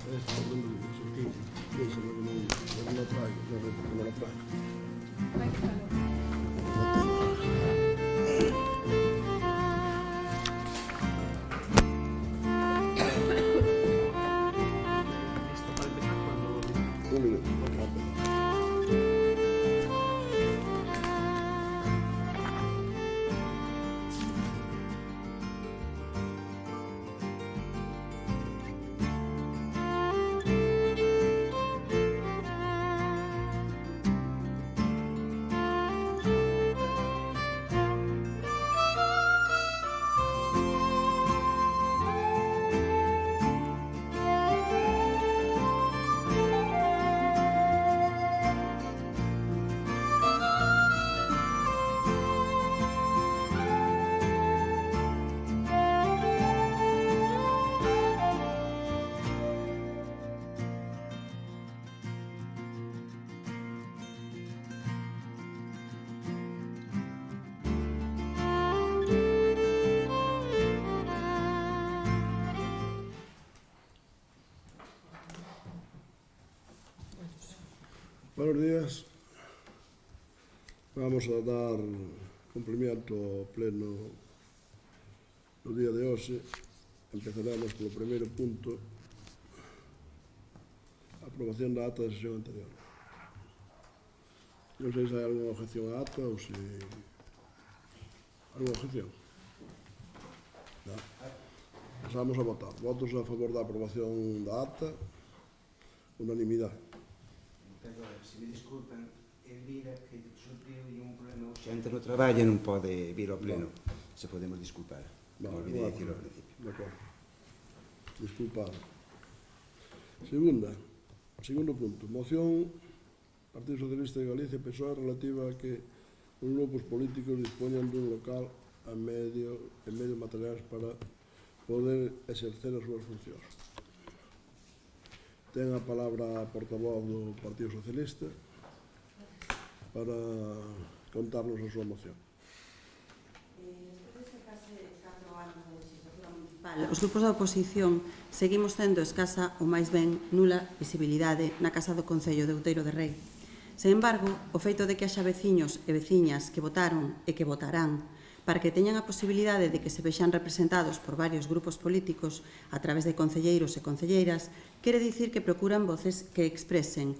Este é o mundo de Deixa que non lo traigo, non lo traigo. Listo para empezar cuando... Un minuto, rápido. Buenos días. Vamos a dar cumprimento ao pleno no día de hoxe. Empezaremos polo primeiro punto, a aprobación da ata da sesión anterior. Non sei se hai alguna objeción á ata ou se... Alguna objeción? Non. Pasamos a votar. Votos a favor da aprobación da ata. Unanimidade. Perdón, se me disculpan, Elvira, que sufriu un problema urxente no traballo, non pode vir ao pleno. Se podemos disculpar. Vale, Olvidei vale. dicirlo ao principio. De acordo. Disculpado. Segundo punto. Moción Partido Socialista de Galicia, PSOE, relativa a que os grupos políticos dispoñan dun local e medios materiais para poder exercer as súas funcións. Ten a palabra a portavoz do Partido Socialista para contarnos a súa moción. Despois de case 4 anos da legislatura municipal, os grupos da oposición seguimos tendo escasa ou máis ben nula visibilidade na Casa do Concello de Outeiro de Rei. Sen embargo, o feito de que haxa veciños e veciñas que votaron e que votarán para que teñan a posibilidade de que se vexan representados por varios grupos políticos a través de concelleiros e concelleiras, quere dicir que procuran voces que expresen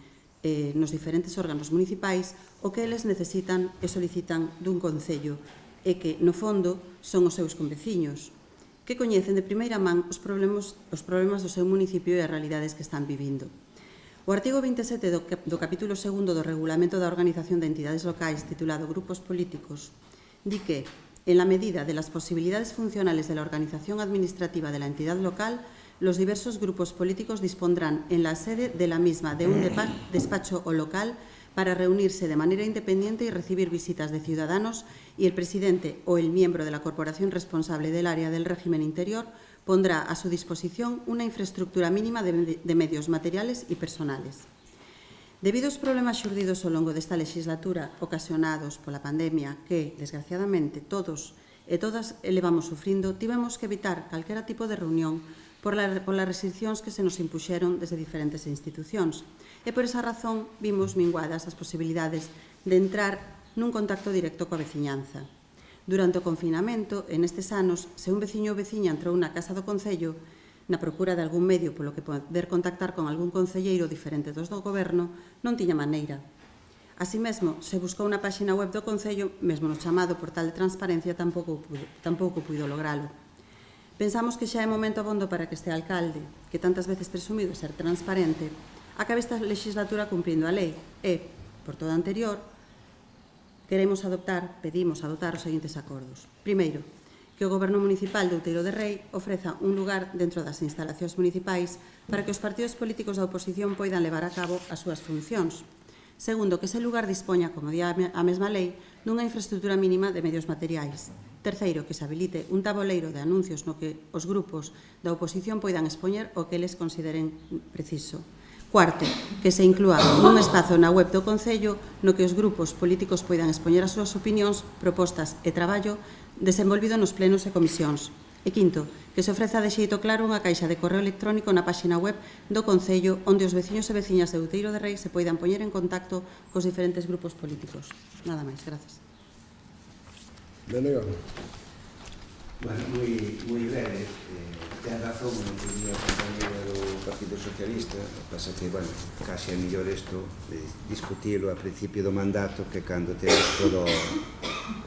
nos diferentes órganos municipais o que eles necesitan e solicitan dun concello e que, no fondo, son os seus conveciños, que coñecen de primeira man os problemas do seu municipio e as realidades que están vivindo. O artigo 27 do capítulo 2 do Regulamento da Organización de Entidades Locais, titulado Grupos Políticos, di que, en la medida de las posibilidades funcionales de la organización administrativa de la entidad local, los diversos grupos políticos dispondrán en la sede de la misma de un despacho o local para reunirse de manera independiente y recibir visitas de ciudadanos, y el presidente o el miembro de la corporación responsable del área del régimen interior pondrá a su disposición una infraestructura mínima de medios materiales y personales. Debido aos problemas xurdidos ao longo desta legislatura ocasionados pola pandemia que, desgraciadamente, todos e todas elevamos sufrindo, tivemos que evitar calquera tipo de reunión polas restriccións que se nos impuxeron desde diferentes institucións. E por esa razón vimos minguadas as posibilidades de entrar nun contacto directo coa veciñanza. Durante o confinamento, en estes anos, se un veciño ou veciña entrou na Casa do Concello na procura de algún medio polo que poder contactar con algún concelleiro diferente dos do goberno, non tiña maneira. Así mesmo, se buscou na páxina web do Concello, mesmo no chamado portal de transparencia, tampouco puido logralo. Pensamos que xa é momento abondo para que este alcalde, que tantas veces presumido ser transparente, acabe esta legislatura cumprindo a lei e, por todo anterior, pedimos adoptar os seguintes acordos. Primeiro, que o Goberno Municipal de Outeiro de Rei ofreza un lugar dentro das instalacións municipais para que os partidos políticos da oposición poidan levar a cabo as súas funcións. Segundo, que ese lugar dispoña, como di a mesma lei, dunha infraestructura mínima de medios materiais. Terceiro, que se habilite un taboleiro de anuncios no que os grupos da oposición poidan expoñer o que eles consideren preciso. Cuarto, que se inclúa un espazo na web do Concello no que os grupos políticos poidan expoñer as súas opinións, propostas e traballo desenvolvido nos plenos e comisións. E quinto, que se ofreza de xeito claro unha caixa de correo electrónico na páxina web do Concello onde os veciños e veciñas de Outeiro de Rei se poidan poñer en contacto cos diferentes grupos políticos. Nada máis, grazas. Venega. Bueno, moi breve. Ten razón o que día a compañera do Partido Socialista. Pasa que, bueno, case é mellor isto de discutilo a principio do mandato que cando temos todo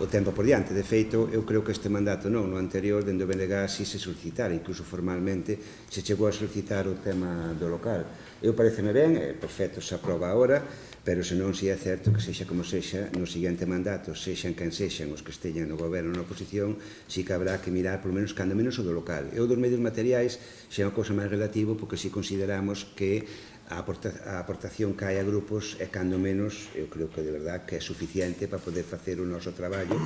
o tempo por diante. De feito, eu creo que este mandato non, no anterior, dende o BNG, si se solicitara, incluso formalmente, se chegou a solicitar o tema do local. Eu pareceme ben, é perfecto, se aproba agora, pero senón si é certo que sexa como sexa, no seguinte mandato, sexan quen sexan os que esteñan no goberno na oposición, si que habrá que mirar, polo menos, cando menos o do local. E o dos medios materiais xa é unha cousa máis relativo, porque si consideramos que a aportación que hai a grupos é cando menos, eu creo que de verdad que é suficiente para poder facer o noso traballo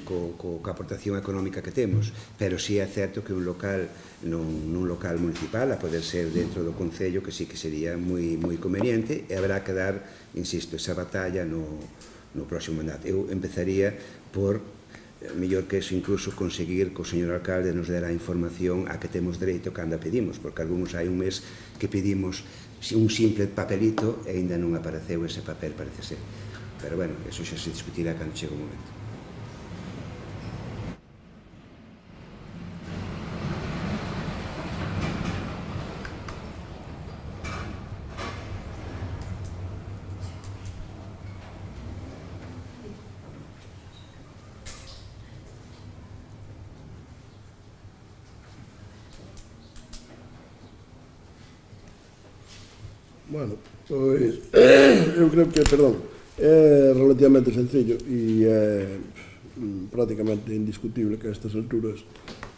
coa aportación económica que temos, pero si é certo que un local nun local municipal, a poder ser dentro do Concello, que sí que sería moi conveniente, e haberá que dar, insisto, esa batalla no próximo mandato. Eu empezaría por mellor que eso incluso conseguir que o señor alcalde nos dera a información a que temos dereito cando a pedimos, porque algúns hai un mes que pedimos un simple papelito e ainda non apareceu ese papel, parece ser. Pero, bueno, eso xa se discutirá cando chegue o momento. Bueno, pois, eu creo que, perdón, é relativamente sencillo e é prácticamente indiscutible que a estas alturas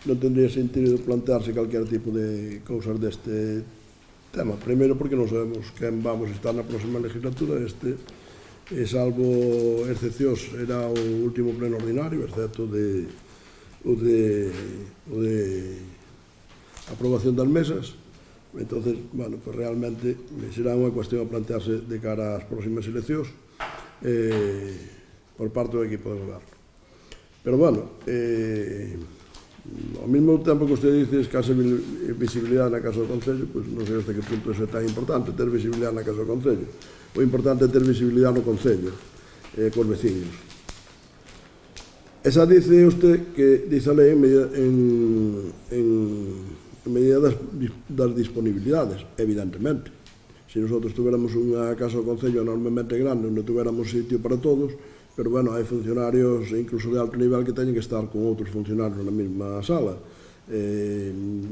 non tendría sentido plantearse calquer tipo de cousas deste tema. Primeiro porque non sabemos quen vamos a estar na próxima legislatura. Este, salvo excepcións, era o último pleno ordinario, excepto o de aprobación das mesas. Entonces, bueno, pues realmente será unha cuestión a plantearse de cara ás próximas eleccións por parte do equipo de goberno. Pero, bueno, ao mesmo tempo que usted dice escasa visibilidade na Casa do Concello, pues non sei hasta que punto é tan importante ter visibilidade na Casa do Concello. O importante é ter visibilidade no Concello, cos veciños. Esa dice usted que dice a lei en medida das disponibilidades, evidentemente. Se nosotros tuviéramos unha casa do Concello enormemente grande, onde tuviéramos sitio para todos, pero, bueno, hai funcionarios, incluso de alto nivel, que teñen que estar con outros funcionarios na mesma sala.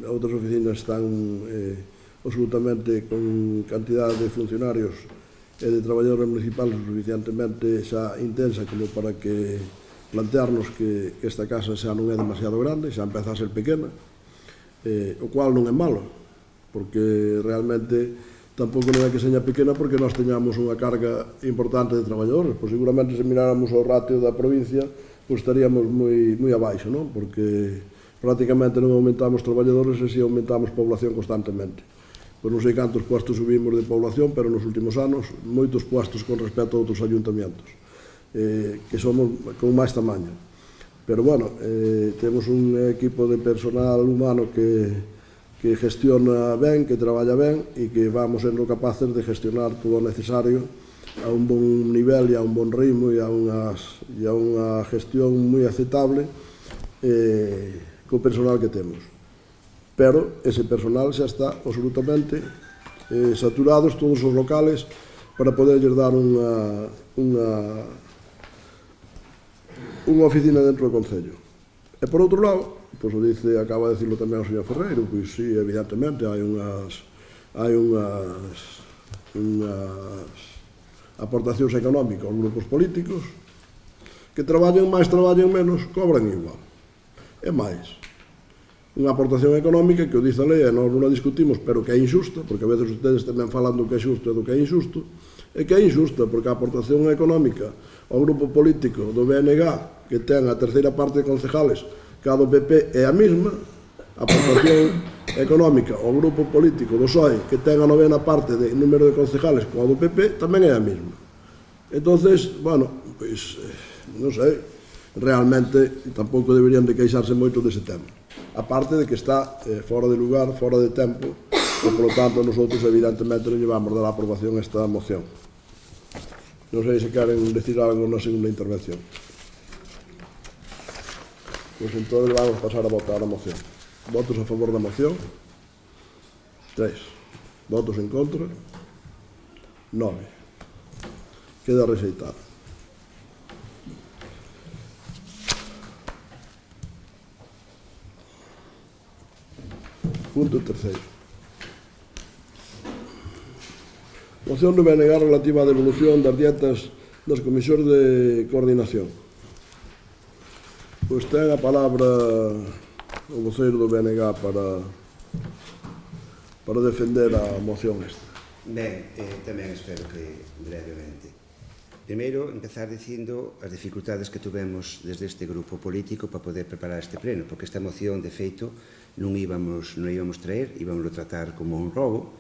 Outras oficinas están absolutamente con cantidad de funcionarios e de traballadores municipales suficientemente xa intensa como para que plantearnos que esta casa xa non é demasiado grande, xa empeza a ser pequena, o cual non é malo, porque realmente tampouco non é que seña pequena porque nós teñamos unha carga importante de traballadores, pois seguramente se miráramos o ratio da provincia, pois estaríamos moi abaixo, non? Porque prácticamente non aumentamos traballadores e si aumentamos población constantemente. Pois non sei cantos puestos subimos de población, pero nos últimos anos moitos puestos con respecto a outros ayuntamientos, que somos con máis tamaño. Pero, bueno, temos un equipo de personal humano que gestiona ben, que traballa ben e que vamos sendo capaces de gestionar todo o necesario a un bon nivel e a un bon ritmo e a unha gestión moi aceptable co personal que temos. Pero ese personal xa está absolutamente saturados todos os locales para poderlles dar unha oficina dentro do Concello. E por outro lado, pois o dice, acaba de decirlo tamén o señor Ferreiro, pois sí, evidentemente hai unhas aportacións económicas aos grupos políticos que traballen máis, traballen menos, cobran igual. E máis, unha aportación económica que o dice a lei e nós non a discutimos, pero que é injusta, porque a veces ustedes tamén falan do que é xusto e do que é injusto, e que é injusta porque a aportación económica ao grupo político do BNG, que ten a terceira parte de concejales que a do PP é a mesma, a aportación económica ao grupo político do PSOE, que ten a novena parte de número de concejales con a do PP, tamén é a mesma. Entonces, bueno, pois, non sei, realmente tampouco deberían de queixarse moito dese tema. aparte de que está fora de lugar, fora de tempo, e, polo tanto, nosotros, evidentemente, non llevamos dar a aprobación esta moción. Non sei se queren decir algo na segunda intervención. Pois entón vamos pasar a votar a moción. Votos a favor da moción? 3. Votos en contra? 9. Queda rexeitada. Punto terceiro. Moción do BNG relativa á devolución das dietas das comisións de coordinación. Pois ten a palabra o voceiro do BNG para defender a moción esta. Ben, tamén espero que brevemente. Primeiro, empezar dicindo as dificultades que tuvemos desde este grupo político para poder preparar este pleno, porque esta moción, de feito, non íbamos traer, íbamos tratar como un robo,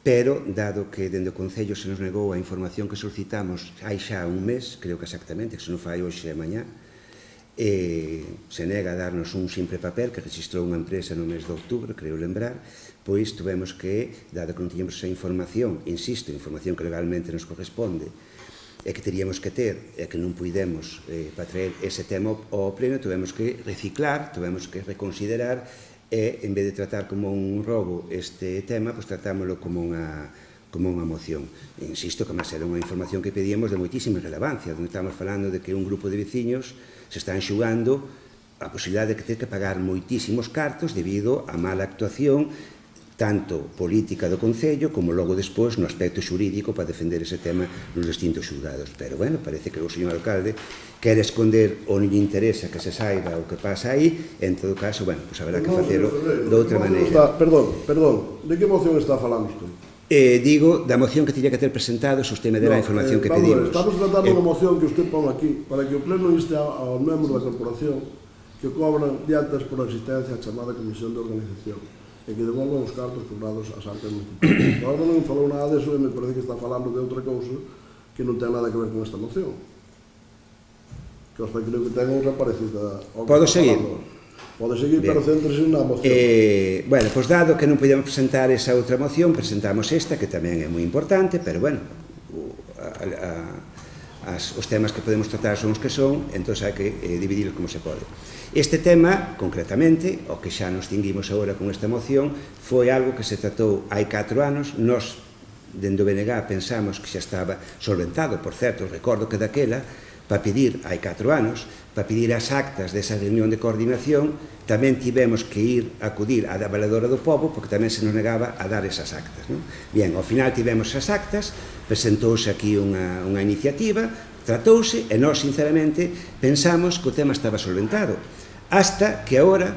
pero, dado que dende o Concello se nos negou a información que solicitamos hai xa un mes, creo que exactamente, que se non fai hoxe e mañá, se nega a darnos un simple papel que registrou unha empresa no mes de outubro, creo lembrar, pois tuvemos que, dado que non tiñamos esa información, insisto, información que legalmente nos corresponde, e que teríamos que ter, e que non puidemos para traer ese tema ao pleno, tuvemos que reciclar, tuvemos que reconsiderar, e en vez de tratar como un robo este tema, pois tratámoslo como unha moción. Insisto que máis era unha información que pedíamos de moitísima relevancia, onde estamos falando de que un grupo de veciños se están xugando a posibilidade de ter que pagar moitísimos cartos debido á mala actuación tanto política do Concello como logo despois no aspecto xurídico para defender ese tema nos distintos xulgados. Pero, bueno, parece que o señor alcalde quere esconder ou non lle interesa que se saiba o que pasa aí, en todo caso, bueno, pues haberá que facelo de outra maneira. Perdón, de que moción está falando usted? Digo, da moción que tiña que ter presentado, sosteme de la información que pedimos. Estamos tratando unha moción que usted pon aquí para que o pleno inste aos membros da corporación que cobran dietas por asistencia á chamada Comisión de Organización e que devolvan os cartos cobrados ás arcas municipais. Agora non falou nada deso e me parece que está falando de outra cousa que non ten nada que ver con esta moción. Que hasta creo que ten outra parecida. Podo seguir? Pode seguir, pero céntrese na moción. Bueno, pois dado que non podíamos presentar esa outra moción, presentamos esta, que tamén é moi importante, pero, bueno, os temas que podemos tratar son os que son, entón hai que dividirlos como se pode. Este tema, concretamente, o que xa nos tinguimos agora con esta moción, foi algo que se tratou hai 4 anos. Nos, dende o BNG, pensamos que xa estaba solventado. Por certo, recordo que daquela, para pedir, hai 4 anos, para pedir as actas desa reunión de coordinación, tamén tivemos que acudir á Valedora do Pobo, porque tamén se nos negaba a dar esas actas. Bien, ao final tivemos esas actas, presentouse aquí unha iniciativa, tratouse, e nós, sinceramente, pensamos que o tema estaba solventado. Hasta que agora,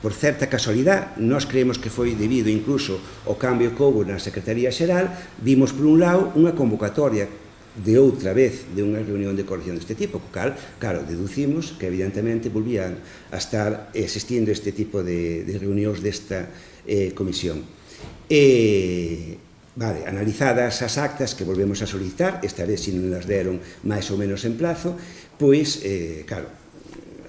por certa casualidade, nós creemos que foi debido incluso ao cambio que houve na Secretaría Xeral, vimos por un lado unha convocatoria de outra vez de unha reunión de coordinación deste tipo, co cal, claro, deducimos que evidentemente volvían a estar existindo este tipo de reunións desta comisión. Vale, analizadas as actas que volvemos a solicitar, esta vez se non las deron máis ou menos en plazo, pois, claro,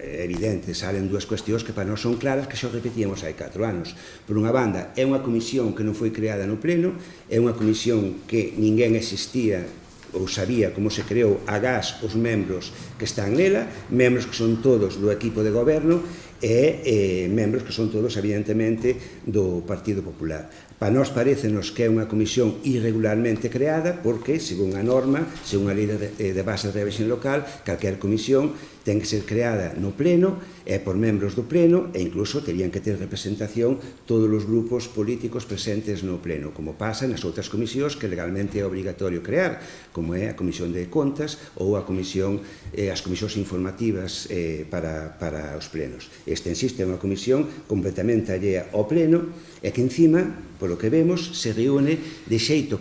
é evidente, salen dúas cuestións que para nós son claras, que xa repetíamos hai 4 anos. Por unha banda, é unha comisión que non foi creada no pleno, é unha comisión que ninguén existía ou sabía como se creou agás os membros que están nela, membros que son todos do equipo de goberno e membros que son todos, evidentemente, do Partido Popular. Para nós parecenos que é unha comisión irregularmente creada porque, según a norma, según a lei de base de revisión local, calquer comisión ten que ser creada no pleno e por membros do pleno e incluso terían que ter representación todos os grupos políticos presentes no pleno, como pasa nas outras comisións que legalmente é obrigatorio crear, como é a Comisión de Contas ou a comisión, as comisións informativas para os plenos. Esta, insiste, é unha comisión completamente allea ao pleno e que, encima, polo que vemos, se reúne de xeito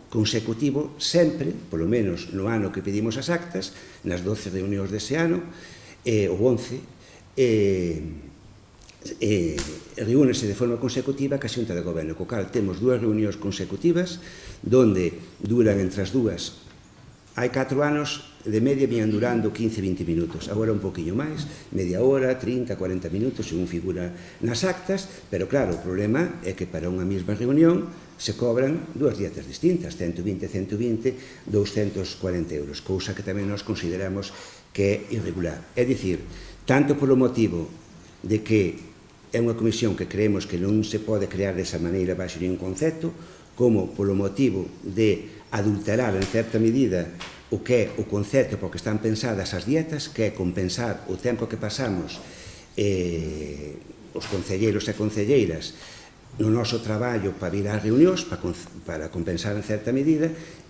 consecutivo sempre, polo menos no ano que pedimos as actas, nas 12 reunións dese ano, ou 11, reúnese de forma consecutiva ca Xunta de Goberno, co cal temos 2 reunións consecutivas, donde duran entre as 2 hai 4 anos, de media, vinhan durando 15-20 minutos. Agora un poquinho máis, media hora, 30-40 minutos, según figura nas actas, pero claro, o problema é que para unha mesma reunión se cobran dúas dietas distintas, 120, 240 euros, cousa que tamén nós consideramos que é irregular. É dicir, tanto polo motivo de que é unha comisión que creemos que non se pode crear desa maneira baixo ningún concepto, como polo motivo de adulterar en certa medida o que é o concepto porque están pensadas as dietas, que é compensar o tempo que pasamos os concelleiros e concelleiras no noso traballo para vir ás reunións, para compensar en certa medida.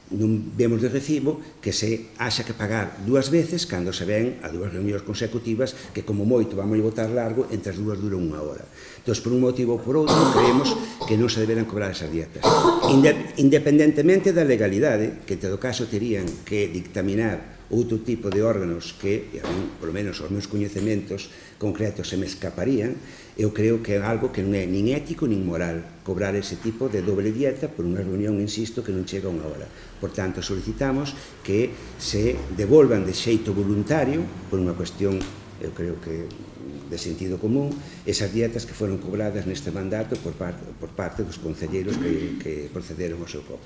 Non vemos de recibo que se haxa que pagar dúas veces cando se ven a dúas reunións consecutivas que como moito vamos a botar largo, entre as dúas duran unha hora. Entón, por un motivo ou por outro, creemos que non se deberán cobrar esas dietas. Independentemente da legalidade, que en todo caso terían que dictaminar outro tipo de órganos que, a mí, polo menos os meus coñecementos concretos se me escaparían, eu creo que é algo que non é nin ético nin moral cobrar ese tipo de doble dieta por unha reunión, insisto, que non chega a unha hora. Por tanto, solicitamos que se devolvan de xeito voluntario, por unha cuestión, eu creo que de sentido común, esas dietas que foron cobradas neste mandato por parte dos concelleiros que procederon ao seu cobro.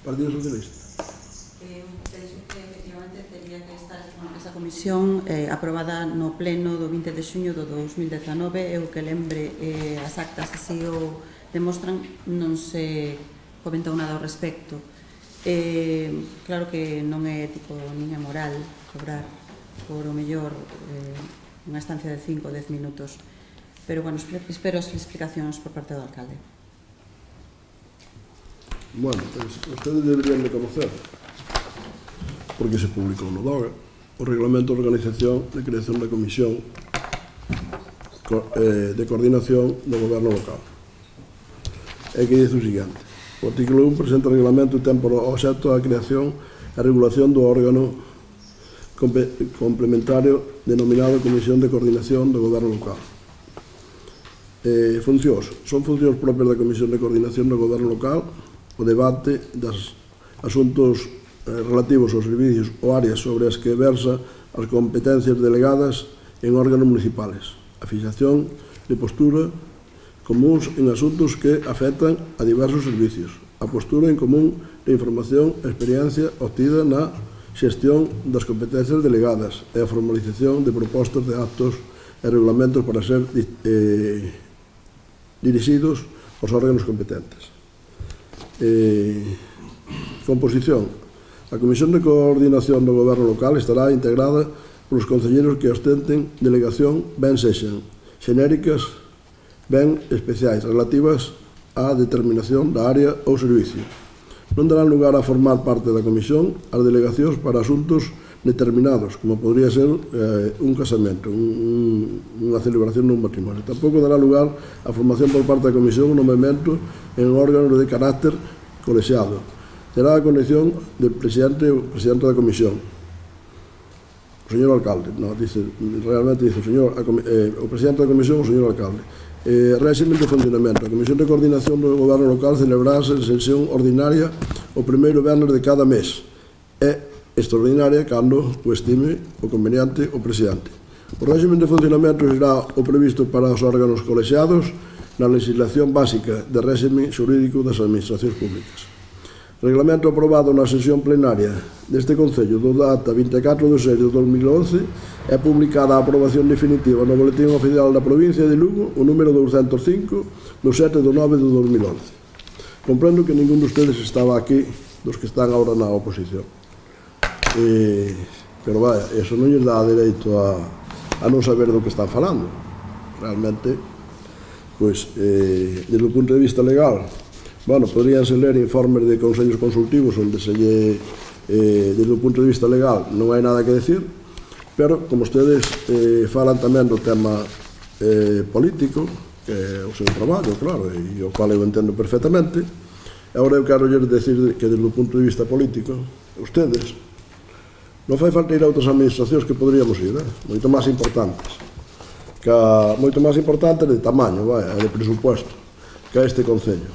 Partido Socialista. Penso que efectivamente teria que estar esa comisión aprobada no pleno do 20 de xuño do 2019. Eu que lembre, as actas así o demostran, non se comentou nada ao respecto. Claro que non é ético nin é moral cobrar por o mellor unha estancia de 5 ou 10 minutos, pero bueno, espero as explicacións por parte do alcalde. Bueno, pues ustedes deberían de conocer, porque se publicou no DOGA, o Reglamento de Organización de Creación da Comisión de Coordinación do Goberno Local. É que dice o seguinte: o artículo 1 presenta o reglamento e ten por obxecto a creación e regulación do órgano complementario denominado Comisión de Coordinación do Goberno Local. Funcións. Son funcións propias da Comisión de Coordinación do Goberno Local o debate dos asuntos relativos aos servicios ou áreas sobre as que versa as competencias delegadas en órganos municipales, a fixación de postura comuns en asuntos que afectan a diversos servicios, a postura en común de información e experiencia obtida na xestión das competencias delegadas e a formalización de propostas de actos e regulamentos para ser dirixidos aos órganos competentes. Composición. A Comisión de Coordinación do Goberno Local estará integrada polos concelleiros que ostenten delegación ben sexan xenéricas, ben especiais, relativas á determinación da área ou servicio. Non darán lugar a formar parte da Comisión as delegacións para asuntos determinados, como podría ser un casamento, unha celebración dun matrimonio. Tampouco dará lugar a formación por parte da Comisión un nombramiento en órganos de carácter colexiado. Terá a condición de presidente ou presidente da Comisión. O señor alcalde, no, dice, realmente dice o presidente da Comisión, o señor alcalde. Régimen de funcionamento. A Comisión de Coordinación do Goberno Local celebrarase en sesión ordinaria o primeiro viernes de cada mes. É extraordinaria cando o estime o conveniente o presidente. O régimen de funcionamento será o previsto para os órganos colexiados na legislación básica de régimen xurídico das administracións públicas. Reglamento aprobado na sesión plenaria deste Concello do data 24 de xaneiro de 2011 é publicada a aprobación definitiva no Boletín Oficial da Provincia de Lugo o número 205 do 7 de 9 de 2011. Comprendo que ningún de ustedes estaba aquí dos que están agora na oposición. Pero vaya, eso non lles dá dereito a non saber do que están falando. Realmente, pois, desde o punto de vista legal, bueno, podríanse ler informes de consellos consultivos onde se lle, desde o punto de vista legal, non hai nada que decir, pero como ustedes falan tamén do tema político, que é o seu traballo, claro, e o cual eu entendo perfectamente, agora eu quero lles decir que desde o punto de vista político, ustedes, non fai falta ir a outras administracións que poderíamos ir, moito máis importantes, moito máis importantes de tamaño, de presupuesto, que a este Concello.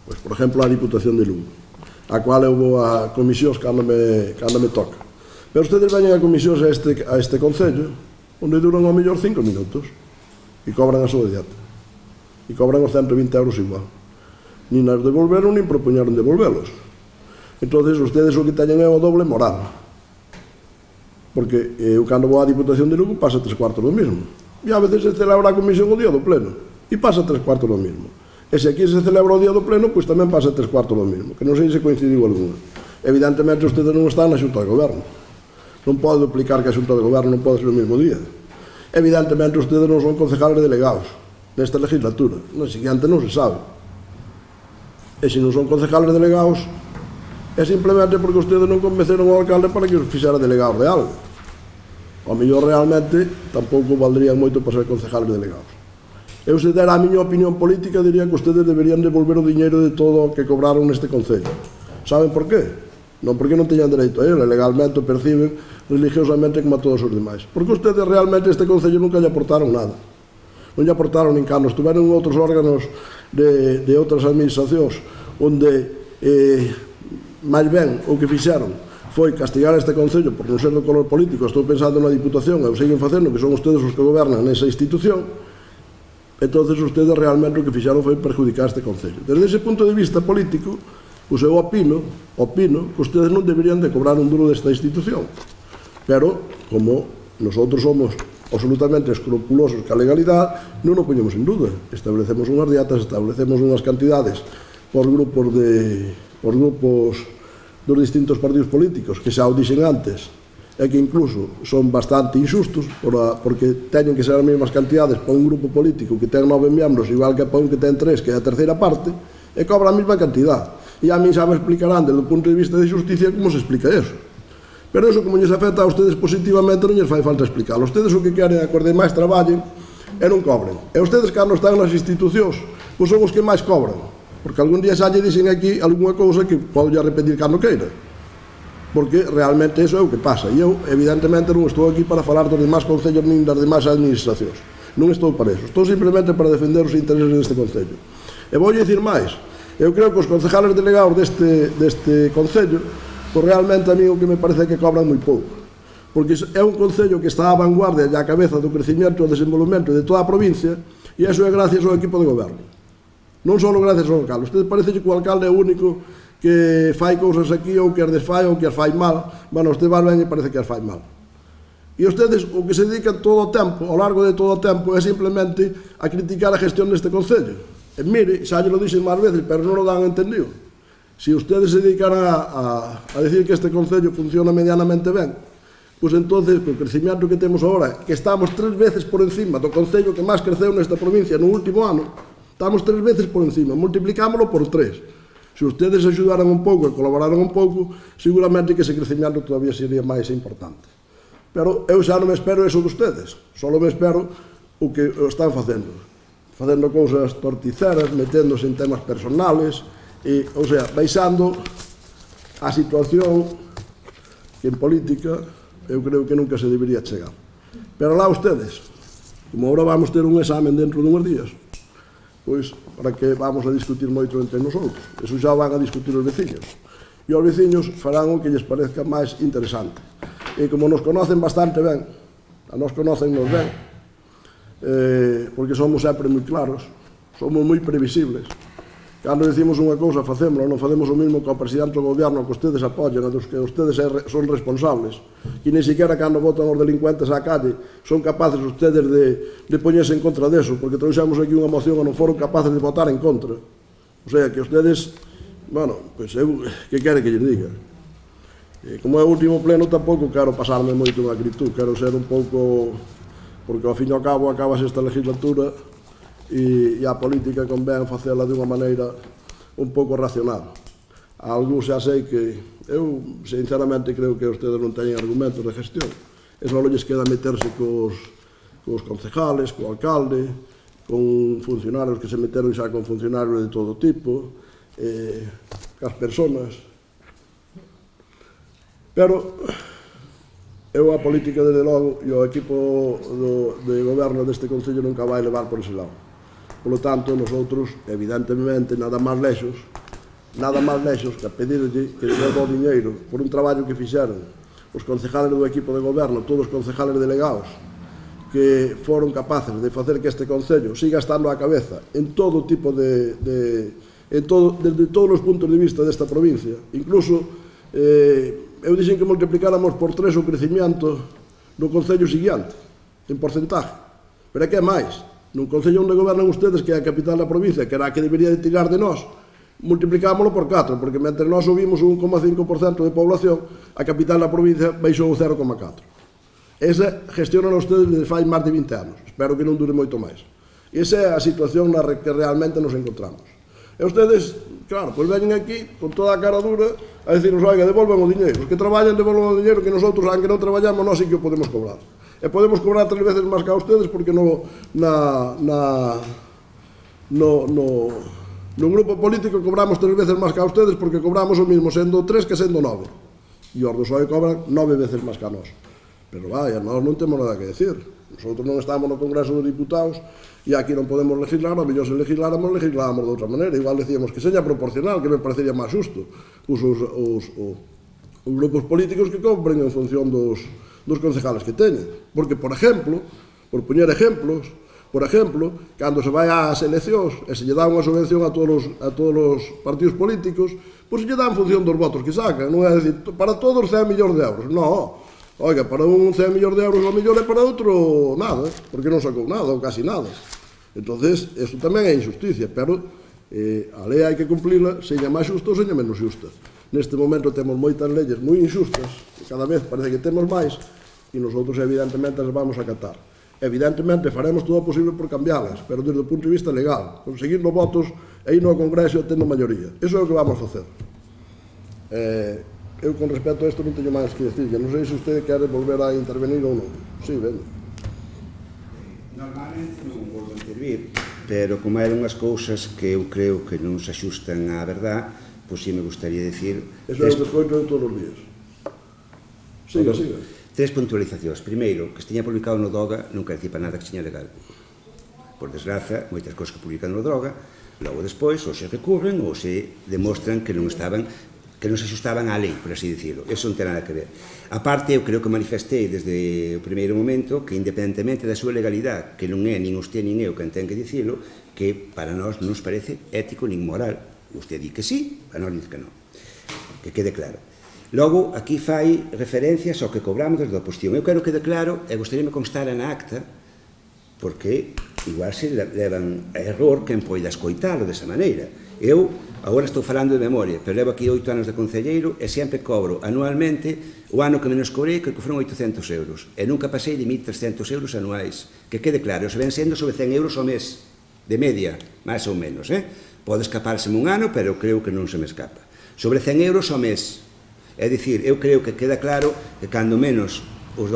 Pois, por exemplo, a Diputación de Lugo. a cual eu vou a comisións cando me toca. Pero ustedes veñen a comisións a este concello, onde duran ao mellor 5 minutos, e cobran a súa dieta. E cobran os 120 euros igual. Nin as devolveron, nin propoñeron devolvelos. Entón, ustedes o que teñen é o doble moral. Porque eu, cando vou á Diputación de Lugo, pasa 3/4 do mismo. E a veces se celebra a comisión o día do pleno, e pasa 3/4 do mismo. E se aquí se celebra o día do pleno, pois tamén pasa 3/4 do mismo, que non sei se coincidiu alguna. Evidentemente, ustedes non están na Xunta de Goberno. Non pode duplicar que a Xunta de Goberno non pode ser o mesmo día. Evidentemente, ustedes non son concejales delegados nesta legislatura. Na seguinte non se sabe. E se non son concejales delegados, é simplemente porque ustedes non convenceron ao alcalde para que os fixera delegado de algo. Ao mellor realmente tampouco valdrían moito para ser concejales delegados. Eu, se dera a miña opinión política, diría que ustedes deberían devolver o diñeiro de todo o que cobraron neste concello. Saben por qué? Non porque non teñan dereito a ele, legalmente o perciben religiosamente como a todos os demais. Porque ustedes realmente este concello nunca lle aportaron nada. Non lle aportaron nin cando estuveron en outros órganos de outras administracións onde máis ben o que fixeron foi castigar este concello por non ser do color político. Estou pensando na Diputación e o siguen facendo, que son ustedes os que gobernan nesa institución. Entonces ustedes realmente o que fixeron foi perjudicar este concello. Desde ese punto de vista político, pues eu opino que ustedes non deberían de cobrar un duro desta institución. Pero, como nosotros somos absolutamente escrupulosos ca legalidade, non o poñemos en duda. Establecemos unhas dietas, establecemos unhas cantidades por grupos dos distintos partidos políticos, que xa o dixen antes, e que incluso son bastante injustos porque teñen que ser as mesmas cantidades para un grupo político que ten 9 membros igual que para un que ten 3, que é a terceira parte, e cobra a mesma cantidad. E a mí xa me explicarán desde o punto de vista de justicia como se explica eso. Pero eso, como lles afecta a ustedes positivamente, non lles fai falta explicarlo. Ustedes o que queren é que os demais traballen e non cobren. E ustedes, cando están nas institucións, pois son os que máis cobran, porque algún día xa lle dixen aquí algunha cousa que pode repetir cando queira, porque realmente iso é o que pasa. E eu, evidentemente, non estou aquí para falar dos demais concellos nin das demais administracións. Non estou para eso. Estou simplemente para defender os intereses deste concello. E vou dicir máis. Eu creo que os concejales delegados deste concello, pois realmente a mí o que me parece é que cobran moi pouco. Porque é un concello que está á vanguardia e á cabeza do crecimiento e do desenvolvemento de toda a provincia, e iso é gracias ao equipo de goberno. Non só gracias ao alcalde. Usted parece que o alcalde é o único que fai cousas aquí ou que as desfai ou que as fai mal. Bueno, usted vai ben e parece que as fai mal. E ustedes o que se dedican todo o tempo, ao largo de todo o tempo, é simplemente a criticar a gestión deste concello. E mire, xa lle lo dixen máis veces, pero non lo dan entendido. Se ustedes se dedican a decir que este concello funciona medianamente ben, pois entonces, co crecimiento que temos agora, que estamos 3 veces por encima do concello que máis creceu nesta provincia no último ano, estamos 3 veces por encima, multiplicámoslo por 3. Se ustedes axudaran un pouco e colaboraran un pouco, seguramente que ese crecimiento todavía sería máis importante. Pero eu xa non me espero eso de ustedes, só me espero o que están facendo cousas torticeras, meténdose en temas personales, o sea, baixando a situación que en política eu creo que nunca se debería chegar. Pero lá ustedes, como agora vamos ter un examen dentro de uns días, pois, para que vamos a discutir moito entre nosotros. Eso xa van a discutir os veciños. E os veciños farán o que lles parezca máis interesante. E como nos conocen bastante ben, a nos conocen-nos ben, porque somos sempre moi claros, somos moi previsibles. Cando decimos unha cousa, facémoslo, non facemos o mesmo que o presidente do goberno que ustedes apoyan, dos que ustedes son responsables, que ni siquiera cando votan os delincuentes á calle son capaces ustedes de poñerse en contra deso, porque trouxemos aquí unha moción e non foron capaces de votar en contra. O sea, que ustedes, bueno, pois eu, que quere que lles diga? Como é o último pleno, tampouco quero pasarme moito en acritud, quero ser un pouco, porque ao fin e ao cabo acabase esta legislatura e a política convén facela de unha maneira un pouco racional. Algo xa sei que eu sinceramente creo que ustedes non teñen argumentos de gestión, e só lles queda meterse cos concejales, co alcalde, con funcionarios que se meteron xa con funcionarios de todo tipo, cas persoas. Pero eu a política, desde logo, e o equipo de goberno deste concello nunca vai levar por ese lado. Por lo tanto, nosotros, evidentemente, nada máis lexos, nada máis lexos que a pedirlle que devolva o diñeiro por un traballo que fixeron os concejales do equipo de goberno, todos os concejales delegados, que foron capaces de facer que este Concello siga estando á cabeza en todo tipo desde todos os puntos de vista desta provincia. Incluso, eu dixen que multiplicáramos por 3 o crecimiento no Concello siguiente, en porcentaje. Pero é que é máis. Nun Concello onde gobernan ustedes, que é a capital da provincia, que era a que debería de tirar de nós, multiplicámoslo por 4, porque mentre nós subimos un 1,5% de población, a capital da provincia baixou o 0,4. Esa gestionan ustedes desde fai máis de 20 anos. Espero que non dure moito máis. Esa é a situación na que realmente nos encontramos. E ustedes, claro, pois veñen aquí con toda a cara dura a decirnos, oiga, devolvan o diñeiro. Os que traballan devolvan o diñeiro, que nosotros, aunque non traballamos, nós sí que o podemos cobrar. E podemos cobrar 3 veces máis que a ustedes, porque no grupo político cobramos 3 veces máis que a ustedes, porque cobramos o mismo sendo 3 que sendo 9. E os do PSOE cobran 9 veces máis que a nós. Pero vaya, nós non temos nada que decir. Nosotros non estamos no Congreso de Diputados e aquí non podemos legislar, ou mellor se legisláramos de outra maneira. Igual decíamos que seña proporcional, que me parecería máis xusto. Os grupos políticos que compren en función dos concejales que teñen. Porque, por exemplo, por poñer exemplos, por exemplo, cando se vai ás eleccións e se lle dá unha subvención a todos os partidos políticos, pois se lle dá en función dos votos que sacan. Non é dicir, para todos 100 millóns de euros. Non. Oiga, para un 100 millóns de euros o mellor e para outro nada, porque non sacou nada ou casi nada. Entonces, eso tamén é injusticia, pero a lei hai que cumplila, seña máis xusta ou seña menos xusta. Neste momento temos moitas leyes moi injustas, e cada vez parece que temos máis, e nosotros evidentemente as vamos a acatar. Evidentemente faremos todo o posible por cambiarlas, pero desde o punto de vista legal, conseguindo votos e ir no Congreso e tendo maioría. Eso é o que vamos a facer. Eu, con respecto a isto, non teño máis que decir. Non sei se usted quere volver a intervenir ou non. Sí, ben. Normalmente non volvo a intervir, pero como eran unhas cousas que eu creo que non se axustan á verdad, pois si me gustaría decir... Eso é o que escoito de todos os días. Siga, siga. 3 puntualizacións. Primeiro, que se tiña publicado no DOGA non quer dicir para nada que se tiña legal. Por desgraza, moitas cousas que publican no DOGA, logo despois ou se recurren ou se demostran que non estaban, que non se axustaban á lei, por así dicirlo. Eso non ten nada que ver. A parte, eu creo que manifestei desde o primeiro momento que, independentemente da súa legalidade, que non é nin usted nin eu quen ten que dicilo, que para nós non nos parece ético nin moral. Usted di que sí, para nós dice que non. Que quede claro. Logo, aquí fai referencias ao que cobramos desde a oposición. Eu quero que quede claro, e gostaríame constar na acta, porque igual se levan a error quen poida escoitalo desa maneira. Eu, agora estou falando de memoria, pero levo aquí 8 anos de concelleiro e sempre cobro anualmente, o ano que menos cobrei, que foron 800 euros. E nunca pasei de 1.300 euros anuais. Que quede claro, se ven sendo sobre 100 euros ao mes, de media, máis ou menos. Pode escapárseme un ano, pero creo que non se me escapa. Sobre 100 euros ao mes. É dicir, eu creo que queda claro que cando menos os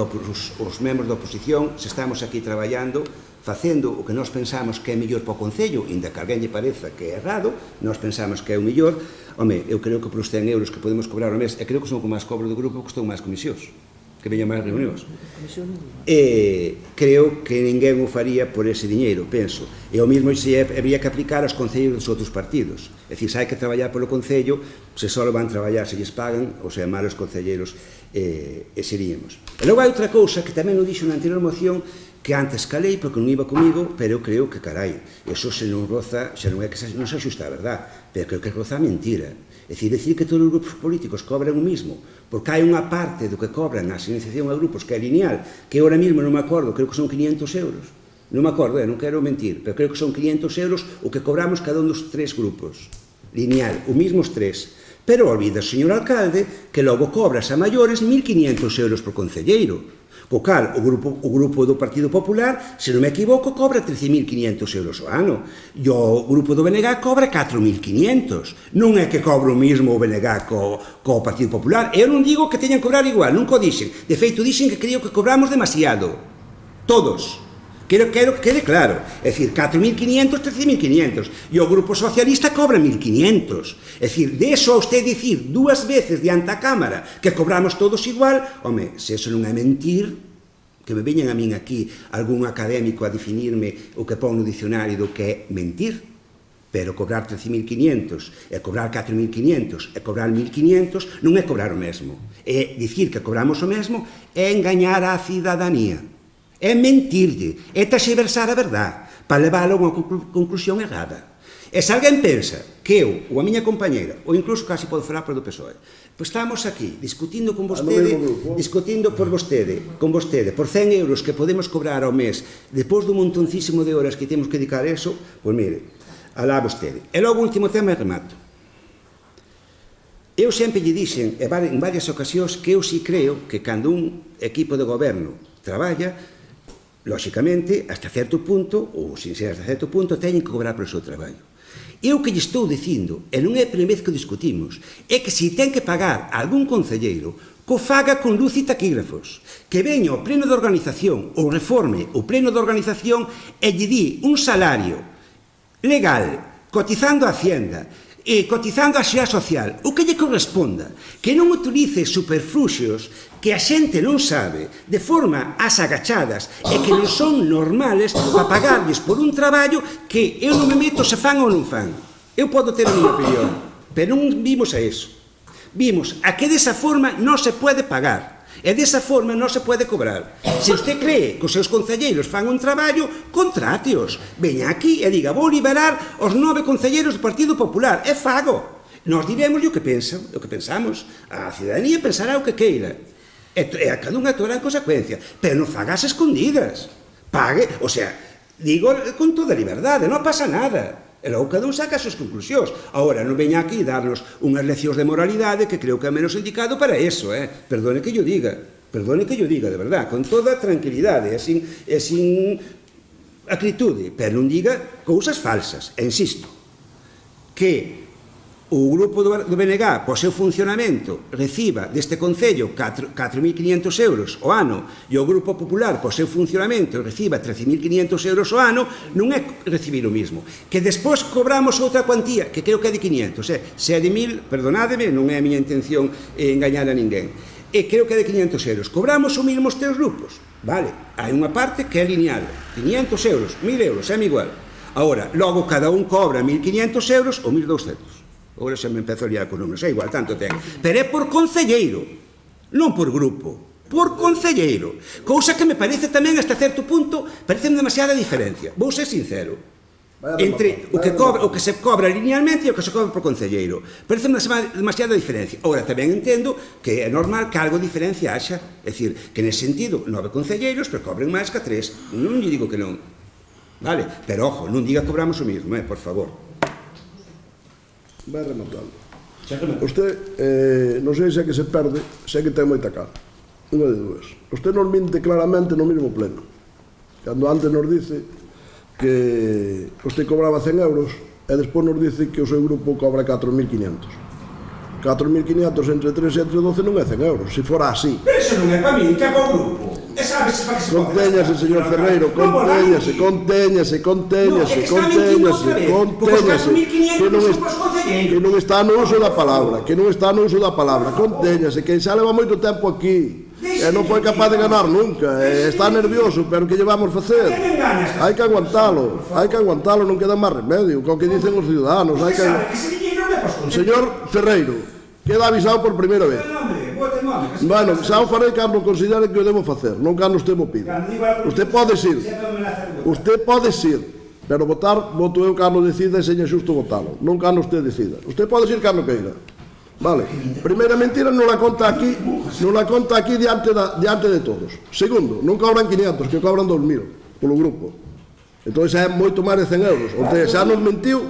membros da oposición, se estamos aquí traballando, facendo o que nós pensamos que é mellor para o Concello, inda que alguén lle pareza que é errado, nós pensamos que é o mellor, home, eu creo que por os 100 euros que podemos cobrar ao mes, e creo que son o que máis cobro do grupo, que estão máis comisións, que veñan máis reunións. E creo que ninguén o faría por ese diñeiro, penso. E o mesmo se habría que aplicar aos concellos dos outros partidos. É dicir, se hai que traballar polo Concello, se só van traballar se lles pagan, ou se é malos concelleiros, e seríamos. E logo hai outra cousa que tamén o dixo na anterior moción, que antes calei porque non iba comigo, pero eu creo que, carai, eso se non roza, xa non é que non se axusta a verdad, pero creo que roza a mentira. É dicir que todos os grupos políticos cobran o mismo, porque hai unha parte do que cobran a asignación a grupos que é lineal, que ahora mesmo non me acordo, creo que son 500 euros. Non me acordo, non quero mentir, pero creo que son 500 euros o que cobramos cada un dos 3 grupos. Lineal, o mismo os 3. Pero olvida, señor alcalde, que logo cobras a maiores 1.500 euros por concelleiro. Co cal, o grupo do Partido Popular, se non me equivoco, cobra 13.500 euros ao ano. E o grupo do BNG cobra 4.500. Non é que cobra o mesmo o BNG co Partido Popular. Eu non digo que teñan que cobrar igual, nunca o dixen. De feito, dixen que creo que cobramos demasiado. Todos. Quero que quede claro. É dicir, 4.500, 13.500. E o Grupo Socialista cobra 1.500. É dicir, de eso a usted dicir 2 veces diante a Cámara que cobramos todos igual, home, se eso non é mentir, que me veñan a min aquí algún académico a definirme o que pon no dicionario do que é mentir. pero cobrar 13.500 e cobrar 4.500 e cobrar 1.500 non é cobrar o mesmo. É dicir que cobramos o mesmo é engañar a cidadanía, é mentirlle, é terxiversar a verdade para leválo a unha conclusión errada. E se alguén pensa que eu, ou a miña compañeira, ou incluso casi podo falar polo PSOE, pois estamos aquí discutindo con vostede, discutindo por vostede, con vostede, por 100 euros que podemos cobrar ao mes, depois dun montoncísimo de horas que temos que dedicar a eso, pois mire, alá vostede. E logo o último tema e remato. Eu sempre lle dixen, en varias ocasións, que eu si creo que cando un equipo de goberno traballa, lóxicamente, hasta certo punto, ou sin ser hasta certo punto, teñen que cobrar polo seu traballo. E o que lle estou dicindo, e non é a primeira vez que discutimos, é que se ten que pagar a algún concelleiro, co faga con luz e taquígrafos, que veña ao pleno de organización, ou reforme o pleno de organización e lle di un salario legal, cotizando a Hacienda, e cotizando a Seguridade Social, o que lle corresponda, que non utilice superfluxios que a xente non sabe, de forma as agachadas, e que non son normales para pagarles por un traballo que eu non me meto se fan ou non fan. Eu podo ter a miña opinión, pero non vimos a eso. Vimos a que desa forma non se pode pagar. E desa forma non se pode cobrar. Se usted cree que os seus concelleiros fan un traballo, contráteos. Veña aquí e diga, vou liberar os 9 concelleiros do Partido Popular. E fago. Nos diremos o que pensan, o que pensamos. A cidadanía pensará o que queira. E a cada unha actuará en consecuencia. Pero non fagas escondidas. Pague, o sea, digo con toda liberdade, non pasa nada. E logo cada un saca as súas conclusións. Agora, non veña aquí darnos unhas leccións de moralidade que creo que é menos indicado para eso, Perdone que yo diga, de verdad, con toda tranquilidade e sin acritude, pero non diga cousas falsas. E insisto, que o grupo do BNG, po seu funcionamento, reciba deste Concello 4.500 euros o ano e o Grupo Popular, po seu funcionamento, reciba 13.500 euros o ano, non é recibir o mismo. Que despois cobramos outra cuantía, que creo que é de 500, se é de 1.000, perdonádeme, non é a miña intención engañar a ninguén. E creo que é de 500 euros. Cobramos o mismo os teus grupos. Vale, hai unha parte que é lineal. 500 euros, 1.000 euros, é igual. Agora, logo cada un cobra 1.500 euros ou 1.200. Agora xa me empezo a liar con números, é igual, tanto ten. Pero é por concelleiro, non por grupo, por concelleiro. Cousa que me parece tamén, hasta certo punto, parece demasiada diferencia. Vou ser sincero. Entre o que se cobra linealmente e o que se cobra por concelleiro. Parece demasiada diferencia. Agora, tamén entendo que é normal que algo de diferencia haxa. É dicir, que nese sentido, 9 concelleiros, pero cobren máis que 3. Non lle digo que non. Vale? Pero, ojo, non diga que cobramos o mismo, por favor. Vai rematando. Usted, non sei se é que se perde, se é que ten moita cara. Unha de dúas. Usted nos minte claramente no mesmo pleno. Cando antes nos dice que usted cobraba 100 euros e despois nos dice que o seu grupo cobra 4.500. 4.500 entre 3 e entre 12 non é 100 euros, se fora así. Pero iso non é para mí, que é para o grupo. E sabes para que se pode... Contéñase, señor Ferreiro, contéñase, que non está no uso da palabra, contéñase, que xa leva moito tempo aquí, e non foi capaz de ganar nunca, está nervioso, pero que llevamos facer? Hai que aguantalo, non queda máis remedio, co que dicen os ciudadanos, hai que... Señor Ferreiro, queda avisado por primeira vez. Bueno, xa o farei cando considere que o debo facer, non cando usted mo pide. Usted pode ir, pero voto eu cando decida e seña xusto votalo, non cando usted decida. Usted pode ir cando queira. Vale, primeira mentira non la conta aquí diante de todos. Segundo, non cobran 500, que cobran 2.000 polo grupo. Entón xa é moito máis de 100 euros. Onte xa nos mentiu,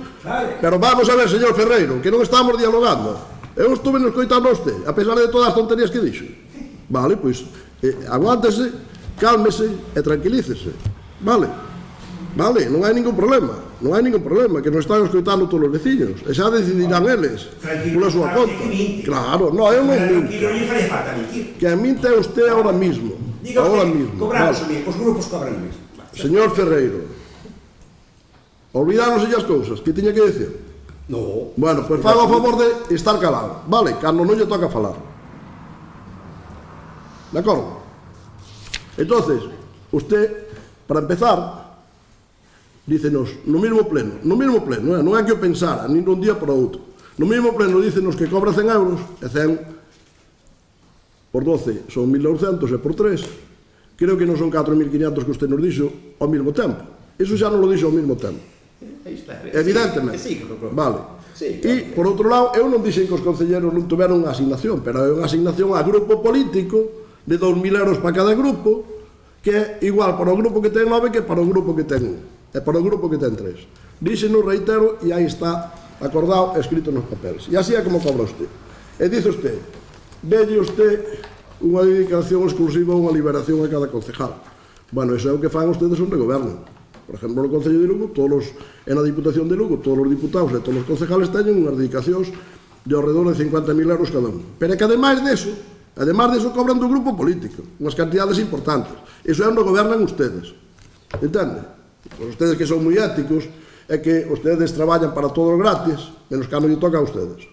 pero vamos a ver, señor Ferreiro, que non estamos dialogando. Eu estuve nos coitando a usted, a pesar de todas as tonterías que dixo. Vale, pois, aguántese, cálmese e tranquilícese. Vale, non hai ningún problema, que nos están escoitando todos os veciños, e xa decidirán eles, pola súa conta. Claro, non, eu non minto. Que a minte é usted ahora mismo. Cobramos o mismo, os grupos cobran o mismo. Señor Ferreiro, olvidáronse as cousas, que tiña que decir? No. Bueno, pois faga o favor de estar calado, vale, cando non lle toca falar. De acordo? Entonces, usted, para empezar, dícenos, no mesmo pleno, non é que o pensara, nin dun día para outro, no mesmo pleno dícenos que cobra 100 euros, e 100 por 12 son 1.900 e por 3, creo que non son 4.500 que usted nos dixo ao mesmo tempo. Iso xa non lo dixo ao mesmo tempo. Evidentemente. Vale. E, por outro lado, eu non dixen que os concelleros non tuveron unha asignación, pero é unha asignación a grupo político de 2.000 euros para cada grupo, que é igual para o grupo que ten 9 que para o grupo que ten 1, e para o grupo que ten 3. Díxenos, reitero, e aí está acordado, escrito nos papeles. E así é como cobra usted. E dice usted, velle usted unha dedicación exclusiva ou unha liberación a cada concejal. Bueno, iso é o que fan ustedes onde gobernan. Por exemplo, no Concello de Lugo, en a Diputación de Lugo, todos os diputados e todos os concejales teñen unhas dedicacións de ao redor de 50.000 euros cada un. Pero é que ademais deso cobran do grupo político, unhas cantidades importantes. Iso é onde gobernan ustedes. Entende? Pues ustedes que son moi éticos, é que ustedes traballan para todos gratis, menos que non lle toca a ustedes.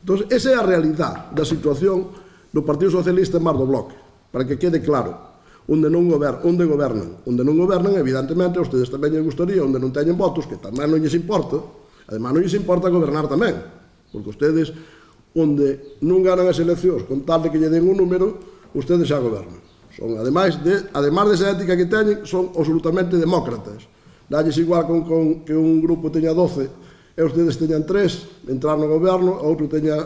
Entón, esa é a realidade da situación do Partido Socialista en Mar do Bloque, para que quede claro. Onde non gobernan, evidentemente, a ustedes tamén lles gustaría, onde non teñen votos, que tamén non lles importa, además non lles importa gobernar tamén, porque ustedes, onde non ganan as eleccións, con tal de que lle den un número, ustedes xa gobernan. Son, ademais desa ética que teñen, son absolutamente demócratas. Dalles igual que un grupo teña 12 e ustedes teñan 3, entrar no goberno, a outro teña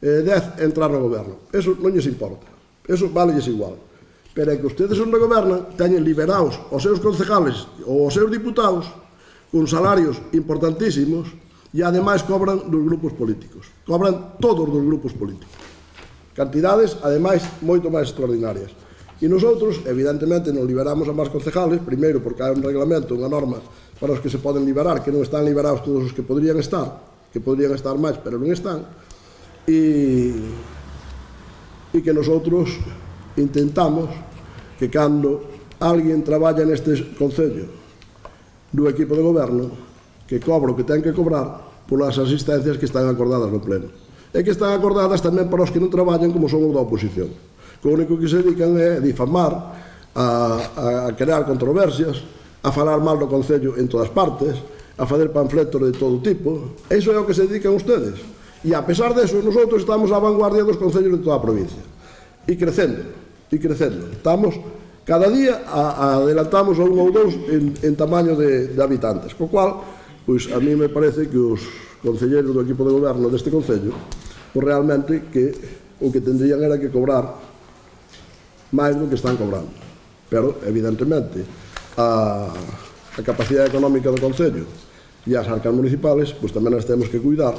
10, entrar no goberno. Eso non lles importa. Eso valelles igual. Pero é que ustedes onde gobernan teñen liberados os seus concejales ou os seus diputados con salarios importantísimos e ademais cobran dos grupos políticos. Cobran todos dos grupos políticos. Cantidades, ademais, moito máis extraordinarias. E nosotros, evidentemente, non liberamos a máis concejales, primeiro porque hai un reglamento, unha norma para os que se poden liberar, que non están liberados todos os que podrían estar máis, pero non están, e que nosotros intentamos que cando alguén traballa neste concello do equipo de goberno, que cobra o que ten que cobrar polas asistencias que están acordadas no pleno. E que están acordadas tamén para os que non traballan como son os da oposición. Que o único que se dedican é a difamar, a crear controversias, a falar mal do concello en todas partes, a fazer panfletos de todo tipo. Iso é o que se dedican ustedes. E a pesar deso, nosotros estamos á vanguardia dos concellos de toda a provincia. E crecendo. Estamos, cada día adelantamos a 1 ou 2 en tamaño de habitantes, co cual, pois a mí me parece que os concelleiros do equipo de goberno deste concello, pois realmente que o que tendrían era que cobrar máis do que están cobrando. Pero, evidentemente, a capacidade económica do concello e as arcas municipales, pois tamén as temos que cuidar,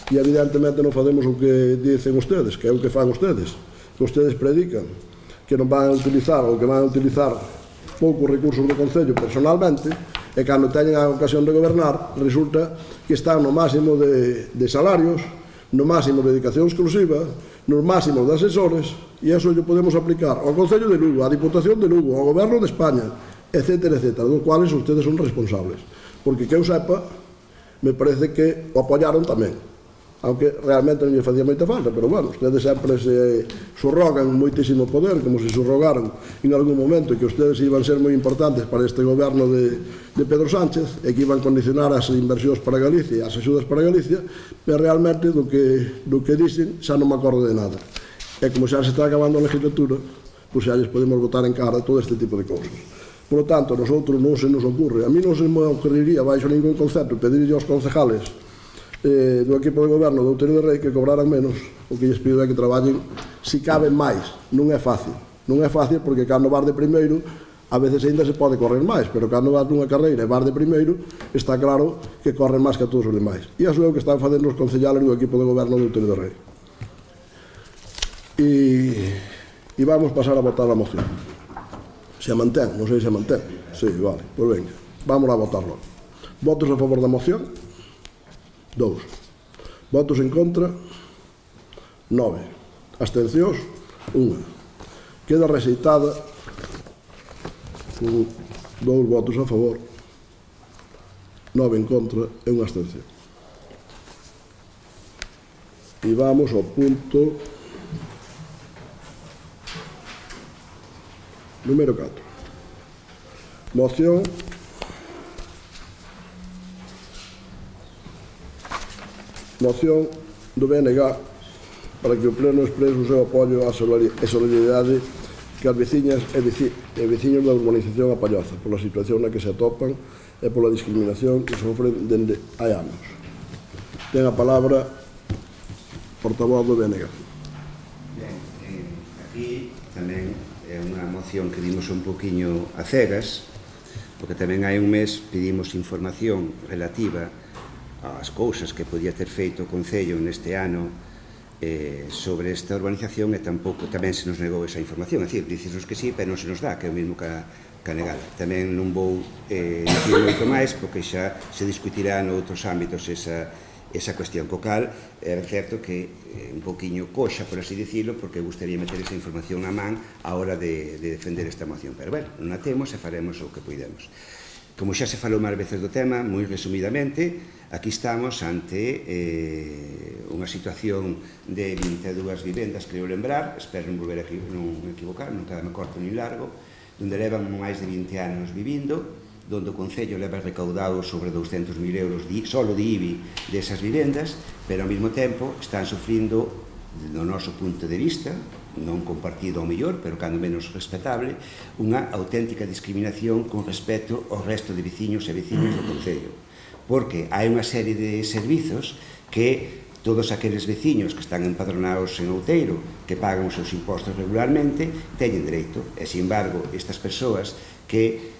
e evidentemente non facemos o que dicen ustedes, que é o que fan ustedes, que ustedes predican que non van a utilizar ou que van a utilizar poucos recursos do Concello personalmente, e cando teñen a ocasión de gobernar resulta que están no máximo de salarios, no máximo de dedicación exclusiva, nos máximos de asesores, e iso lle podemos aplicar ao Concello de Lugo, á Diputación de Lugo, ao Goberno de España, etcétera, dos cuales ustedes son responsables, porque que eu sepa, me parece que o apoyaron tamén, aunque realmente non lle facía moita falta, pero bueno, ustedes sempre se subrogan moitísimo poder, como se subrogaron en algún momento, que ustedes iban ser moi importantes para este goberno de Pedro Sánchez, e que iban condicionar as inversións para Galicia, as axudas para Galicia, pero realmente do que dicen xa non me acordo de nada. E como xa se está acabando a legislatura, pois xa lles podemos botar en cara todo este tipo de cousas. Por lo tanto, a nosotros non se nos ocurre, a mí non se me ocurriría baixo ningún concepto pedirlle aos concejales do equipo de goberno do Outeiro de Rei que cobraran menos, o que lles pido é que traballen si caben máis. Non é fácil porque cando vas de primeiro a veces ainda se pode correr máis, pero cando vas nunha carreira e vas de primeiro está claro que corren máis que a todos os demais, e iso é o que están facendo os concellales do equipo de goberno do Outeiro de Rei. E vamos pasar a votar a moción. Se mantén, non sei se mantén. Sí, vale, pois venga, vamos a votarlo. Votos a favor da moción? 2. Votos en contra? 9. Abstencións? 1. Queda rexeitada con 2 votos a favor, 9 en contra e unha abstención. E vamos ao punto número 4. Moción moción do BNG para que o Pleno exprese o seu apoio á solidariedade que as veciñas e veciños da urbanización A Palloza pola situación na que se atopan e pola discriminación que sofren dende hai anos. Ten a palabra portavoz do BNG. Ben, aquí tamén é unha moción que dimos un poquinho a cegas, porque tamén hai un mes pedimos información relativa ás cousas que podía ter feito o Concello neste ano sobre esta urbanización, e tampouco tamén se nos negou esa información. É dicir, dicenos que sí, pero non se nos dá, que é o mesmo que a negada. Tamén non vou dicir moito máis, porque xa se discutirá noutros ámbitos esa cuestión, co cal é certo que un poquinho coxa, por así dicilo, porque gustaría meter esa información na man a hora de defender esta moción, pero bueno, non a temos e faremos o que poidemos. Como xa se falou máis veces do tema, moi resumidamente, aquí estamos ante unha situación de 22 vivendas, creo lembrar, espero non volver a equivocar, non quedame corto ni largo, onde levan máis de 20 anos vivindo, onde o Concello leva recaudado sobre 200.000 euros solo de IBI desas vivendas, pero ao mesmo tempo están sufrindo, no noso punto de vista, non compartido ao mellor, pero cando menos respetable, unha auténtica discriminación con respecto ao resto de veciños e veciños do Concello. Porque hai unha serie de servizos que todos aqueles veciños que están empadronados en Outeiro, que pagan os seus impostos regularmente, teñen dereito. E, sin embargo, estas persoas que,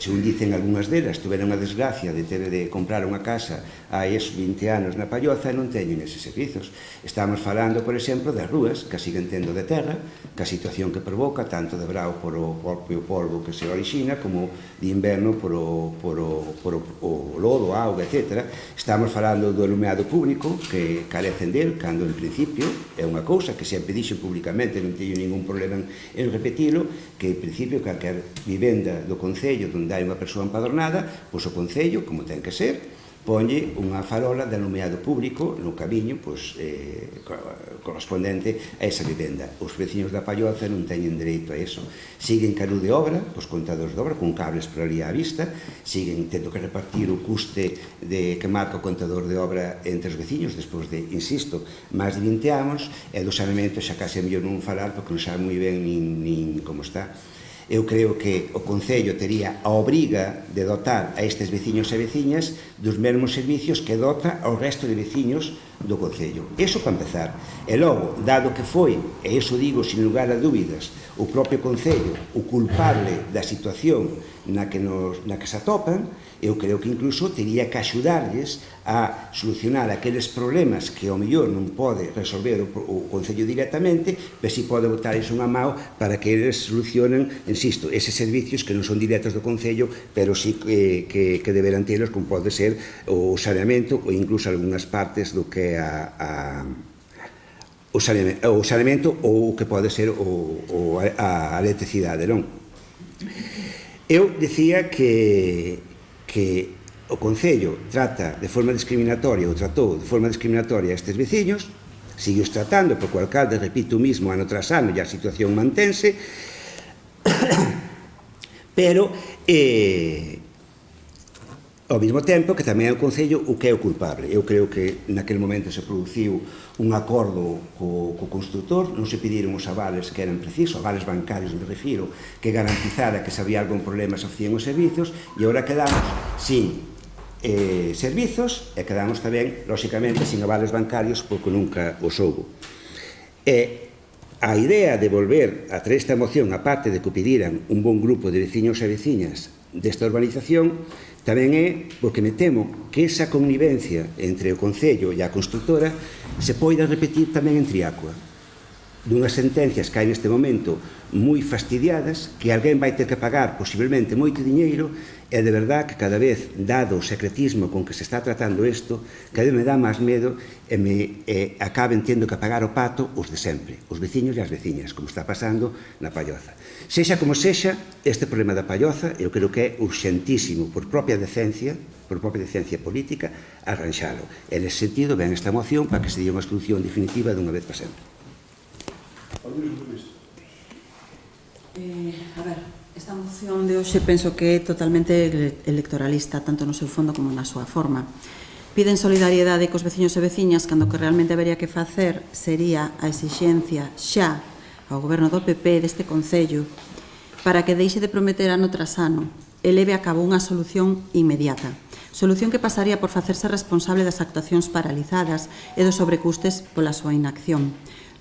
según dicen algunhas delas, tuveron a desgracia de ter de comprar unha casa hai esos 20 anos na Palloza e non teñen eses servizos. Estamos falando, por exemplo, das rúas, que siguen tendo de terra, que a situación que provoca, tanto de brao por o propio polvo que se orixina, como de inverno por o lodo, a auga, etc. Estamos falando do alumeado público, que carecen del, cando en principio é unha cousa que sempre dixen públicamente, non teño ningún problema en repetilo, que en principio calquer vivenda do Concello onde hai unha persoa empadronada, pois o Concello, como ten que ser, ponlle unha farola de alumeado público no camiño correspondente a esa vivenda. Os veciños da Palloza non teñen dereito a eso. Siguen carú de obra, os contadores de obra, con cables por ali á vista, siguen tendo que repartir o custe que marca o contador de obra entre os veciños, despois de, insisto, máis de 20 anos, e do saneamento xa case é mellor non falar, porque non sabe moi ben nin como está. Eu creo que o Concello tería a obriga de dotar a estes veciños e veciñas dos mesmos servicios que dota ao resto de veciños do Concello. Eso para empezar. E logo, dado que foi, e iso digo sin lugar a dúbidas, o propio Concello o culpable da situación na que se atopan, eu creo que incluso tería que axudarlles a solucionar aqueles problemas que ao mellor non pode resolver o Concello directamente, pero si pode botar iso unha mão para que eles solucionen, insisto, eses servicios que non son directos do Concello, pero sí que deberán telos, como pode ser o saneamento ou incluso algunhas partes do que é o saneamento ou o que pode ser a electricidade, non? Eu dicía que o Concello trata de forma discriminatoria, ou tratou de forma discriminatoria a estes veciños, sigue os tratando, porque o alcalde repite o mismo ano tras ano e a situación mantense, pero ao mesmo tempo que tamén é o Concello o que é o culpable. Eu creo que naquele momento se produciu un acordo co constructor, non se pediron os avales que eran precisos, avales bancarios, me refiro, que garantizara que se había algún problema se ofrecían os servizos, e agora quedamos sin servizos e quedamos tamén, lóxicamente, sin avales bancarios porque nunca os houbo. E a idea de volver a traer esta moción, aparte de que pediran un bon grupo de veciños e veciñas desta urbanización, tamén é porque me temo que esa connivencia entre o Concello e a constructora se poida repetir tamén en Triacua, dunhas sentencias que hai neste momento moi fastidiadas, que alguén vai ter que pagar posiblemente moito diñeiro, e de verdad que cada vez, dado o secretismo con que se está tratando isto, cada vez me dá máis medo e acaben tendo que pagar o pato os de sempre, os veciños e as veciñas, como está pasando na Palloza. Sexa como sexa, este problema da Palloza eu creo que é urxentísimo por propia decencia política arranxalo. E nese sentido ven esta moción para que se diga unha solución definitiva dunha vez para sempre. A ver, esta moción de hoxe penso que é totalmente electoralista, tanto no seu fondo como na súa forma. Piden solidariedade cos veciños e veciñas cando que realmente habería que facer sería a exixencia xa ao goberno do PP deste Concello para que deixe de prometer ano tras ano e leve a cabo unha solución inmediata. Solución que pasaría por facerse responsable das actuacións paralizadas e dos sobrecustes pola súa inacción.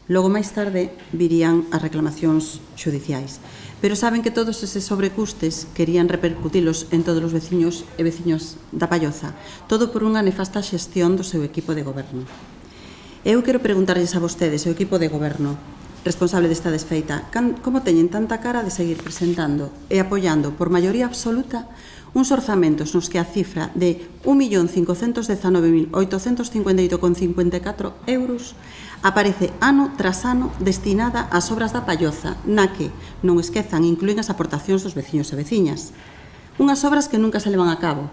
Logo, máis tarde, virían as reclamacións xudiciais. Pero saben que todos eses sobrecustes querían repercutilos en todos os veciños e veciños da Palloza, todo por unha nefasta xestión do seu equipo de goberno. Eu quero preguntarlles a vostedes, o equipo de goberno, responsable desta desfeita, como teñen tanta cara de seguir presentando e apoiando por maioría absoluta uns orzamentos nos que a cifra de 1.519.858,54 euros aparece ano tras ano destinada ás obras da Palloza, na que, non esquezan, inclúen as aportacións dos veciños e veciñas. Unhas obras que nunca se levan a cabo.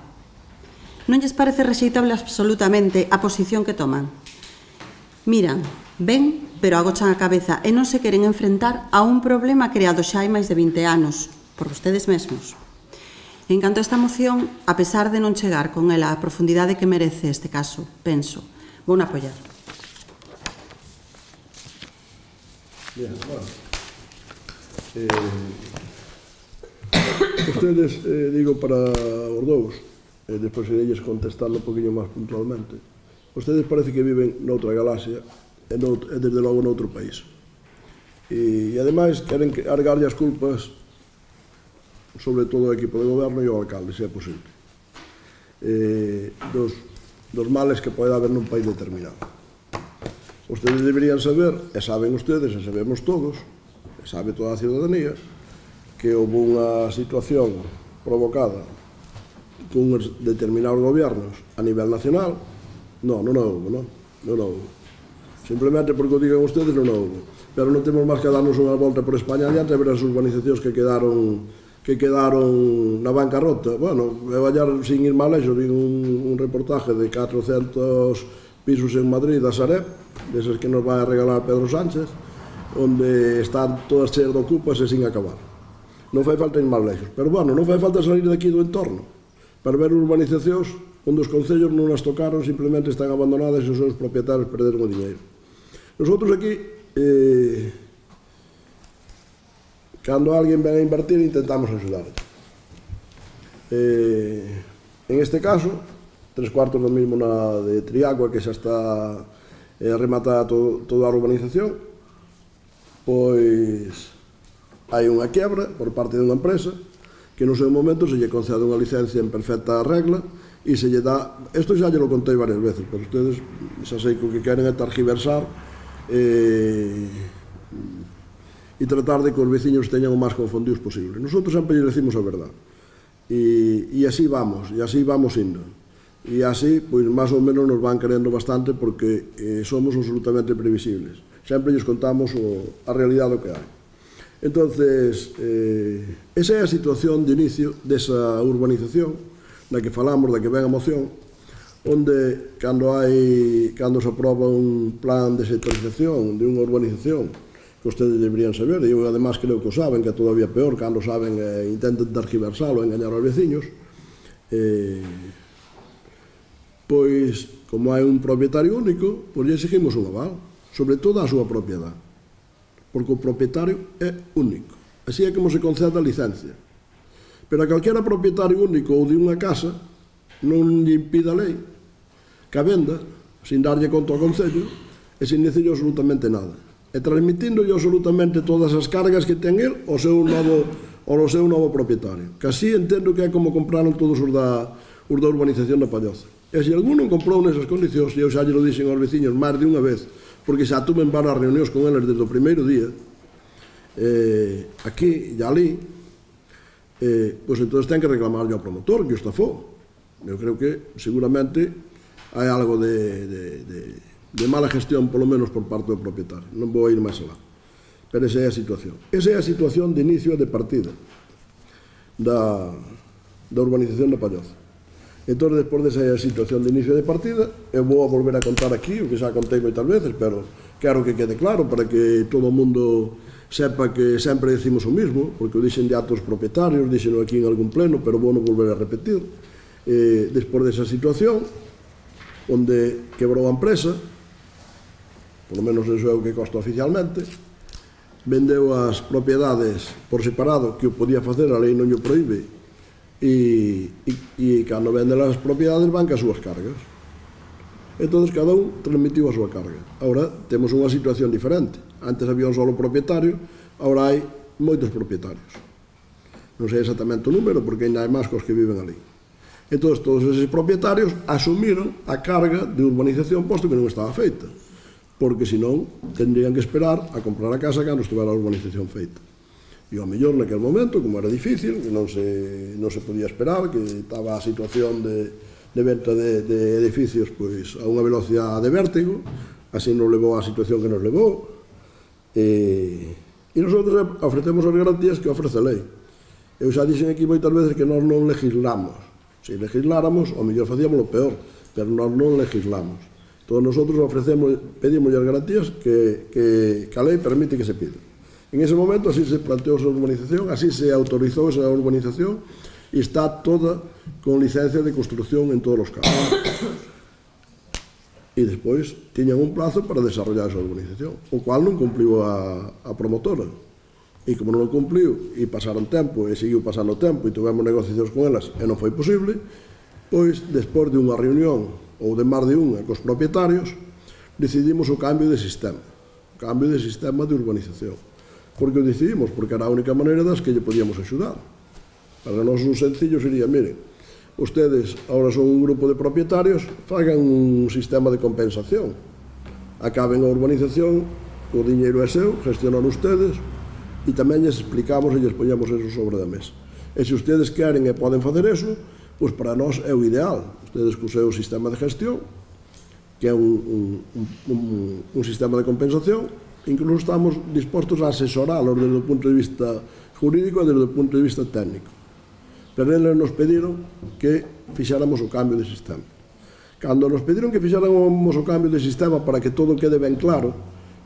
Non lles parece rexeitable absolutamente a posición que toman? Miran, ven, pero agochan a cabeza e non se queren enfrentar a un problema creado xa hai máis de 20 anos, por vostedes mesmos. En canto a esta moción, a pesar de non chegar con ela a profundidade que merece este caso, penso, vou apoiar. Bien, bueno. Ustedes, digo para os dous, despois irelles contestando un poquinho máis puntualmente, ustedes parece que viven noutra galaxia e desde logo noutro país. E ademais queren argarlle as culpas sobre todo o equipo de goberno e o alcalde, se é posible, dos males que pode haber nun país determinado. Ustedes deberían saber, e saben ustedes, e sabemos todos, e sabe toda a ciudadanía, que houve unha situación provocada con determinados gobiernos a nivel nacional. Non houve. Simplemente porque o digan ustedes non houve. Pero non temos máis que darnos unha volta por España adiante a ver as urbanizacións que quedaron na bancarrota. Bueno, eu allar sin ir mal lexo, vi un reportaje de 400 pisos en Madrid da Sareb, deses que nos vai a regalar Pedro Sánchez, onde están todas cheas de ocupas e sin acabar. Non fai falta ir mal lexos, pero bueno, non fai falta salir daqui do entorno para ver urbanizacións onde os concellos non as tocaron, simplemente están abandonadas e os seus propietarios perderon o diñeiro. Nosotros aquí, cando alguén ven a invertir, intentamos axudar. En este caso, 3/4 do mismo na de Triagua, que xa está rematada toda a urbanización, pois hai unha quiebra por parte dunha empresa que no seu momento se lle concede unha licencia en perfecta regla e se lle dá, isto xa lle lo contei varias veces, pero ustedes xa sei que o que queren é targiversar e tratar de que os veciños teñan o máis confundidos posible. Nosotros sempre lle decimos a verdade e así vamos indo e así, pois, máis ou menos nos van querendo bastante porque somos absolutamente previsibles, sempre lles contamos a realidade que hai. Entonces, esa é a situación de inicio desa urbanización na que falamos, da que ven a moción, onde cando se aproba un plan de sectorización de unha urbanización que ustedes deberían saber, e eu además creo que o saben, que é todavía peor cando saben e intentan tergiversalo e engañar aos veciños, pois, como hai un propietario único, pois lle exigimos un aval sobre toda a súa propiedade, porque o propietario é único. Así é como se concede a licencia. Pero a calquera propietario único ou de unha casa non lle impide a lei que a venda, sin darlle conto ao Concello e sin dicirlle absolutamente nada, e transmitindolle absolutamente todas as cargas que ten el ao seu novo propietario, que así entendo que é como compraron todos os da urbanización da Palloza. E se algún non comprou nesas condicións, e eu xa lle lo dixen aos veciños máis de unha vez, porque xa tuven varias reunións con eles desde o primeiro día, aquí e ali, pois entón ten que reclamarlle ao promotor que o estafou. Eu creo que seguramente hai algo de mala gestión, polo menos por parte do propietario. Non vou ir máis alá. Pero esa é a situación. Esa é a situación de inicio e de partida da urbanización da Palloza. Entón, despois desa situación de inicio e de partida, eu vou a volver a contar aquí, o que xa contei moitas veces, pero quero que quede claro para que todo o mundo sepa que sempre decimos o mismo, porque o dixen de atos propietarios, dixeno aquí en algún pleno, pero vou non volver a repetir. Despois desa situación, onde quebrou a empresa, polo menos eso é o que consta oficialmente, vendeu as propiedades por separado, que o podía facer, a lei non o proíbe, e cando vende as propiedades van que as súas cargas. Entón, cada un transmitiu a súa carga. Agora temos unha situación diferente. Antes había un solo propietario, agora hai moitos propietarios. Non sei exactamente o número, porque ainda hai máis cos que viven ali. Entón, todos eses propietarios asumiron a carga de urbanización, posto que non estaba feita, porque senón tendrían que esperar a comprar a casa cando estivera a urbanización feita. E ao mellor naquele momento, como era difícil, que non se podía esperar, que estaba a situación de venta de edificios pois a unha velocidade de vértigo, así nos levou a situación que nos levou, e nosotros ofrecemos as garantías que ofrece a lei. Eu xa dixen aquí moitas veces que nós non legislamos. Se legisláramos, ao mellor facíamos o peor, pero nós non legislamos. Entón, nosotros pedimos as garantías que a lei permite que se pida. En ese momento, así se planteou esa urbanización, así se autorizou esa urbanización, e está toda con licencia de construcción en todos os casos. E despois tiñan un plazo para desarrollar esa urbanización, o cual non cumpliu a promotora. E como non o cumpliu, e pasaron tempo, e seguiu pasando tempo, e tivemos negociacións con elas, e non foi posible, pois, despois de unha reunión, ou de máis de unha, cos propietarios, decidimos o cambio de sistema. O cambio de sistema de urbanización. Por que o decidimos? Porque era a única maneira das que lle podíamos axudar. Para nós un sencillo sería, miren, ustedes ahora son un grupo de propietarios, fagan un sistema de compensación. Acaben a urbanización, o diñeiro é seu, gestionan ustedes, e tamén lles explicamos e lles poñamos eso sobre da mesa. E se ustedes queren e poden facer eso, pois para nós é o ideal. Ustedes co seu sistema de gestión, que é un sistema de compensación, incluso estamos dispostos a asesoralos desde o punto de vista jurídico e desde o punto de vista técnico. Pero eles nos pediron que fixáramos o cambio de sistema. Cando nos pediron que fixáramos o cambio de sistema para que todo quede ben claro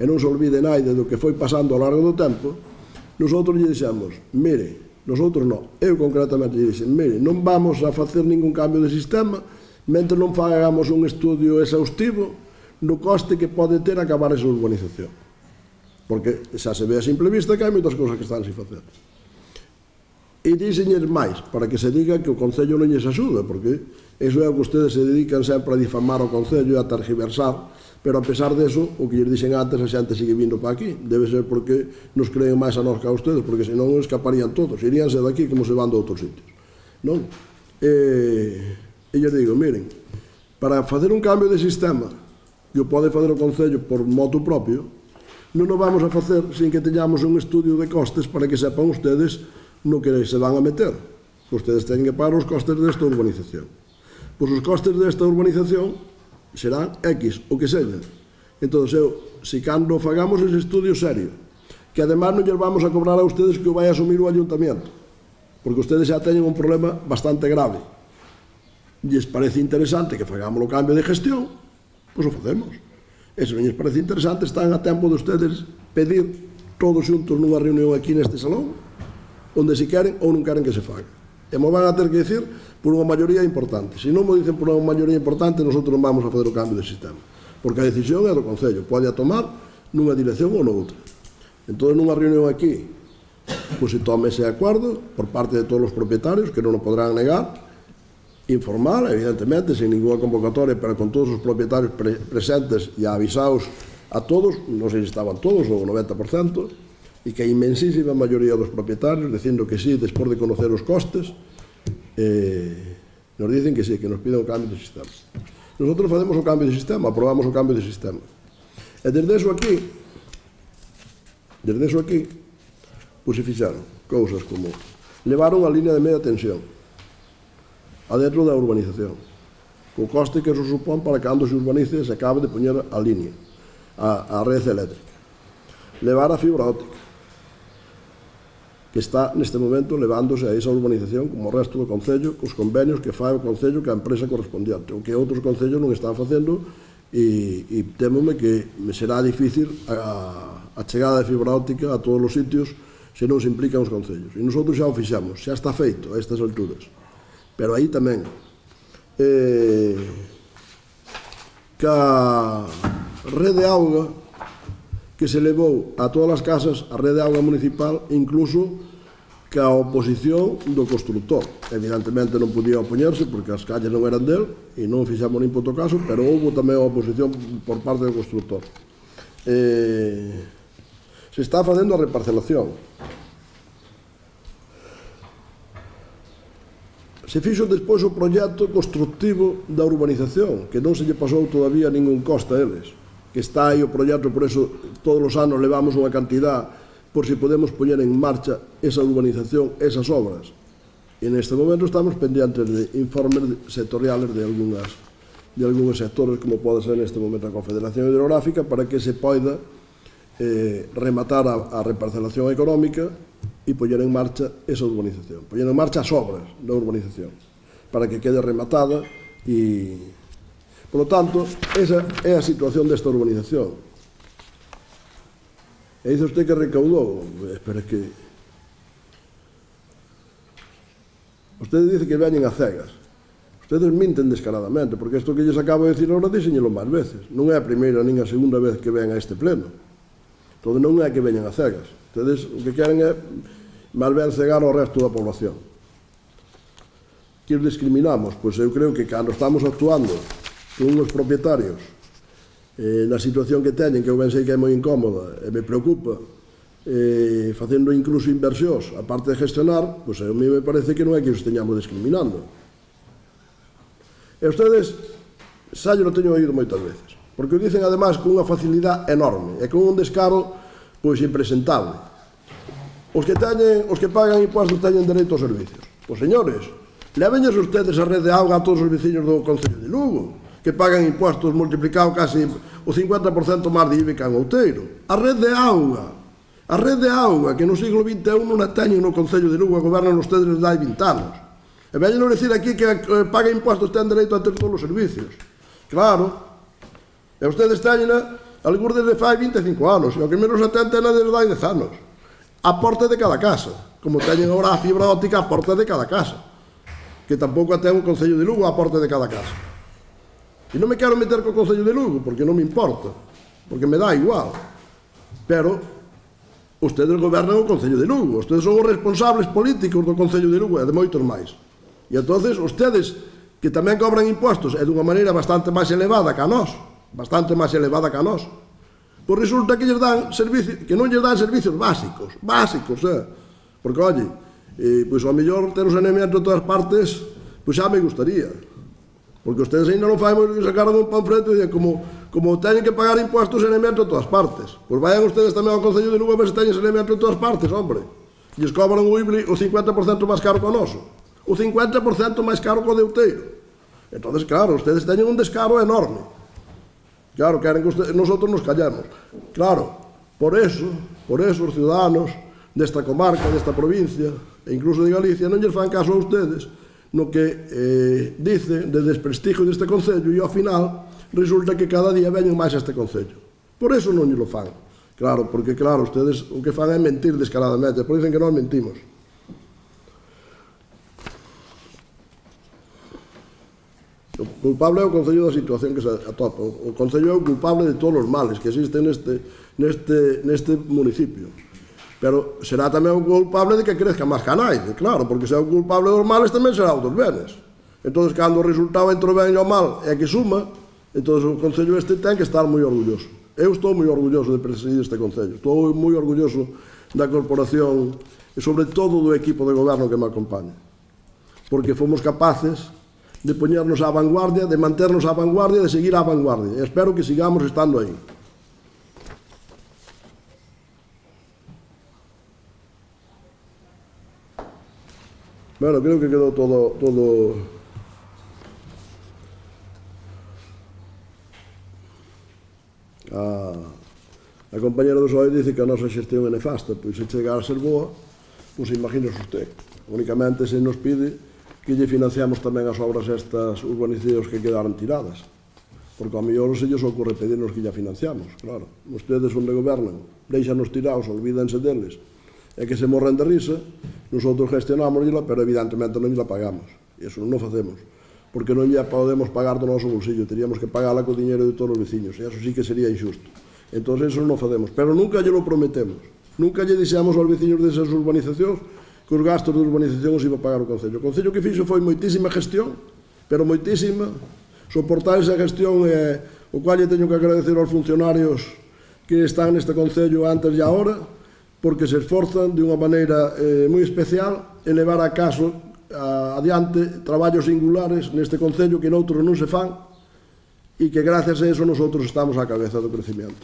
e non se olvide naide do que foi pasando ao largo do tempo, nosotros lle dixemos, mire, nosotros non, eu concretamente lle dixen, mire, non vamos a facer ningún cambio de sistema mentre non fagamos un estudio exhaustivo do coste que pode ter acabar esa urbanización. Porque xa se ve a simple vista que hai moitas cousas que están sin facer. E díxenlles máis, para que se diga que o Concello non lles axuda, porque iso é o que ustedes se dedican sempre a difamar o Concello e a tergiversar, pero a pesar deso, o que lles dixen antes, a xente sigue vindo para aquí. Debe ser porque nos creen máis a nós que a ustedes, porque senón escaparían todos, iríanse daqui como se van de outros sitios. Non? E lles digo, miren, para facer un cambio de sistema, que o pode facer o Concello por motu propio, non o vamos a facer sin que teñamos un estudio de costes para que sepan ustedes no que se van a meter. Ustedes teñen que pagar os costes desta urbanización. Pois os costes desta urbanización serán X, o que seña. Entón, se cando fagamos ese estudio serio, que además non lles vamos a cobrar a ustedes que o vai asumir o Ayuntamiento, porque ustedes xa teñen un problema bastante grave, lles parece interesante que fagamos o cambio de gestión, pois o facemos. E se non lles parece interesante, están a tempo de ustedes pedir todos xuntos nunha reunión aquí neste salón, onde se queren ou non queren que se faga. E mo van a ter que dicir por unha maioría importante. Se non mo dicen por unha maioría importante, nosotros non vamos a fazer o cambio de sistema. Porque a decisión é do Concello, pode a tomar nunha dirección ou noutra. Entón, nunha reunión aquí, pois se tome ese acordo por parte de todos os propietarios, que non o podrán negar, informal, evidentemente, sin ninguna convocatoria, pero con todos os propietarios presentes e avisados a todos, non sei se estaban todos ou o 90%, e que a inmensísima maioría dos propietarios, dicindo que sí, despois de conocer os costes, nos dicen que sí, que nos piden o cambio de sistema. Nosotros facemos o cambio de sistema, aprobamos o cambio de sistema. E desde eso aquí, pois se fixaron cousas como levaron a línea de media tensión adentro da urbanización, co coste que eso supón para cando se urbanice se acabe de poñer a línea, a rede eléctrica. Levar a fibra óptica, que está neste momento levándose a esa urbanización como o resto do Concello, cos convenios que fai o Concello que a empresa correspondiente, o que outros Concellos non están facendo, e temome que me será difícil a chegada de fibra óptica a todos os sitios se non se implican os Concellos. E nosotros xa o fixamos, xa está feito a estas alturas. Pero aí tamén ca rede de auga que se levou a todas as casas a rede de auga municipal, incluso ca oposición do constructor. Evidentemente non podía opoñerse porque as calles non eran del e non fixamos nin puto caso, pero houve tamén a oposición por parte do constructor. Se está facendo a reparcelación. Se fixo despois o proxecto constructivo da urbanización, que non se lle pasou todavía ningún coste a eles, que está aí o proxecto, por eso todos os anos levamos unha cantidad por si podemos poñer en marcha esa urbanización, esas obras. E neste momento estamos pendientes de informes sectoriales de algúns sectores, como pode ser neste momento a Confederación Hidrográfica, para que se poida rematar a reparcelación económica e poñer en marcha esa urbanización, poñer en marcha as obras da urbanización, para que quede rematada e... Por lo tanto, esa é a situación desta urbanización. E dice usted que recaudou. Espera que... Usted dice que veñen a cegas. Ustedes minten descaradamente, porque isto que lles acabo de decir ahora díxenllelo máis veces. Non é a primeira nin a segunda vez que ven a este pleno. Entón non é que veñen a cegas. Ustedes o que queren é máis ben cegar ao resto da población. Que os discriminamos? Pois eu creo que cando estamos actuando con uns propietarios na situación que teñen, que eu ben sei que é moi incómoda e me preocupa, facendo incluso inversións, a parte de gestionar, pois a mí me parece que non é que os teñamos discriminando. E ustedes, xa yo lo teño oído moitas veces, porque o dicen ademais con unha facilidade enorme e con un descaro pois impresentable. Os que pagan impostos teñen dereito aos servicios. Pois señores, leveñes ustedes a rede de auga a todos os veciños do Concello de Lugo, que pagan impostos multiplicado casi o 50% máis de IBI que en Outeiro. A rede de auga, que no siglo XXI non a teñen no Concello de Lugo, a gobernan ustedes desde hai 20 anos. E veñen a decir aquí que paga impostos ten dereito a ter todos os servicios. Claro. E ustedes teñen algúns desde fai 25 anos, e o que menos a ten desde hai 10 anos. A porta de cada casa, como teñen agora a fibra óptica a porta de cada casa, que tampouco a ten o Concello de Lugo a porta de cada casa. E non me quero meter co Concello de Lugo, porque non me importa, porque me dá igual. Pero ustedes gobernan o Concello de Lugo, ustedes son os responsables políticos do Concello de Lugo e de moitos máis. E entonces ustedes, que tamén cobran impostos, e dunha maneira bastante máis elevada que a nós, pois resulta que lles dan servicios, que non lles dan servicios básicos, porque, oye, pois ao mellor ter o saneamento en todas partes, pois xa me gustaría. Porque ustedes ainda non fai que sacaron un panfleto e como teñen que pagar impuestos e saneamento en todas partes. Pois vayan ustedes tamén ao Concello de Lugo a ver se teñen saneamento en todas partes, hombre. E lles cobran o IBI o 50% máis caro que o noso. O 50% máis caro que o de Outeiro. Entón, claro, ustedes teñen un descaro enorme. Claro, queren que nosotros nos callemos. Claro, por eso os ciudadanos desta comarca, desta provincia, e incluso de Galicia, non lles fan caso a ustedes, no que dice de desprestigio deste Concello, e ao final resulta que cada día veñen máis a este Concello. Por eso non lo fan. Claro, porque claro, ustedes o que fan é mentir descaradamente, por dicen que non mentimos. O culpable é o Concello da situación que se atopa. O Concello é o culpable de todos os males que existen neste municipio. Pero será tamén o culpable de que crezca máis Canaide, claro, porque se é o culpable dos males tamén será o dos benes. Entón, cando o resultado entre o ben e o mal é que suma, entón o Concello este ten que estar moi orgulloso. Eu estou moi orgulloso de presidir este Concello, estou moi orgulloso da corporación e sobre todo do equipo de goberno que me acompaña, porque fomos capaces de poñernos á vanguardia, de manternos á vanguardia, de seguir á vanguardia, e espero que sigamos estando aí. Bueno, creo que quedou todo... A compañera do PSOE dice que a nosa xestión é nefasta, pois se chegar a ser boa, pois imagínese usted. Únicamente se nos pide que lle financiamos tamén as obras estas urbanizacións que quedaron tiradas. Porque ao mellor se lles ocorre pedirnos que lle financiamos, claro. Ustedes onde gobernan, deixanos tirados, olvídense deles, e que se morren de risa, nosotros gestionámosla, pero evidentemente non la pagamos. E iso non o facemos. porque non lle podemos pagar do noso bolsillo, teríamos que pagala co diñeiro de todos os veciños, e eso sí que sería injusto. Entón, eso non facemos, pero nunca lle lo prometemos, nunca lle dixemos aos veciños desas urbanizacións que os gastos de urbanización os iba a pagar o Concello. O Concello que fixo foi moitísima gestión, pero moitísima, soportar esa gestión, o cual lle teño que agradecer aos funcionarios que están neste Concello antes e agora, porque se esforzan de unha maneira moi especial en levar a caso adiante traballos singulares neste Concello que noutros non se fan e que gracias a eso nosotros estamos á cabeza do crecimiento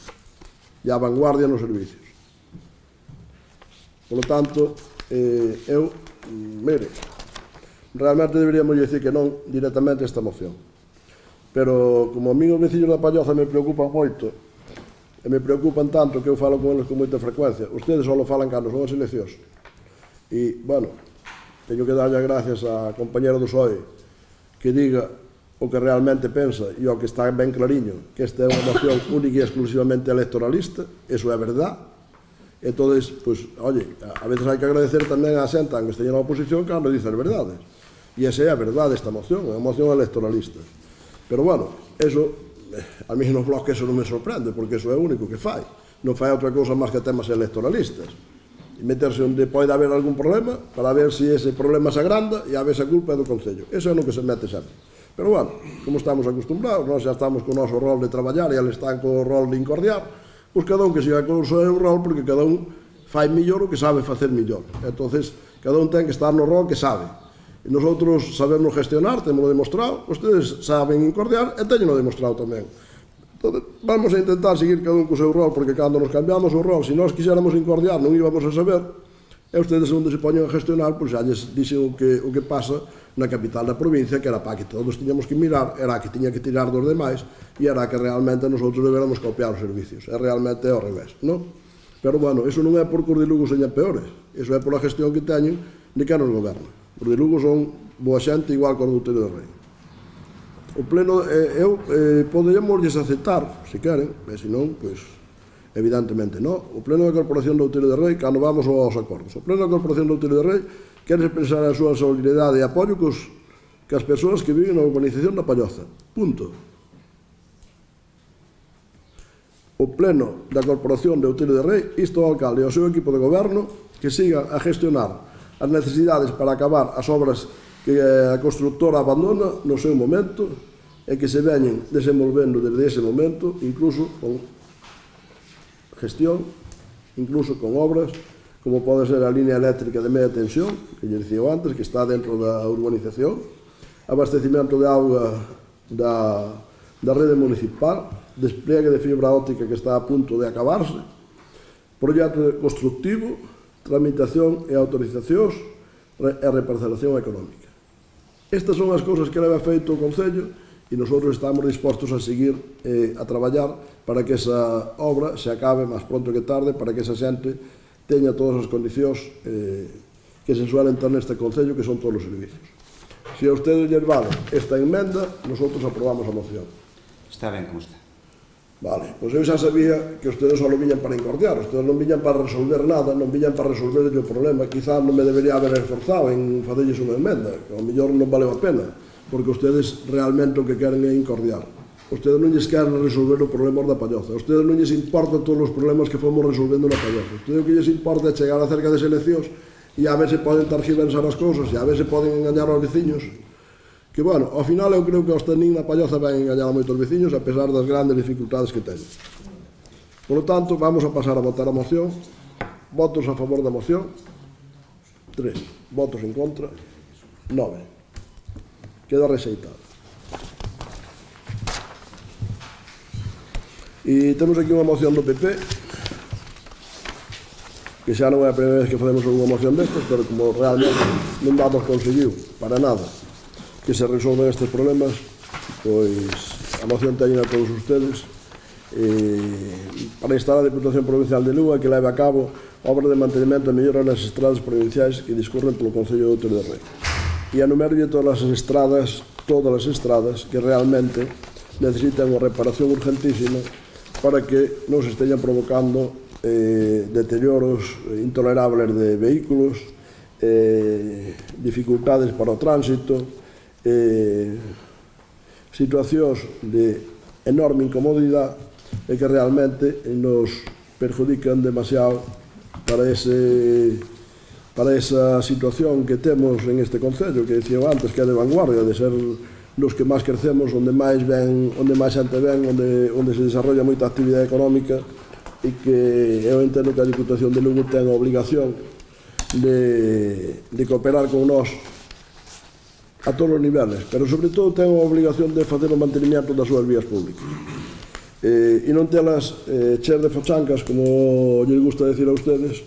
e á vanguardia nos servicios. Por lo tanto, mire, realmente deberíamos dicir que non directamente esta moción, pero como a mí os veciños da Palloza me preocupan moito, e me preocupan tanto que eu falo con eles con moita frecuencia, ustedes só lo falan cando son as eleccións, e, bueno, teño que darlle gracias á compañera do PSOE que diga o que realmente pensa e o que está ben clariño, que esta é unha moción única e exclusivamente electoralista, eso é verdad. Entón, pois, oye, a veces hai que agradecer tamén a xente que esteña na oposición cando dice as verdades, e esa é a verdade desta moción, é unha moción electoralista. Pero, bueno, eso, a mí no bloque eso non me sorprende, porque eso é o único que fai, non fai outra cousa máis que temas electoralistas, e meterse onde pode haber algún problema para ver se ese problema se agranda e a ver se a culpa é do Concello. Eso é no que se mete sempre. Pero, bueno, como estamos acostumbrados, nós xa estamos co noso rol de traballar e eles están co rol de incordiar, pois cada un que siga co seu rol, porque cada un fai millor o que sabe facer millor. Entonces, cada un ten que estar no rol que sabe. E nosotros sabemos gestionar, temos demostrado, ustedes saben incordiar e teñen demostrado tamén. Entón, vamos a intentar seguir cada un co seu rol, porque cando nos cambiamos o rol, se nós quixéramos incordiar, non íbamos a saber, e ustedes onde se poñen a gestionar, pois xa lles dixen o que pasa na capital da provincia, que era para que todos tiñamos que mirar, era a que tiña que tirar dos demais, e era a que realmente nosotros deberamos copiar os servicios, e realmente é ao revés, non? Pero, bueno, eso non é porque os de Lugo señan peores, eso é pola gestión que teñen de que nos gobernan. Os de Lugo son boa xente igual que os do Outeiro de Rei. O pleno, eu poderíamos aceptar, se queren, e se non, pois, evidentemente non. O pleno da Corporación do Outeiro de Rei, cando vamos aos acordos, o pleno da Corporación do Outeiro de Rei quere expresar a súa solidaridade e apoio que as persoas que viven na urbanización da Palloza. Punto. O pleno da Corporación de Outeiro de Rei insta ao alcalde e ao seu equipo de goberno que sigan a gestionar as necesidades para acabar as obras que a constructora abandona no seu momento e que se veñen desenvolvendo desde ese momento, incluso con gestión, incluso con obras, como pode ser a línea eléctrica de media tensión, que lle dicía antes, que está dentro da urbanización, abastecimento de auga da rede municipal, despliegue de fibra óptica que está a punto de acabarse, proxecto constructivo, tramitación e autorizacións e reparcelación económica. Estas son as cousas que leva feito o Concello e nosotros estamos dispostos a seguir a traballar para que esa obra se acabe máis pronto que tarde, para que esa xente teña todas as condicións que se suelen ter neste Concello, que son todos os servicios. Se a ustedes lles vale esta enmenda, nosotros aprobamos a moción. Está ben como está. Vale, pois eu xa sabía que ustedes só viñan para incordiar, ustedes non viñan para resolver nada, non viñan para resolver o problema, quizás non me debería haber esforzado en facerlles unha emenda, que ao mellor non valeu a pena, porque ustedes realmente o que queren é incordiar. Ustedes non lles queren resolver o problema da Palloza, ustedes non lles importa todos os problemas que fomos resolvendo na Palloza, ustedes o que lles importa é chegar acerca das eleccións e a ver se poden targiversar as cousas e a ver se poden engañar aos veciños. Que, bueno, ao final eu creo que os tenín na Palloza van engañar a moitos veciños a pesar das grandes dificultades que teñen. Por lo tanto, vamos a pasar a votar a moción. Votos a favor da moción 3, votos en contra 9. Queda rexeitada. E temos aquí unha moción do PP, que xa non é a primeira vez que facemos unha moción destas, pero como realmente non vamos conseguiu para nada que se resolven estes problemas, pois a moción teñen a todos ustedes para instar a Diputación Provincial de Lugo que leve a cabo obras de mantenimento e mellora nas estradas provinciais que discorren polo Concello de Outeiro de Rei. E enumerlle todas as estradas que realmente necesitan unha reparación urgentísima para que non se esteñan provocando deterioros intolerables de vehículos, dificultades para o tránsito, situacións de enorme incomodidade e que realmente nos perjudican demasiado para esa situación que temos en este concello, que dicía antes que é de vanguardia, de ser nos que máis crecemos, onde máis xente ven, onde se desarrolla moita actividade económica, e que eu entendo que a Diputación de Lugo ten a obligación de cooperar con nós a todos os niveles, pero sobre todo ten a obligación de facer o mantenimiento das súas vías públicas e non telas cheas de fachancas, como lles gusta decir a ustedes,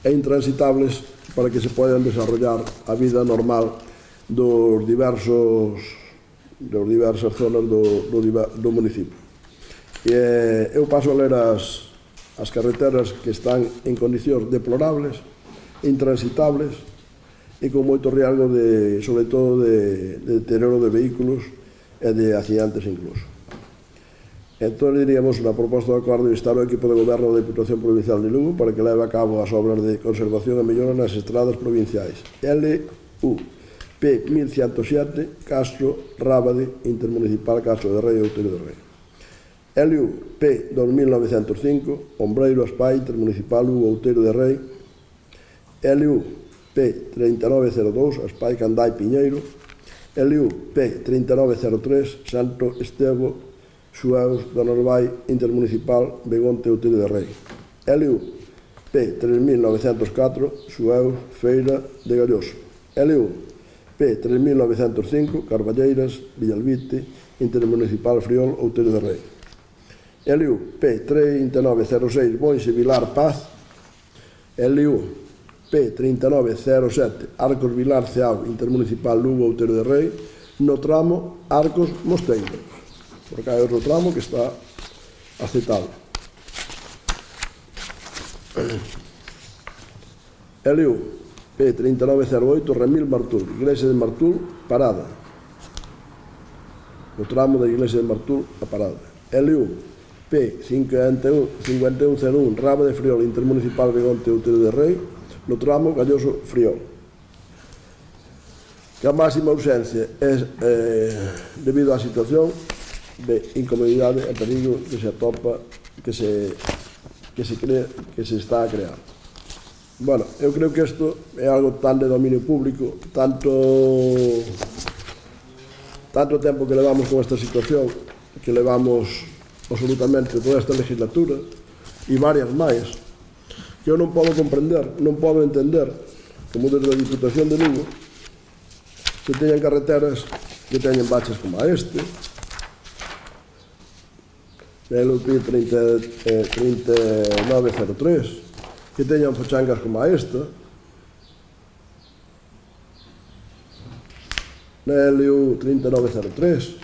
e intransitables para que se podan desarrollar a vida normal das diversas zonas do municipio. Eu paso a ler as carreteras que están en condicións deplorables, intransitables e con moito riesgo, sobre todo, de deterioro de vehículos e de accidentes incluso. Entón, diríamos, na proposta de acordo de instar o equipo de goberno da Diputación Provincial de Lugo para que leve a cabo as obras de conservación e mellora nas estradas provinciais LU P1107 Castro Rábade Intermunicipal Castro de Rei e Outeiro de Rei, LU P2905 Ombreiro Aspai Intermunicipal Lugo Outeiro de Rei, LU P3902 Aspai Candai Piñeiro, LU P3903 Santo Estevo Xueus da Norvai Intermunicipal Begonte Outeiro de Rei, LU P3904 Xueus Feira de Galloso, LU P3905 Carballeiras Villalbite Intermunicipal Friol Outeiro de Rei, LU P3906 Bonxe Vilar Paz, LU P3907 Arcos Vilar Ceao Intermunicipal Lugo Outeiro de Rei, no tramo Arcos Mosteiro, porque hai outro tramo que está aceptable. LU P3908 Remil Martul, Iglesia de Martul, Parada, no tramo da Iglesia de Martul, a Parada. LU P5101 Raba de Friol Intermunicipal Begonte Outeiro de Rei, no tramo Galloso Friol. Que a máxima ausencia é debido á situación de incomodidade e perigo que se atopa, que se está a crear. Bueno, eu creo que isto é algo tan de dominio público, tanto tempo que levamos con esta situación, que levamos absolutamente toda esta legislatura e varias máis, que eu non podo comprender, non podo entender como desde a Diputación de Lugo se teñen carreteras que teñen baches como a este, LUP 3903, que teñan fachangas como a esta, na LU 3903,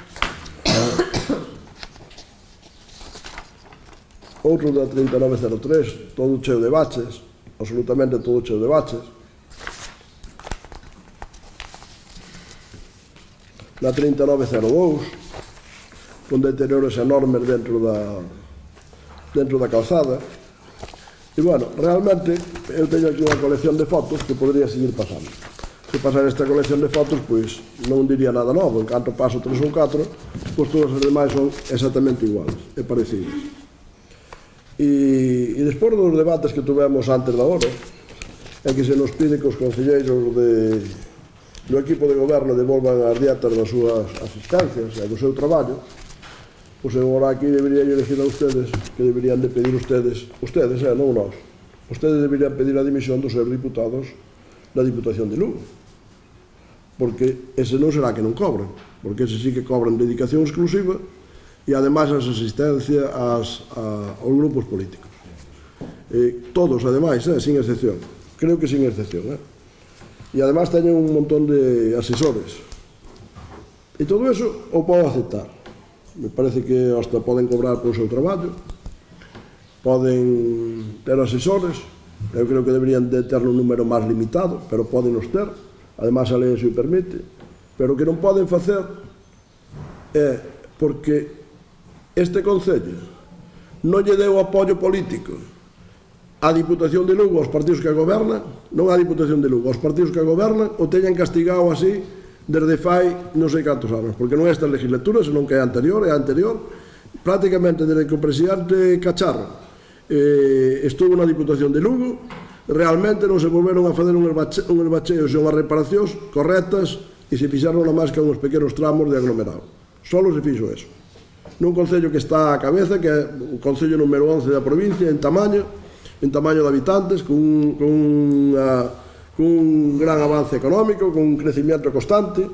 outro da 3903, todo cheo de baches, absolutamente todo cheo de baches. Na 3902, con deteriores enormes dentro da calzada. E, bueno, realmente, eu teño aquí unha colección de fotos que podría seguir pasando. Se pasar esta colección de fotos, pois, non diría nada novo. En canto paso 3 ou 4, pois todas as demais son exactamente iguales, e parecidas. E despois dos debates que tuvemos antes da hora, en que se nos pide que os concelleiros do equipo de goberno devolvan as dietas das súas asistencias e do seu traballo, pois agora aquí debería decir a ustedes que deberían de pedir ustedes, non nós, ustedes deberían pedir a dimisión dos seus diputados da Diputación de Lugo, porque ese non será que non cobran, porque ese sí que cobran dedicación exclusiva e ademais as asistencias aos grupos políticos. Todos, ademais, sin excepción, creo que sin excepción. E ademais teñen un montón de asesores. E todo eso o podo aceptar. Me parece que hasta poden cobrar polo seu traballo, poden ter asesores, eu creo que deberían de ter un número máis limitado, pero poden os ter, ademais a lei se o permite, pero o que non poden facer é porque este Concello non lle deu apoio político á Diputación de Lugo, aos partidos que a gobernan, non á Diputación de Lugo, aos partidos que a gobernan, o teñan castigado así desde fai non sei cantos anos, porque non é esta legislatura, senón que é anterior, prácticamente desde que o presidente Cacharro estuvo na Diputación de Lugo, realmente non se volveron a fazer unhas bacheos e unhas reparacións correctas e se fixaron a máis que uns pequenos tramos de aglomerado. Solo se fixo eso. Nun concello que está á cabeza, que é o concello número 11 da provincia, en tamaño de habitantes, con un gran avance económico, con un crecimiento constante,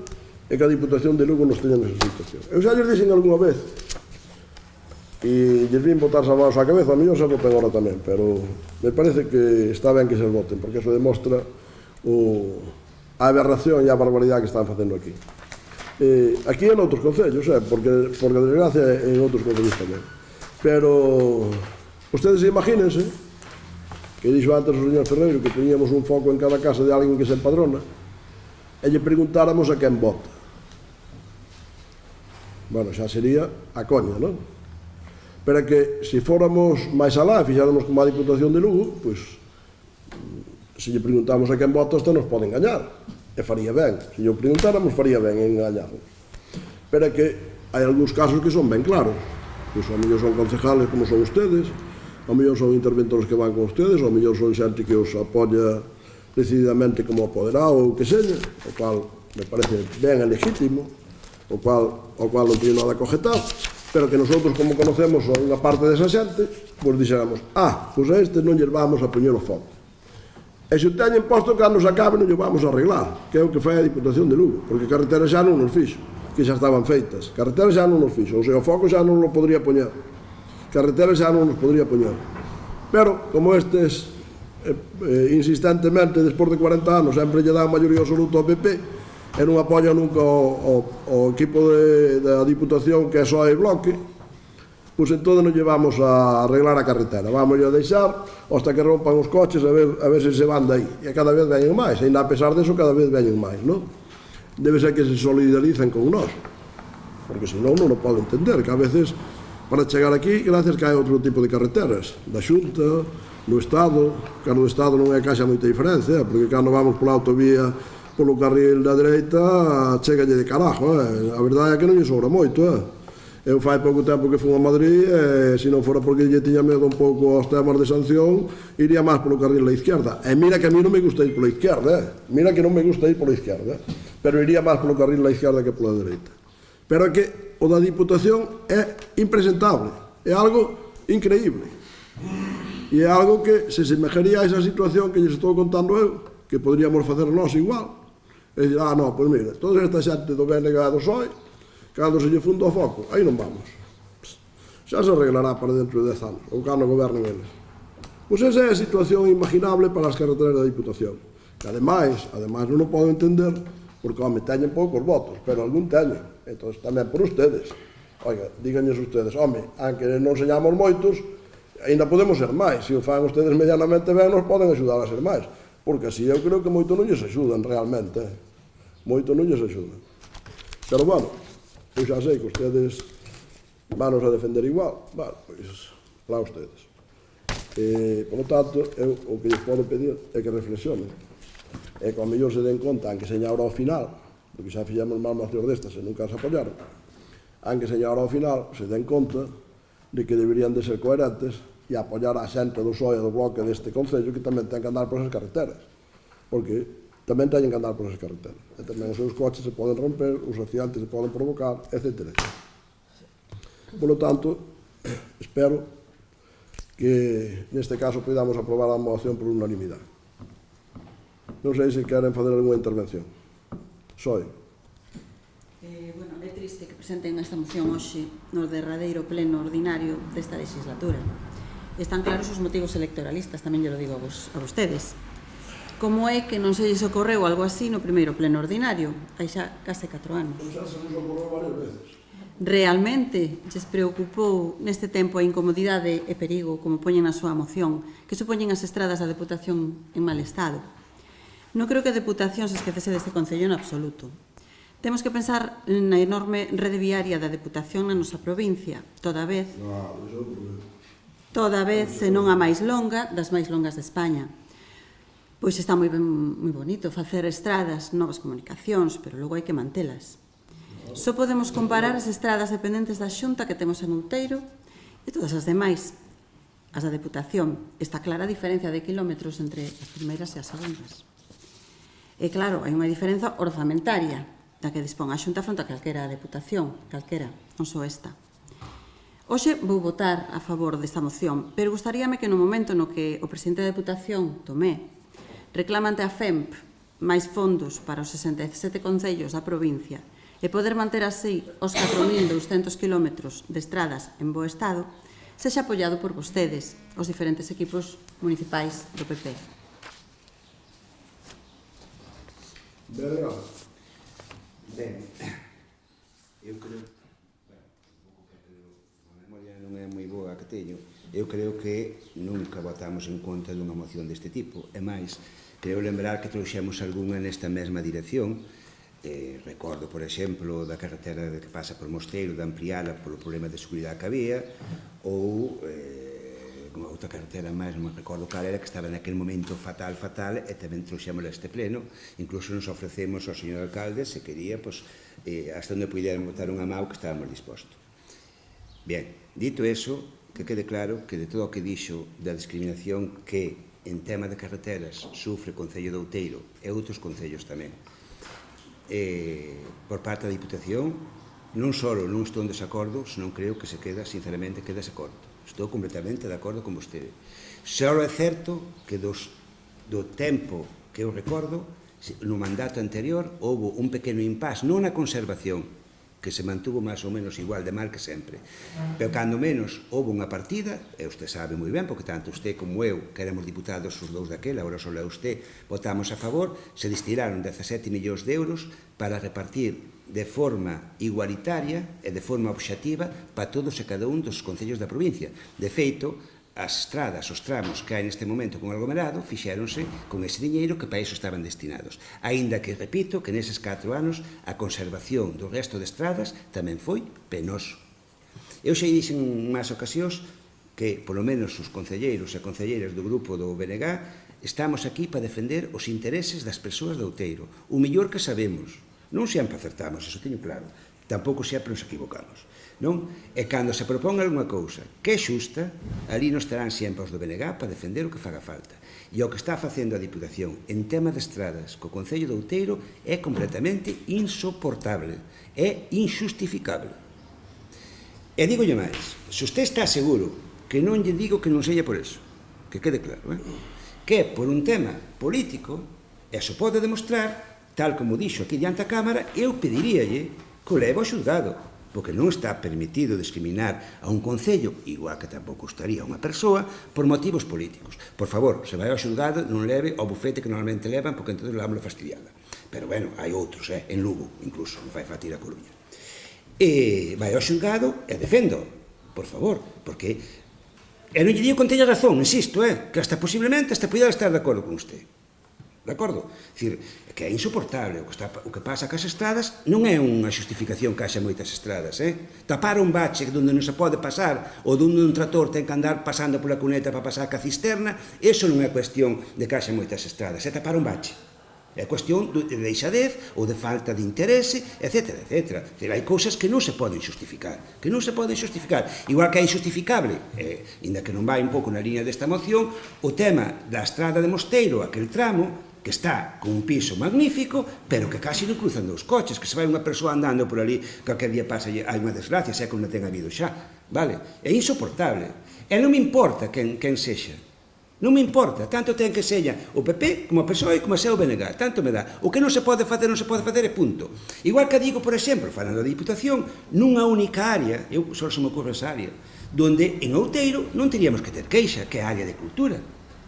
e que a Diputación de Lugo nos teña nesa situación. Eu xa lles dixen algunha vez, e lles vin botarse a mãos á cabeza, a mellor se voten agora tamén, pero me parece que está ben que se voten, porque eso demostra a aberración e a barbaridade que están facendo aquí. Aquí en outros concellos, porque a desgracia é en outros concellos tamén. Pero ustedes imagínense que dixo antes o señor Ferreiro que teníamos un foco en cada casa de alguén que se empadrona e lle preguntáramos a quen vota. Bueno, xa sería a coña, non? Pero que se fóramos máis alá e fixáramos como a Diputación de Lugo, pois se lle preguntamos a quen vota, hasta nos poden engañar. E faría ben, se lle preguntáramos, faría ben engañarnos. Pero que hai algúns casos que son ben claros. Pois ao mellor son concejales como son ustedes, ao mellor son interventores que van con ustedes, ao mellor son xente que os apoia decididamente como apoderado ou que seña, o cual me parece ben e legítimo, o cual non teño nada a cogetar, pero que nosotros, como conocemos a unha parte desa xente, pois dixéramos, pois a este non lles vamos a poñer o foco. E se o teñen posto, cando se acabe, non lle vamos a arreglar, que é o que fai a Diputación de Lugo, porque carreteras xa non nos fixo, que xa estaban feitas. Carreteras xa non nos fixo, ou sea, o foco xa non lo podría poñer. Carreteras xa non nos podría poñer. Pero, como estes, insistentemente, despois de 40 anos, sempre lle dan maioría absoluta ao PP, e non apoia nunca o equipo da Diputación, que é só e bloque, pois entón non lle vamos a arreglar a carretera, vamos a deixar hasta que rompan os coches a ver se van de aí, e cada vez veñen máis, e ainda a pesar deso cada vez veñen máis, non? Debe ser que se solidaricen con nós, porque senón non o podo entender, que a veces para chegar aquí, gracias que hai outro tipo de carreteras, da Xunta, do Estado, que no Estado non é caixa moita diferencia, porque cando vamos pola autovía polo carril da dereita, chegalle de carajo, a verdade é que non lle sobra moito, Eu fai pouco tempo que fui a Madrid e se non fora porque lle tiña medo un pouco aos temas de sanción, iría máis polo carril da izquierda. E mira que a mí non me gusta ir pola izquierda, mira que non me gusta ir pola izquierda, pero iría máis polo carril da izquierda que pola dereita. Pero é que o da Diputación é impresentable, é algo increíble. E é algo que se semejaría a esa situación que lles estou contando eu, que poderíamos facer nós igual. E dicir, non, pois mira, toda esta xente do BNG do PSOE, cando se lle funda o foco, aí non vamos. Xa se arreglará para dentro de 10 anos, ou cando gobernen eles. Pois esa é a situación imaginable para as carreteras da Diputación. Que ademais non o podo entender, porque, home, teñen poucos votos, pero algún teñen. Entón, tamén por ustedes. Oiga, díganlles ustedes, home, aunque non señamos moitos, ainda podemos ser máis. Se o fan ustedes medianamente ben, nos poden axudar a ser máis. Porque así eu creo que moito non lles axudan realmente. Moito non lles axudan. Pero, bueno, eu xa sei que ustedes vanos a defender igual. Bueno, pois, lá ustedes. Por lo tanto, eu o que lles podo pedir é que reflexionen. E que ao mellor se den conta, aunque seña ahora ao final, porque xa fixemos máis mocións destas e nunca se apoyaron, aunque seña ahora ao final, se den conta de que deberían de ser coherentes e apoyar a xente do PSOE e do bloque deste concello que tamén ten que andar por esas carreteras. Porque tamén teñen que andar por esas carreteras. E tamén os seus coches se poden romper, os accidentes se poden provocar, etc. Por lo tanto, espero que neste caso podamos aprobar a moción por unanimidade. Non sei se queren fazer alguna intervención. Soy. Bueno, é triste que presenten esta moción hoxe no derradeiro pleno ordinario desta legislatura. Están claros os motivos electoralistas, tamén lle lo digo a vostedes. Como é que non se lles ocorreu algo así no primeiro pleno ordinario, hai xa case 4 anos? Xa se nos ocorreu varias veces. Realmente lles preocupou neste tempo a incomodidade e perigo, como poñen na súa moción, que supoñen as estradas da Deputación en mal estado? Non creo que a Deputación se esquecese deste concello en absoluto. Temos que pensar na enorme rede viaria da Deputación na nosa provincia, toda vez se non a máis longa das máis longas de España. Pois está moi bonito facer estradas, novas comunicacións, pero logo hai que mantelas. Só podemos comparar as estradas dependentes da Xunta que temos en Outeiro e todas as demais. As da Deputación. Está clara a diferencia de kilómetros entre as primeiras e as segundas. E claro, hai unha diferenza orzamentaria da que dispón a Xunta fronte a calquera Deputación, calquera, non só esta. Hoxe vou votar a favor desta moción, pero gustaríame que no momento no que o presidente da Deputación, Tomé, reclama ante a FEMP máis fondos para os 67 concellos da provincia e poder manter así os 4.200 kilómetros de estradas en bo estado, sexa apoiado por vostedes, os diferentes equipos municipais do PP. Verga. Ben, eu creo, a memoria non é moi boa que teño, eu creo que nunca votamos en contra dunha moción deste tipo, e máis, creo lembrar que trouxemos algunha nesta mesma dirección. Recordo, por exemplo, da carretera que pasa por Mosteiro, de ampliala polo problema de seguridade que había, ou unha outra carretera máis, non me recordo cal era, que estaba naquele momento fatal, e tamén trouxemos a este pleno. Incluso nos ofrecemos ao señor alcalde, se quería, hasta onde puidéramos botar unha mau, que estábamos dispostos. Bien, dito eso, que quede claro que de todo o que dixo da discriminación que en tema de carreteras sufre o Concello de Outeiro e outros concellos tamén, por parte da Diputación, non só non estou en desacordo, senón creo que se queda, sinceramente, que desacordo. Estou completamente de acordo con vostede. Só é certo que do tempo que eu recordo, no mandato anterior, houve un pequeno impás, non na conservación, que se mantuvo máis ou menos igual de mal que sempre. Pero cando menos houve unha partida, e usted sabe moi ben, porque tanto usted como eu, que éramos diputados os dous daquela, agora só é usted, votamos a favor, se destinaron 17 millóns de euros para repartir de forma igualitaria e de forma obxectiva para todos e cada un dos concellos da provincia. De feito, as estradas, os tramos que hai neste momento con aglomerado, fixéronse con ese diñeiro que para iso estaban destinados. Aínda que, repito, que neses 4 anos a conservación do resto de estradas tamén foi penoso. Eu xa dixen en máis ocasións que, polo menos, os concelleiros e concelleiras do grupo do BNG estamos aquí para defender os intereses das persoas de Outeiro. O mellor que sabemos. Non sempre acertamos, eso teño claro. Tampouco sempre nos equivocamos. Non? E cando se propón algunha cousa que é xusta, ali non estarán sempre os do BNG para defender o que faga falta. E o que está facendo a Diputación en tema de estradas co Concello de Outeiro é completamente insoportable, é injustificable. E dígolle máis, se usted está seguro, que non lle digo que non seña por eso, que quede claro, que é por un tema político, e se pode demostrar, tal como dixo aquí diante a Cámara, eu pediríalle que o leve ao xulgado, porque non está permitido discriminar a un concello, igual que tampouco estaría a unha persoa, por motivos políticos. Por favor, se vai ao xulgado, non leve ao bufete que normalmente levan, porque entón lámosla fastidiada. Pero, bueno, hai outros, en Lugo, incluso, non fai falta ir a Coruña. E vai ao xulgado e defendo, por favor, porque... E non lle digo que teña razón, insisto, que hasta posiblemente podía estar de acordo con usted. De acordo? Dicir, que é insoportable o que pasa cas estradas, non é unha xustificación que haxa moitas estradas, Tapar un bache onde non se pode pasar ou onde un trator ten que andar pasando pola cuneta para pasar ca cisterna, eso non é cuestión de que haxa moitas estradas, é tapar un bache. É cuestión de deixadez ou de falta de interese, etc. Hai cousas que non se poden xustificar, igual que é injustificable, inda que non vai un pouco na liña desta moción, o tema da estrada de Mosteiro, aquel tramo, que está con un piso magnífico, pero que casi non cruzan dous coches, que se vai unha persoa andando por ali, que aquel día pasa, hai unha desgracia, se é que non ten habido xa, vale? É insoportable. E non me importa quen sexa. Non me importa, tanto ten que seña o PP como a PSOE como a sea o BNG, tanto me dá. O que non se pode facer e punto. Igual que digo, por exemplo, falando da Diputación, nunha única área, eu só se me ocorre esa área, donde en Outeiro non teríamos que ter queixa, que é a área de cultura.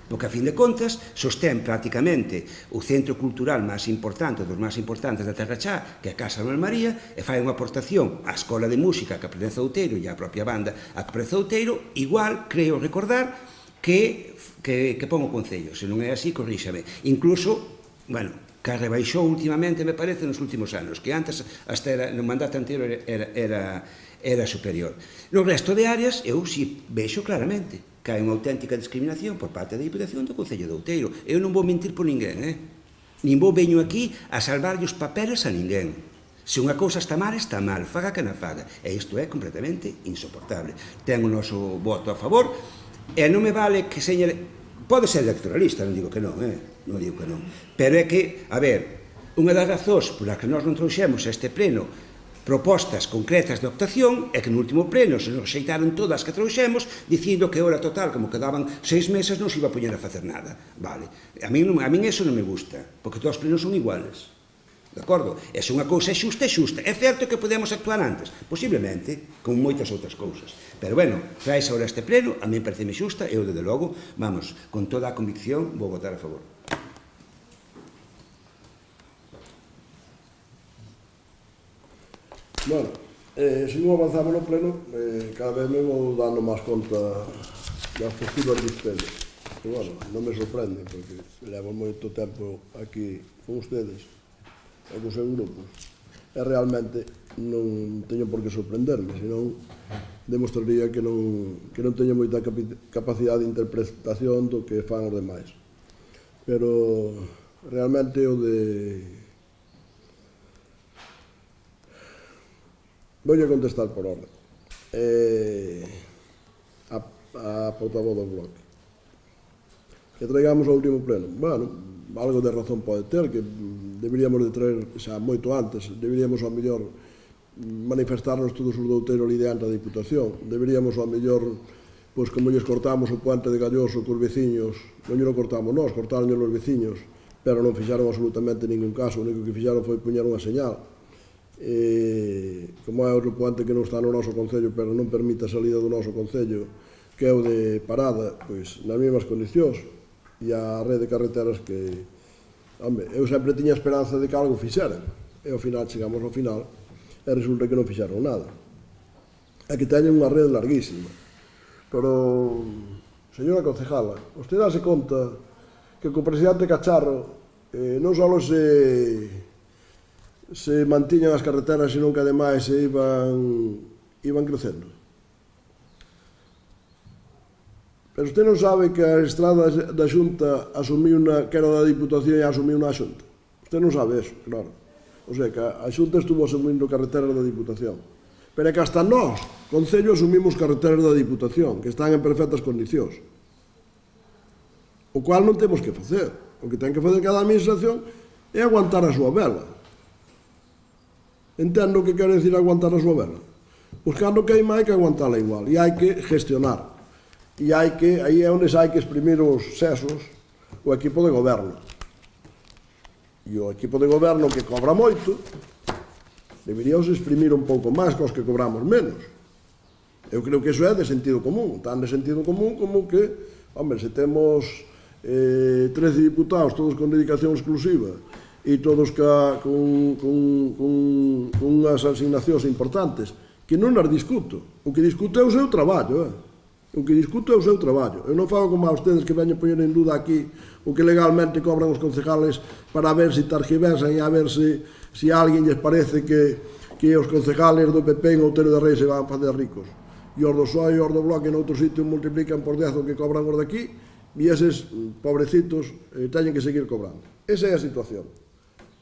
Porque, a fin de contas, sostén prácticamente o centro cultural máis importante, dos máis importantes da Terra Chá, que é a Casa Manuel María, e fai unha aportación á Escola de Música que pertence a Outeiro e á propia banda a que pertence a Outeiro, igual, creo recordar, que pon o Concello. Se non é así, corríxame. Incluso, bueno, que rebaixou últimamente, me parece, nos últimos anos, que antes, hasta no mandato anterior, era superior. No resto de áreas, eu si vexo claramente que hai unha auténtica discriminación por parte da Diputación do Concello de Outeiro. Eu non vou mentir por ninguén, nin vou veño aquí a salvarlle os papeles a ninguén. Se unha cousa está mal, faga que na faga. E isto é completamente insoportable. Ten o noso voto a favor, e non me vale que señale... Pode ser electoralista, non digo que non, non digo que non. Pero é que, a ver, unha das razóns polas que nós non trouxemos a este pleno propostas concretas de optación é que no último pleno se nos xeitaron todas que trouxemos dicindo que hora total, como quedaban 6 meses, non se iba a poñer a facer nada. Vale. A min eso non me gusta, porque todos os plenos son iguales. De acordo? E se unha cousa é xusta, é xusta. É certo que podemos actuar antes, posiblemente, como moitas outras cousas. Pero, bueno, traes ahora este pleno, a mí pareceme xusta, eu, desde logo, vamos, con toda a convicción, vou votar a favor. Bueno, se non avanzamos no pleno, cada vez me vou dando máis conta das posturas de ustedes. Pero, bueno, non me sorprende, porque levo moito tempo aquí con ustedes, e con seus grupos, e realmente non teño por que sorprenderme, senón demostraría que non teño moita capacidade de interpretación do que fan os demais. Pero realmente o de... Voulle contestar por orden. A portavoz do bloque. Que traigamos ao último pleno. Bueno, algo de razón pode ter, que deberíamos de traer xa moito antes, deberíamos ao mellor manifestarnos todos os douteiros ali diante da Diputación, deberíamos ao mellor, pois como lles cortamos o puente de Galloso cos veciños, non lle cortamos nós, cortaron os veciños, pero non fixaron absolutamente ningún caso, o único que fixaron foi poñer unha señal. Como é outro puente que non está no noso concello, pero non permite a salida do noso concello, que é o de Parada, pois nas mesmas condicións, e a rede de carreteras que, home, eu sempre tiña esperanza de que algo fixeran, e ao final chegamos ao final e resulta que non fixeron nada. É que teñen unha rede larguísima. Pero, señora concejala, usted dáse conta que co presidente Cacharro non só se mantiñan as carreteras, senón que ademais se iban crecendo. Pero usted non sabe que a estrada da Xunta asumiu que era da Diputación e asumiu na Xunta. Usted non sabe eso, claro. O sea, que a Xunta estuvo asumindo carreteras da Diputación. Pero é que hasta nós, Concello, asumimos carreteras da Diputación, que están en perfectas condicións. O cual non temos que facer. O que ten que facer cada administración é aguantar a súa vela. Entendo o que quero decir aguantar a súa vela. Pois cando queima hai que aguantala igual, e hai que gestionar. E aí é onde hai que exprimir os sesos o equipo de goberno. E o equipo de goberno que cobra moito deberíamos exprimir un pouco máis cos que cobramos menos. Eu creo que iso é de sentido común, tan de sentido común como que, hombre, se temos 13 diputados, todos con dedicación exclusiva, e todos con unhas asignacións importantes, que non as discuto. O que discuto é o seu traballo, O que discuto é o seu traballo. Eu non fago como a ustedes que veñen poñer en duda aquí o que legalmente cobran os concejales para ver se targiversan e a ver se a alguén lles parece que os concejales do PP en Outeiro de Rei se van a fazer ricos. E os do PSOE e os do Bloque en outro sitio multiplican por 10 o que cobran os de aquí e eses pobrecitos teñen que seguir cobrando. Esa é a situación.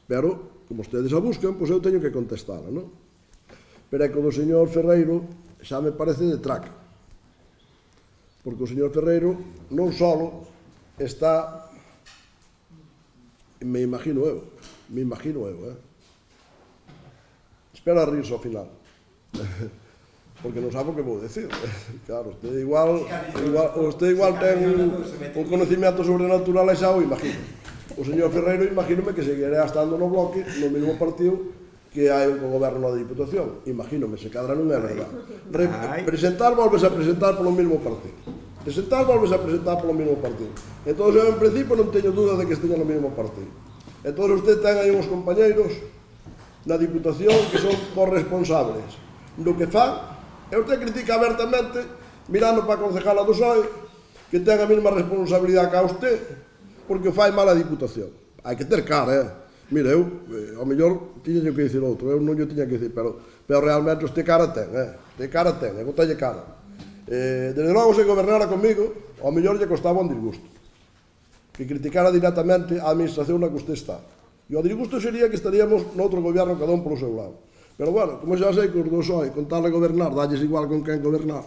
Pero, como ustedes a buscan, pois eu teño que contestala, non? Pero é que o do señor Ferreiro xa me parece de traca. Porque o señor Ferreiro non só está, me imagino eu, espera a rirse ao final, porque non sabe o que vou decir. Claro, usted igual ten un conocimiento sobrenatural e xa o imagino. O señor Ferreiro imagínome que seguirá estando no Bloque, no mesmo partido que hai un goberno da Diputación. Imagínome, se cadra non é verdade. Presentar, volves a presentar polo mesmo partido. Presentar, volves a presentar polo mesmo partido. Entón, eu en principio non teño duda de que esteña no mesmo partido. Entón, usted ten aí uns compañeiros na Diputación que son corresponsables do que fan, e usted critica abertamente, mirando para a concejala do PSOE, que ten a mesma responsabilidade que a usted, porque fai mal a Diputación. Hai que ter cara, Mira, eu, ao mellor, tiña que dicir outro, eu non lle tiña que dicir, pero realmente este cara ten, eu botalle cara. Desde logo, se gobernara comigo, ao mellor lle costaba un disgusto. Que criticara directamente a administración na que usted está. E o disgusto sería que estaríamos noutro goberno cada un polo seu lado. Pero, bueno, como xa sei que os dos hai, con tal de gobernar, dalles igual con quen gobernar.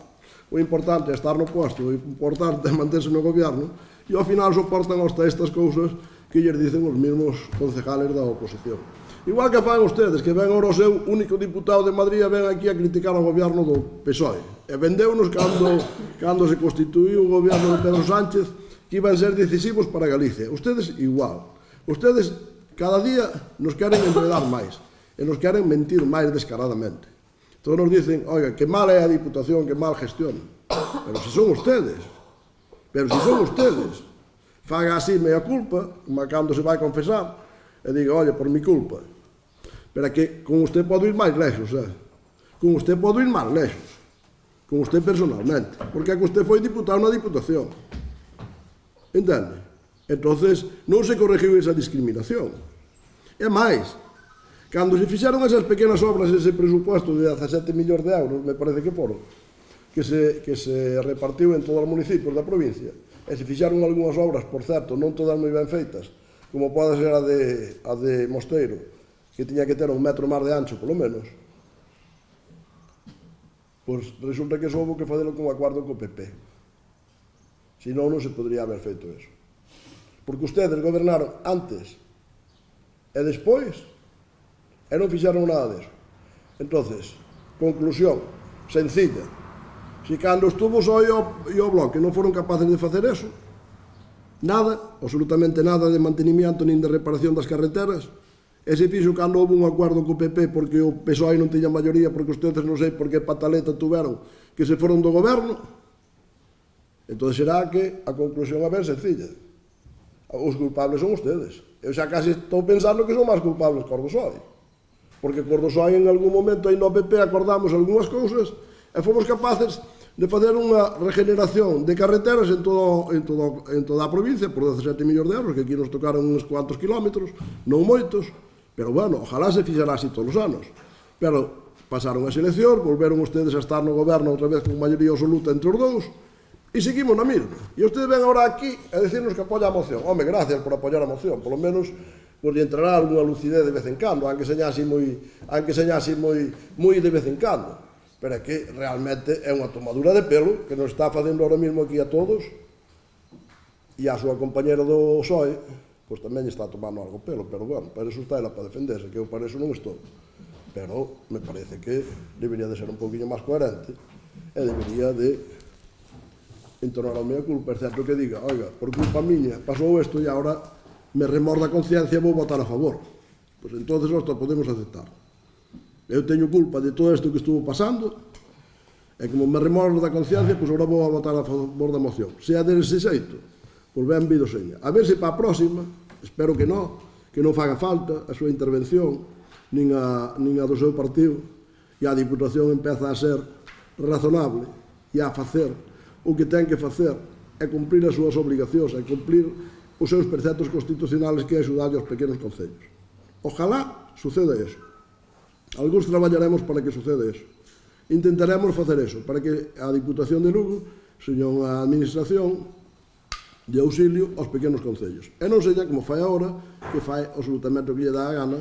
O importante é estar no posto, o importante é manterse no goberno, e ao final soportan hasta estas cousas que lles dicen os mesmos concejales da oposición. Igual que fan ustedes, que ven ahora o seu único diputado de Madrid ven aquí a criticar o goberno do PSOE. E vendeunos cando se constituiu o goberno de Pedro Sánchez que iban ser decisivos para Galicia. Ustedes igual. Ustedes cada día nos queren enredar máis e nos queren mentir máis descaradamente. Todos nos dicen, oiga, que mal é a Diputación, que mal gestión. Pero se son ustedes. Faga así meia culpa, como cando se vai confesar, e diga, oye, por mi culpa. Pero que con usted podo ir máis lexos, Con usted podo ir máis lexos. Con usted personalmente. Porque é que usted foi diputado na Diputación. Entende? Entonces, non se corregiu esa discriminación. E máis, cando se fixeron esas pequenas obras, ese presupuesto de 17 millóns de euros, me parece que foron, que se repartiu en todos os municipios da provincia, e se fixaron algunhas obras, por certo, non todas moi ben feitas, como pode ser a de Mosteiro, que tiña que ter 1 metro máis de ancho, polo menos, pois resulta que houve que facelo con acordo co PP. Senón non se podría haber feito eso. Porque ustedes gobernaron antes e despois e non fixeron nada deso. Entonces, conclusión sencilla, se cando estuvo só e o Bloque non foron capaces de facer eso, nada, absolutamente nada de mantenimiento nin de reparación das carreteras, e se fixo cando houve un acordo co PP porque o PSOE non tiña maioría, porque ustedes non sei por que pataleta tuveron que se foron do goberno, entón será que a conclusión é ben sencilla. Os culpables son ustedes. Eu xa casi estou pensando que son máis culpables que os do PSOE. Porque os do PSOE en algún momento aí no PP acordamos algunhas cousas e fomos capaces de facer unha regeneración de carreteras en toda a provincia por 17 millóns de euros, que aquí nos tocaron uns cuantos kilómetros, non moitos, pero bueno, ojalá se fixera así todos os anos. Pero pasaron as eleccións, volveron ustedes a estar no goberno outra vez con maioría absoluta entre os dous, e seguimos na mesma. E ustedes ven agora aquí a decirnos que apoia a moción. Home, gracias por apoiar a moción, polo menos pues lle entrará alguna lucidez de vez en cando, aunque señase moi de vez en cando. Pero é que realmente é unha tomadura de pelo que nos está facendo ahora mesmo aquí a todos, e a súa compañera do PSOE pois tamén está tomando algo pelo, pero bueno, para eso está ela para defenderse, que eu para eso non estou. Pero me parece que debería de ser un poquinho máis coherente e debería de entornar a miña culpa. É certo que diga, oiga, por culpa miña pasou isto e agora me remorda a conciencia e vou votar a favor. Pois entonces nós podemos aceptar. Eu teño culpa de todo isto que estuvo pasando e como me remorda a conciencia, pois agora vou a votar a favor da moción. Se é dese xeito, pois ben vido seña. A ver se para a próxima, espero que non faga falta a súa intervención nin a do seu partido, e a Diputación empeza a ser razonable e a facer o que ten que facer é cumprir as súas obligacións, é cumprir os seus preceptos constitucionales, que é axudar aos pequenos concellos. Ojalá suceda eso. Alguns traballaremos para que suceda eso. Intentaremos facer eso, para que a Diputación de Lugo seña unha administración de auxilio aos pequenos concellos. E non seña como fai agora, que fai absolutamente o que lle dá a gana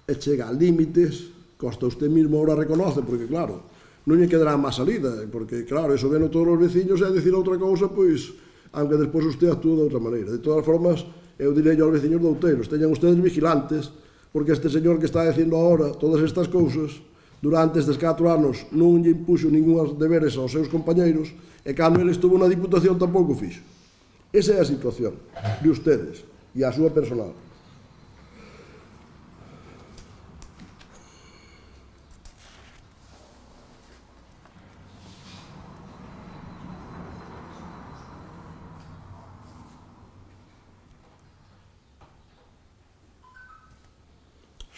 e chega a límites que hasta usted mismo ahora reconoce, porque claro, non lle quedará máis salida, porque claro, eso veno todos os veciños e a decir outra cousa, pois, aunque despois usted actúa de outra maneira. De todas formas, eu direi aos veciños de Outeiros, teñan ustedes vigilantes, porque este señor que está dicindo agora todas estas cousas, durante estes 4 anos non lle impuxo ningún deberes aos seus compañeiros, e cando ele estuvo na Diputación tampouco fixo. Esa é a situación de ustedes e a súa personal.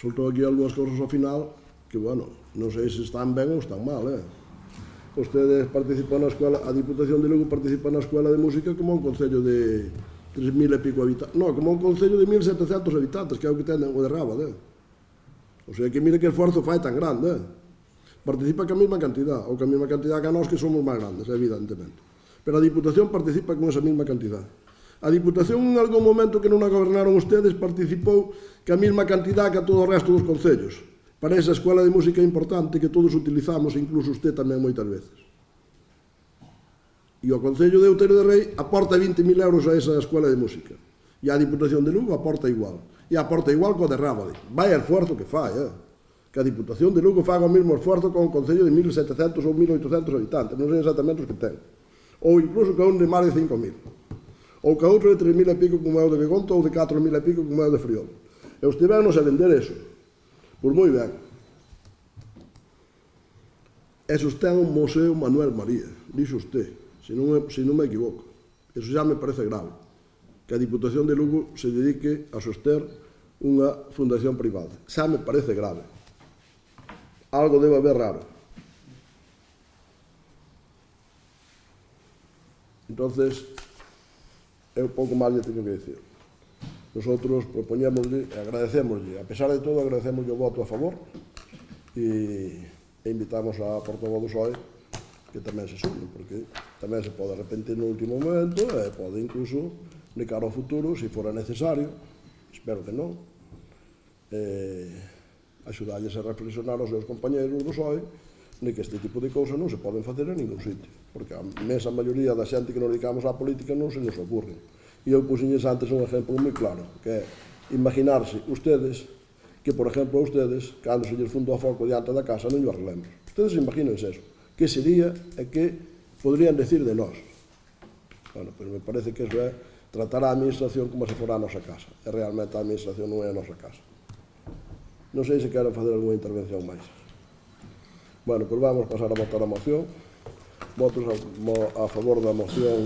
Soltou aquí algunhas cousas ao final que, bueno, non sei se están ben ou están mal, Ustedes participan na escola, a Diputación de Lugo participa na Escola de Música como un concello de 3.000 e pico habitantes. Non, como un concello de 1.700 habitantes, que é o que ten o de Rábade. O sea, que mire que esforzo fai tan grande. Participa ca mesma cantidad, ou ca mesma cantidad que a nós que somos máis grandes, evidentemente. Pero a Diputación participa con esa mesma cantidad. A Diputación en algún momento que non a gobernaron ustedes participou ca mesma cantidad que a todo o resto dos concellos. Para esa escola de música importante que todos utilizamos, incluso usted tamén moitas veces. E o Concello de Outeiro de Rei aporta 20.000 euros a esa escola de música. E a Diputación de Lugo aporta igual. E aporta igual co de Rábade. Vai esforzo que fai, que a Diputación de Lugo faga o mesmo esforzo con un Concello de 1.700 ou 1.800 habitantes. Non sei exactamente os que ten. Ou incluso que un de máis de 5.000. Ou que outro de 3.000 e pico como é o de Begonto ou de 4.000 e pico como é o de Friol. E os tivernos a vender eso. Pois moi ben. E sostén un Museo Manuel María, dixo usted. Se non me equivoco. Eso xa me parece grave. Que a Diputación de Lugo se dedique a soster unha fundación privada. Xa me parece grave. Algo debe haber raro. Entonces, é un pouco máis lle teño que decir. Nosotros propoñémoslle, agradecémoslle, a pesar de todo, agradecémoslle o voto a favor e invitamos a portavoz do PSOE que tamén se sume, porque tamén se pode arrepentir no último momento e pode incluso, de cara ao futuro, se fora necesario, espero que non, axudarlles a reflexionar aos seus compañeros do PSOE de que este tipo de cousas non se poden facer en ningún sitio, porque a mesa maioría da xente que nos dedicamos á política non se nos ocurre. E eu puxenlles antes un exemplo moi claro, que é imaginarse ustedes que, por exemplo, a ustedes, cando se lles fundou a foco diante da casa, non o arreglemos. Ustedes imagínense eso. Que sería e que podrían decir de nós. Bueno, pois me parece que eso é tratar a administración como se fora a nosa casa. E realmente a administración non é a nosa casa. Non sei se queren facer alguna intervención máis. Bueno, pois vamos pasar a votar a moción. Votos a favor da moción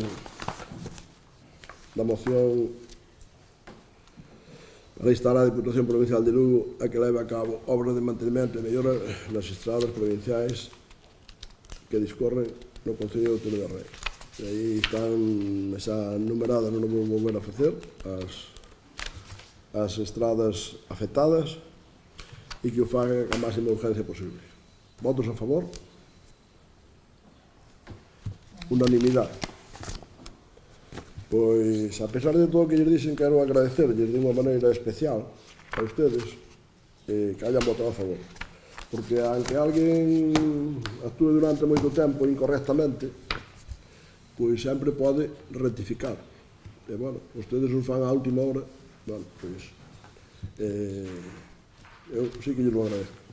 para instar a Diputación Provincial de Lugo a que leve a cabo obras de mantenimento e mellora nas estradas provinciais que discorren no Concello de Outeiro de Rei. E aí están esa numerada, non o vou volver a facer, as estradas afectadas e que o faga a máxima urgencia posible. Votos a favor? Unanimidade. Pois, a pesar de todo o que lles dixen, quero agradecerlles de unha maneira especial a ustedes que hayan votado a favor. Porque aunque alguén actúe durante moito tempo incorrectamente, pois sempre pode rectificar. E, bueno, ustedes os fan a última hora, bueno, pois, eu sí que lles lo agradezco.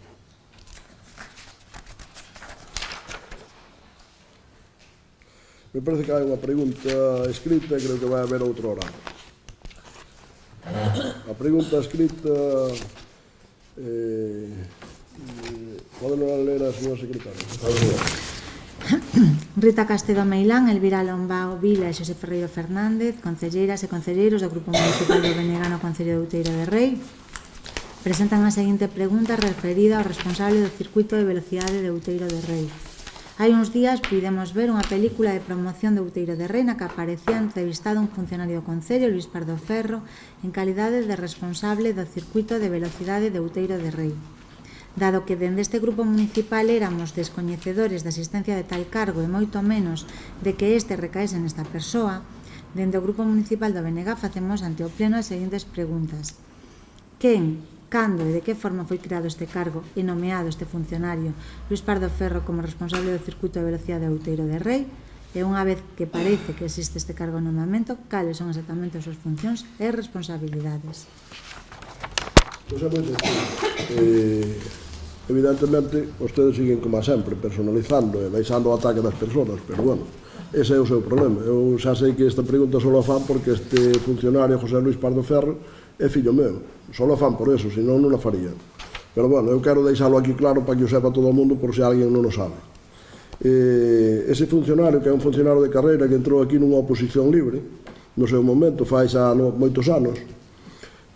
Me parece que hai unha pregunta escrita e creo que vai haber outro horario. A pregunta escrita... Poden ler a súa secretaria. Rita Castedo Meilán, Elvira Lombao Vila e Xosé Ferreiro Fernández, concelleiras e concelleiros do Grupo Municipal do Benegano Concello de Outeiro de Rei, presentan a seguinte pregunta referida ao responsable do circuito de velocidade de Outeiro de Rei. Hai uns días puidemos ver unha película de promoción de Outeiro de Rei na que aparecía entrevistado un funcionario do Concello, Luís Pardo Ferro, en calidade de responsable do circuito de velocidade de Outeiro de Rei. Dado que dende este grupo municipal éramos descoñecedores da existencia de tal cargo e moito menos de que este recaese nesta persoa, dende o grupo municipal do BNG facemos ante o pleno as seguintes preguntas. Quen, cando e de que forma foi creado este cargo e nomeado este funcionario Luís Pardo Ferro como responsable do circuito de velocidade de Outeiro de Rei? E unha vez que parece que existe este cargo en nomamento, cales son exactamente as súas funcións e responsabilidades? Pois é moi sencillo. Evidentemente, ustedes siguen como sempre, personalizando e deixando o ataque das persoas, pero bueno, ese é o seu problema. Eu xa sei que esta pregunta só a fan porque este funcionario, José Luís Pardo Ferro, é fillo meu. Só a fan por eso, senón non a faría. Pero bueno, eu quero deixalo aquí claro para que o sepa todo o mundo por se alguén non o sabe. Ese funcionario, que é un funcionario de carreira que entrou aquí nunha oposición libre, no seu momento, fai xa moitos anos,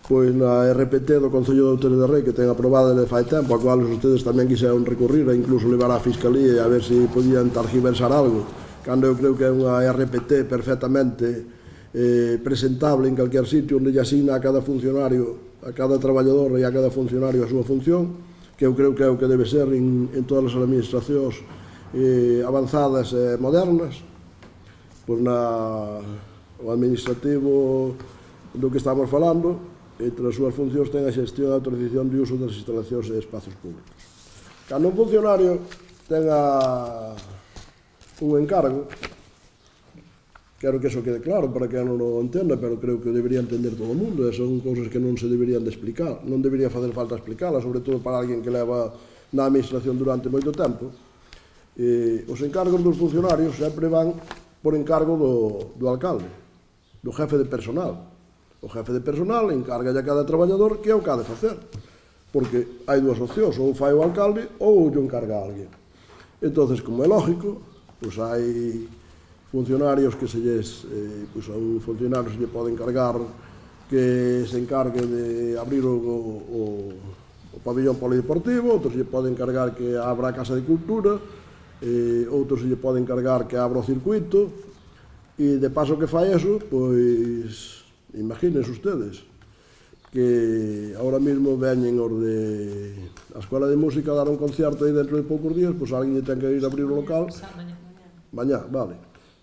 pois na RPT do Concello de Outeiro de Rei, que ten aprobada de fai tempo, a cual ustedes tamén quixeron recurrir e incluso levar á Fiscalía e a ver se podían targiversar algo, cando eu creo que é unha RPT perfectamente presentable en calquer sitio onde lle asigna a cada funcionario, a cada traballador e a cada funcionario a súa función, que eu creo que é o que debe ser en todas as administracións avanzadas e modernas. Pois o administrativo do que estamos falando, entre as súas funcións ten a xestión e a autorización de uso das instalacións e espazos públicos. Cando un funcionario tenga un encargo, quero que eso quede claro para que non o entenda, pero creo que debería entender todo o mundo, e son cousas que non se deberían de explicar, non debería facer falta explicarlas, sobre todo para alguén que leva na administración durante moito tempo. Os encargos dos funcionarios sempre van por encargo do alcalde, do jefe de personal. O jefe de personal encarga a cada traballador que é o que ha de facer, porque hai dúas opcións, ou fai o alcalde ou o encarga a alguén. Entonces, como é lógico, pois hai funcionarios que a un funcionario se lle pode encargar que se encargue de abrir o pabillón polideportivo, outro se lle pode encargar que abra a Casa de Cultura, outro se lle pode encargar que abra o circuito, e de paso que fai eso, pois imagínense ustedes que ahora mismo veñen os de a Escola de Música a dar un concierto aí dentro de poucos días, pois alguén lle ten que ir a abrir o local. Mañá, vale.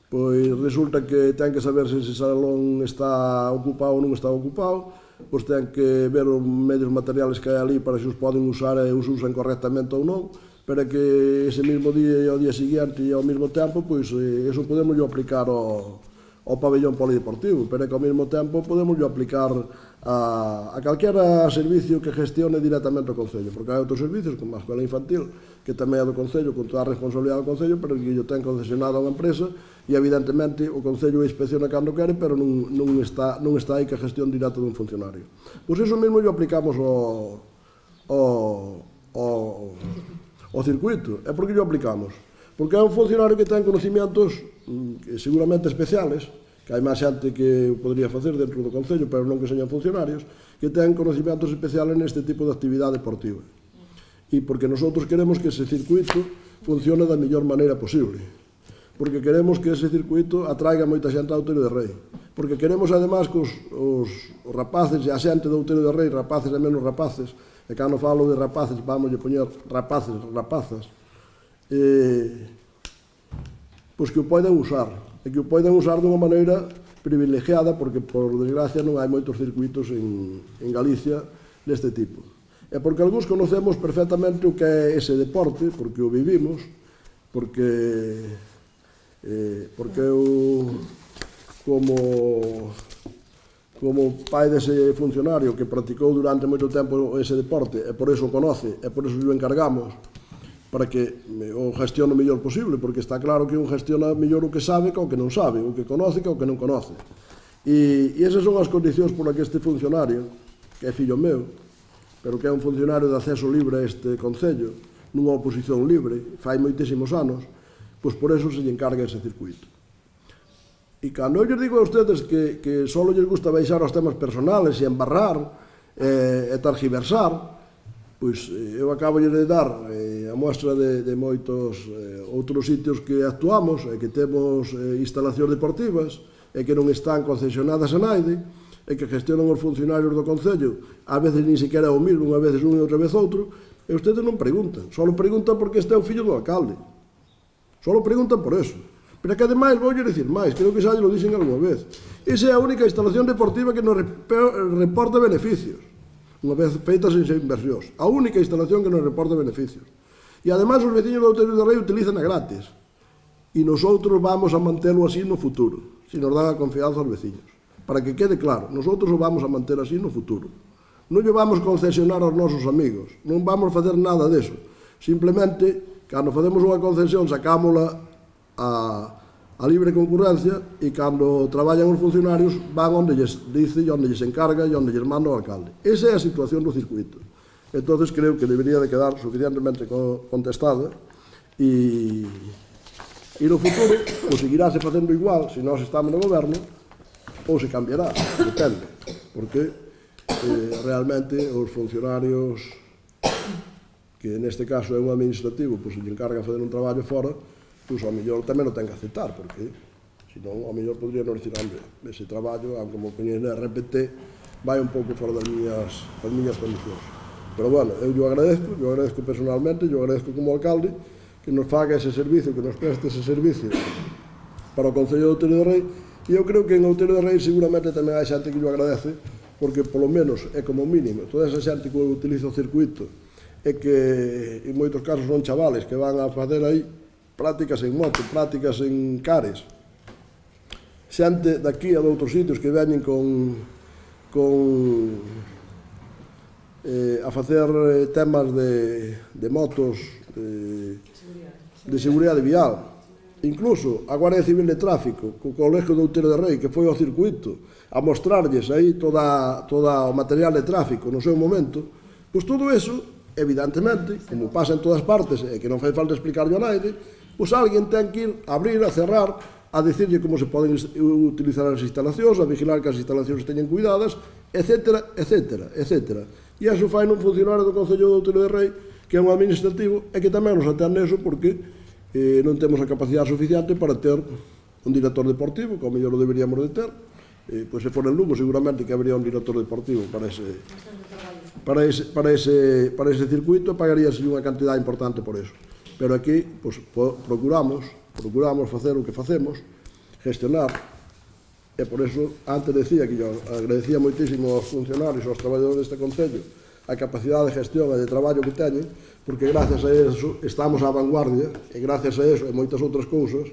Pois resulta que ten que saber se ese salón está ocupado ou non está ocupado, pois ten que ver os medios materiales que hai ali para se os poden usar e os usan correctamente ou non, para que ese mesmo día e ao día seguinte e ao mesmo tempo, pois eso podemos aplicar ao pabellón polideportivo, pero que ao mesmo tempo podemos aplicar a calquera servicio que gestione directamente o Concello, porque hai outros servicios, como a escola infantil, que tamén é do Concello, con toda a responsabilidade do Concello, pero que o ten concesionado a unha empresa, e evidentemente o Concello inspecciona cando quere, pero non está aí que a gestión directa dun funcionario. Pois iso mesmo o aplicamos ao circuito. E por que o aplicamos? Porque é un funcionario que ten conocimientos seguramente especiales, que hai máis xente que podría facer dentro do Concello, pero non que señan funcionarios, que ten conocimientos especiales neste tipo de actividade deportiva. E porque nosotros queremos que ese circuito funcione da mellor maneira posible. Porque queremos que ese circuito atraiga moita xente ao Outeiro de Rei. Porque queremos, además, que os rapaces e a xente do Outeiro de Rei, rapaces e menos rapaces, e cando falo de rapaces, vamos a poñer rapaces, rapazas, pois que o poden usar, e que o poden usar dunha maneira privilegiada, porque, por desgracia, non hai moitos circuitos en Galicia deste tipo. E porque algúns conocemos perfectamente o que é ese deporte, porque o vivimos, porque eu, como pai dese funcionario que practicou durante moito tempo ese deporte, e por iso o conoce, e por iso o encargamos, para que o gestione o mellor posible, porque está claro que un gestiona mellor o que sabe que o que non sabe, o que conoce que o que non conoce. E esas son as condicións por que este funcionario, que é fillo meu, pero que é un funcionario de acceso libre a este Concello, nunha oposición libre, fai moitísimos anos, pois por eso se lle encarga ese circuito. E cando eu lles digo a ustedes que só lles gusta baixar os temas personales e embarrar e targiversar, pois eu acabo de dar a mostra de moitos outros sitios que actuamos e que temos instalacións deportivas e que non están concesionadas a naide e que gestionan os funcionarios do Concello, a veces nin sequera o mismo, unha vez un e outra vez outro, e ustedes non preguntan, só preguntan porque este é o fillo do alcalde, só preguntan por eso. Pero que ademais, vou dicir máis, creo que xa lo dixen algunha vez, esa é a única instalación deportiva que nos reporta beneficios, unha vez feitas en inversións, a única instalación que nos reporta beneficios. E ademais os veciños do Outeiro de Rei utilizan a gratis, e nosotros vamos a mantelo así no futuro, se nos dan a confianza aos veciños. Para que quede claro, nosotros o vamos a manter así no futuro. Non lle vamos concesionar aos nosos amigos, non vamos facer nada deso. Simplemente, cando facemos unha concesión, sacámola a libre concurrencia, e cando traballan os funcionarios van onde lles dice e onde lles encarga e onde lles manda o alcalde. Esa é a situación do circuito. Entón, creo que debería de quedar suficientemente contestada, e no futuro ou seguirase facendo igual se nós estamos no goberno, ou se cambiará, depende, porque realmente os funcionarios, que neste caso é un administrativo, pois se lle encarga fazer un traballo fora, pois ao mellor tamén o ten que aceptar, porque senón, ao mellor podría non dicir, hombre, ese traballo, aunque como poñen na RPT, vai un pouco fora das miñas condicións. Pero, bueno, eu agradezco personalmente, eu agradezco como alcalde, que nos faga ese servicio, que nos preste ese servicio para o Concello de Outeiro de Rei, e eu creo que en Outeiro de Rei seguramente tamén hai xente que o agradece, porque polo menos é como mínimo toda esa xente que utiliza o circuito e que en moitos casos son chavales que van a facer aí prácticas en moto, prácticas en cares, xente daqui a de outros sitios que veñen a facer temas de motos de seguridade vial. Incluso a Guardia Civil de Tráfico, co Colexio de Outeiro de Rei, que foi ao circuito a mostrarlles aí toda o material de tráfico no seu momento, pois todo eso, evidentemente, como pasa en todas partes, e que non fai falta explicarlo a naide, pois alguén ten que ir a abrir, a cerrar, a dicirlle como se poden utilizar as instalacións, a vigilar que as instalacións teñen cuidadas, etc, etc, etc. E iso fai un funcionario do Concello de Outeiro de Rei, que é un administrativo, e que tamén nos atende eso porque non temos a capacidade suficiente para ter un director deportivo, que ao mellor o deberíamos de ter. Pois se for en Lugo, seguramente que habría un director deportivo para ese circuito, pagaríase unha cantidad importante por eso. Pero aquí, pois, procuramos facer o que facemos, gestionar, e por eso antes decía que eu agradecía moitísimo aos funcionarios, aos traballadores deste Concello, a capacidade de gestión e de traballo que teñen, porque gracias a eso estamos á vanguardia, e gracias a eso e moitas outras cousas,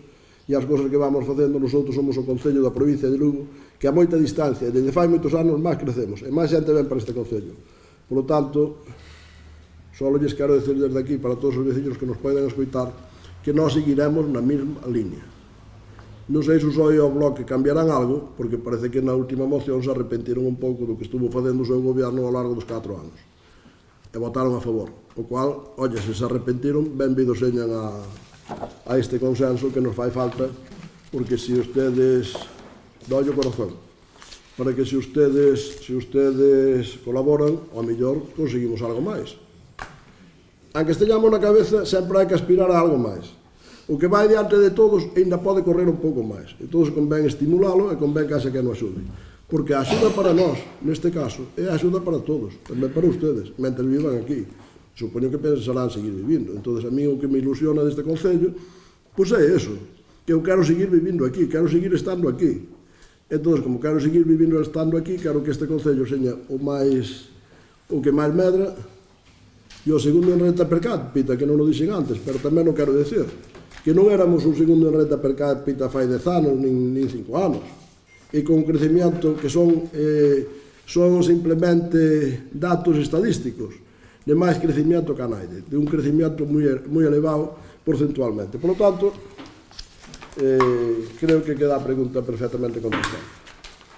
e as cousas que vamos facendo, nosotros somos o Concello da provincia de Lugo, que a moita distancia, e desde fai moitos anos máis crecemos, e máis xente ven para este Concello. Por lo tanto, só lles quero decir desde aquí para todos os veciños que nos poden escoitar que nós seguiremos na mesma línea. Non sei se os oi ao Bloque cambiarán algo, porque parece que na última moción se arrepentiron un pouco do que estuvo facendo o seu goberno ao largo dos 4 anos. E votaron a favor. O cual, oye, se arrepentiron, benvidos señan a este consenso que nos fai falta, porque se ustedes, dolle o corazón, para que se ustedes colaboran, ao mellor conseguimos algo máis. Aunque esteñamos na cabeza, sempre hai que aspirar a algo máis. O que vai diante de todos ainda pode correr un pouco máis. E todos convén estimulalo e convén que haxa que nos axude. Porque a axuda para nós, neste caso, é a axuda para todos, tamén para ustedes, mentre vivan aquí. Supoño que pensarán seguir vivindo. Entón, a mí o que me ilusiona deste Concello, pois é eso, que eu quero seguir vivindo aquí, quero seguir estando aquí. Entón, como quero seguir vivindo estando aquí, quero que este Concello seña o que máis medra, e o segundo en renta per cápita, que non o dixen antes, pero tamén o quero decir, que non éramos un segundo en renta per cápita fai 10 anos, nin 5 anos, e con un crecimiento que son simplemente datos estadísticos, de máis crecimiento que a naide, de un crecimiento moi elevado porcentualmente. Por lo tanto, creo que queda a pregunta perfectamente contestada.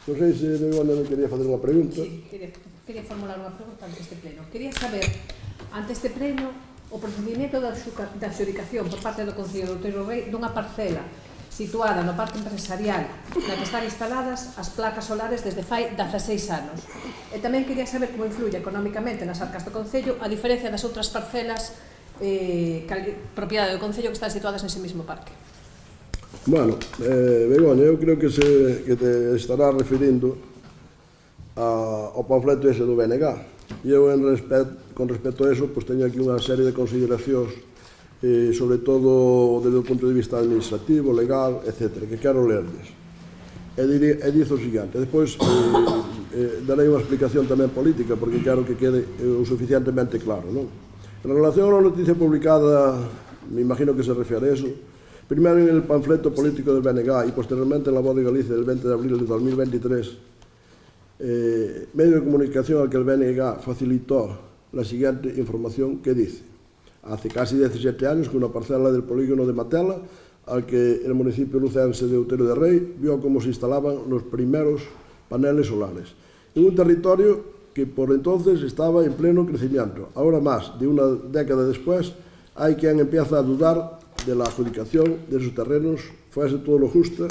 Non sei se de Ivone quería fazer unha pregunta. Sí, quería formular unha pregunta ante este pleno. Quería saber, ante este pleno, o procedimento da adxudicación por parte do Concello de Outeiro de Rei dunha parcela situada no parque empresarial na que están instaladas as placas solares desde fai 16 anos. E tamén quería saber como influye económicamente nas arcas do Concello a diferencia das outras parcelas propiedade do Concello que están situadas nese mesmo parque. Bueno, Begoña, eu creo que te estará referindo ao panfleto ese do BNG. E eu, con respecto a eso, pues, teño aquí unha serie de consideracións, sobre todo desde o punto de vista administrativo, legal, etc., que quero lerles. E dizo o seguinte, despois darei unha explicación tamén política, porque quero que quede o suficientemente claro, non? En relación a noticia publicada, me imagino que se refere a eso, primero en el panfleto político del BNG y posteriormente en la Voz de Galicia del 20 de abril de 2023, medio de comunicación al que el BNG facilitó la siguiente información que dice: hace casi 17 años que una parcela del polígono de Matela, al que el municipio lucense de Outeiro de Rei vio cómo se instalaban los primeros paneles solares, en un territorio que por entonces estaba en pleno crecimiento. Ahora, más de una década después, hay quien empieza a dudar de la adjudicación de esos terrenos, fuese todo lo justo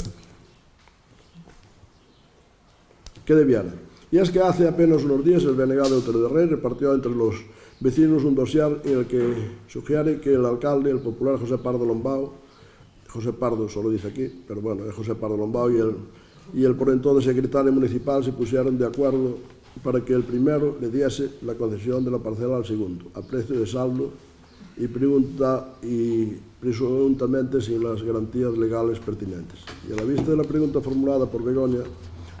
que debiera. Y es que hace apenas unos días el BNG de Outeiro de Rei repartió entre los vecinos un dossier en el que sugiere que el alcalde, el popular José Pardo Lombao, José Pardo só lo dice aquí, pero bueno, é José Pardo Lombao y el por entonces secretario municipal se pusieron de acuerdo para que el primero le diese la concesión de la parcela al segundo, a precio de saldo y presuntamente sin las garantías legales pertinentes. Y a la vista de la pregunta formulada por Begoña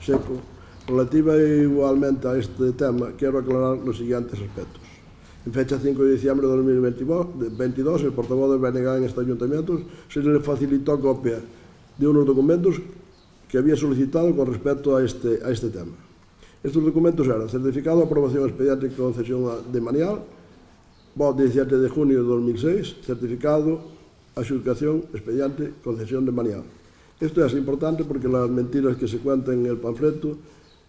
Seco, relativa igualmente a este tema, quiero aclarar los siguientes aspectos. En fecha 5 de diciembre de 2022, el portavoz del BNG en este ayuntamiento se le facilitó copia de unos documentos que había solicitado con respecto a este tema. Estos documentos eran certificado de aprobación expediente de concesión de Manial, BOT 17 de junio de 2006, certificado adjudicación expediente concesión de Manial. Esto es importante porque las mentiras que se cuentan en el panfleto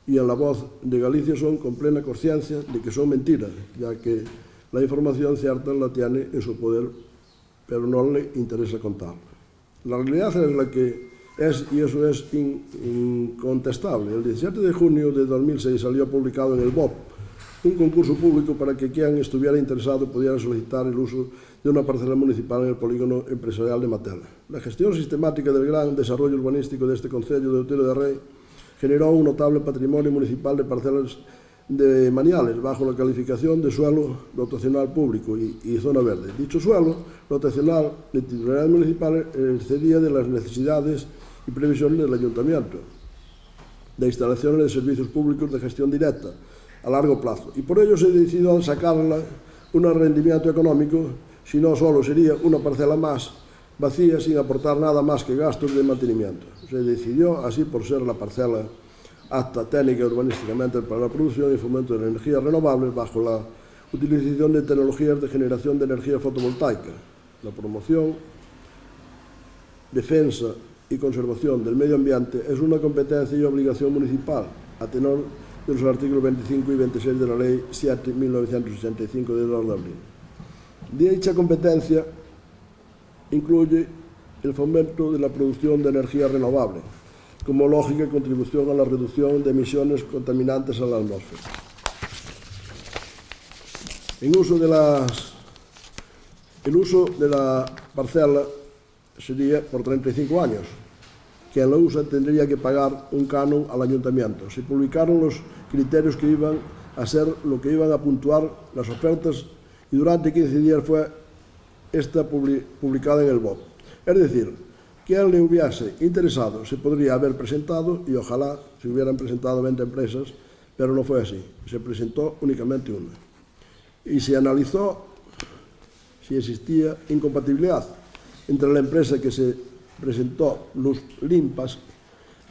y en La Voz de Galicia son con plena conciencia de que son mentiras, ya que la información cierta la tiene en su poder, pero no le interesa contarla. La realidad es la que es, y eso es incontestable. El 17 de junio de 2006 salió publicado en el BOP un concurso público para que quien estuviera interesado pudiera solicitar el uso de una parcela municipal en el polígono empresarial de Matela. La gestión sistemática del gran desarrollo urbanístico de este concello de Outeiro de Rei generó un notable patrimonio municipal de parcelas de Maniales bajo la calificación de suelo dotacional público y zona verde. Dicho suelo dotacional de titularidad municipal excedía de las necesidades y previsiones del ayuntamiento de instalaciones de servicios públicos de gestión directa a largo plazo, y por ello se decidió sacarla un rendimiento económico, si no solo sería una parcela más vacía sin aportar nada más que gastos de mantenimiento. Se decidió así por ser la parcela apta técnica y urbanísticamente para la producción y fomento de energías renovables bajo la utilización de tecnologías de generación de energía fotovoltaica, la promoción, defensa y conservación del medio ambiente es una competencia y obligación municipal a tenor de los artículos 25 y 26 de la Ley 7/1985 de 2 de abril. Dicha competencia incluye el fomento de la producción de energía renovable, como lógica contribución a la reducción de emisiones contaminantes a la atmósfera. El uso de la parcela sería por 35 años. Quien la usa tendría que pagar un canon al ayuntamiento. Se publicaron los criterios que iban a ser lo que iban a puntuar las ofertas y durante 15 días fue esta publicada en el BOP. Es decir, quien le hubiese interesado se podría haber presentado y ojalá se hubieran presentado 20 empresas, pero no fue así. Se presentó únicamente una. Y se analizó si existía incompatibilidad entre la empresa que se presentó Luz Limpas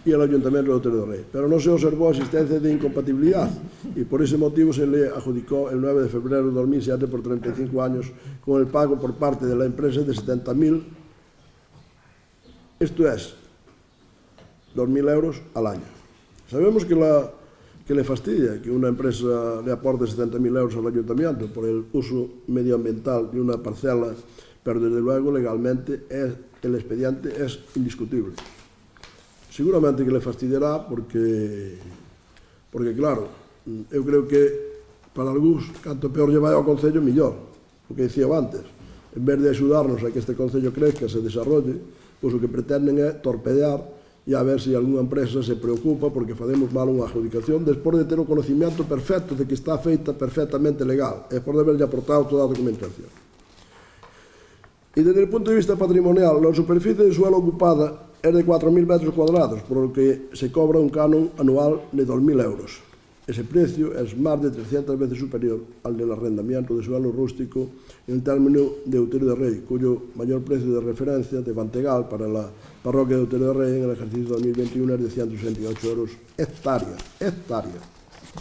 y el Ayuntamiento de Outeiro de Rei, pero no se observó existencia de incompatibilidad y por ese motivo se le adjudicó el 9 de febrero de 2007 por 35 años con el pago por parte de la empresa de 70.000, esto es, 2.000 euros al año. Sabemos que le fastidia que una empresa le aporte 70.000 euros al Ayuntamiento por el uso medioambiental de una parcela, pero desde luego legalmente el expediente es indiscutible. Seguramente que le fastidiará porque claro, eu creo que para algúns, canto peor lle vai ao Concello, mellor, o que dicía antes. En vez de axudarnos a que este Concello crezca, se desarrolle, pois o que pretenden é torpedear e a ver se algunha empresa se preocupa porque facemos mal unha adjudicación despois de ter o conocimiento perfecto de que está feita perfectamente legal e por de haberlle aportado toda a documentación. Y desde el punto de vista patrimonial, la superficie de suelo ocupada es de 4.000 metros cuadrados, por lo que se cobra un canon anual de 2.000 euros. Ese precio es más de 300 veces superior al del arrendamiento de suelo rústico en el término de Outeiro de Rei, cuyo mayor precio de referencia de Bantegal para la parroquia de Outeiro de Rei en el ejercicio 2021 es de 168 euros hectárea,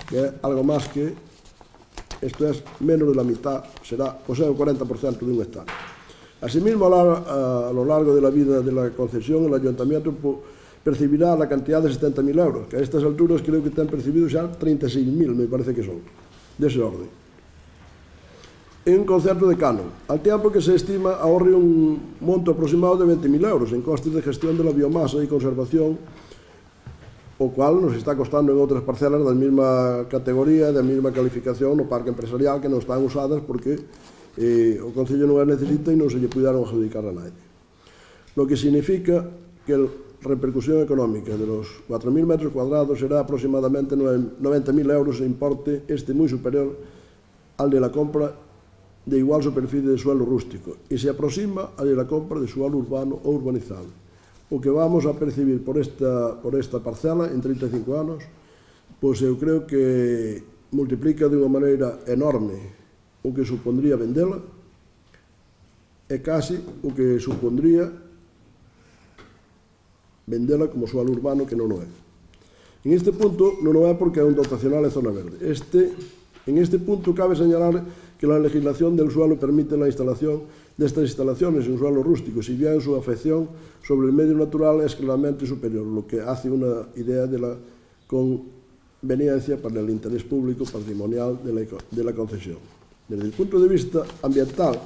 que es algo más que, esto es menos de la mitad, será, posee el 40% de un hectárea. Asimismo, a lo largo de la vida de la concesión, el Ayuntamiento percibirá la cantidad de 70.000 euros, que a estas alturas creo que te han percibido ya 36.000, me parece que son, de ese orden. En un concepto de canon, al tiempo que se estima ahorre un monto aproximado de 20.000 euros en costes de gestión de la biomasa y conservación, o cual nos está costando en otras parcelas de la misma categoría, de la misma calificación o parque empresarial que no están usadas porque o Concello non as necesita e non se lle puidaron adjudicar a nadie. lo que significa que la repercusión económica de los 4.000 metros cuadrados será aproximadamente 90.000 euros de importe, muy superior al de la compra de igual superficie de suelo rústico y se aproxima al de la compra de suelo urbano o urbanizado. O que vamos a percibir por esta parcela en 35 anos, pois eu creo que multiplica de unha maneira enorme o que supondría vendela e casi o que supondría vendela como suelo urbano, que non o é. En este punto non o é porque é un dotacional e zona verde. En este punto cabe señalar que la legislación del suelo permite la instalación de estas instalaciones en suelo rústico, si bien su afección sobre el medio natural es claramente superior, lo que hace una idea de la conveniencia para el interés público patrimonial de la concesión. Desde el punto de vista ambiental,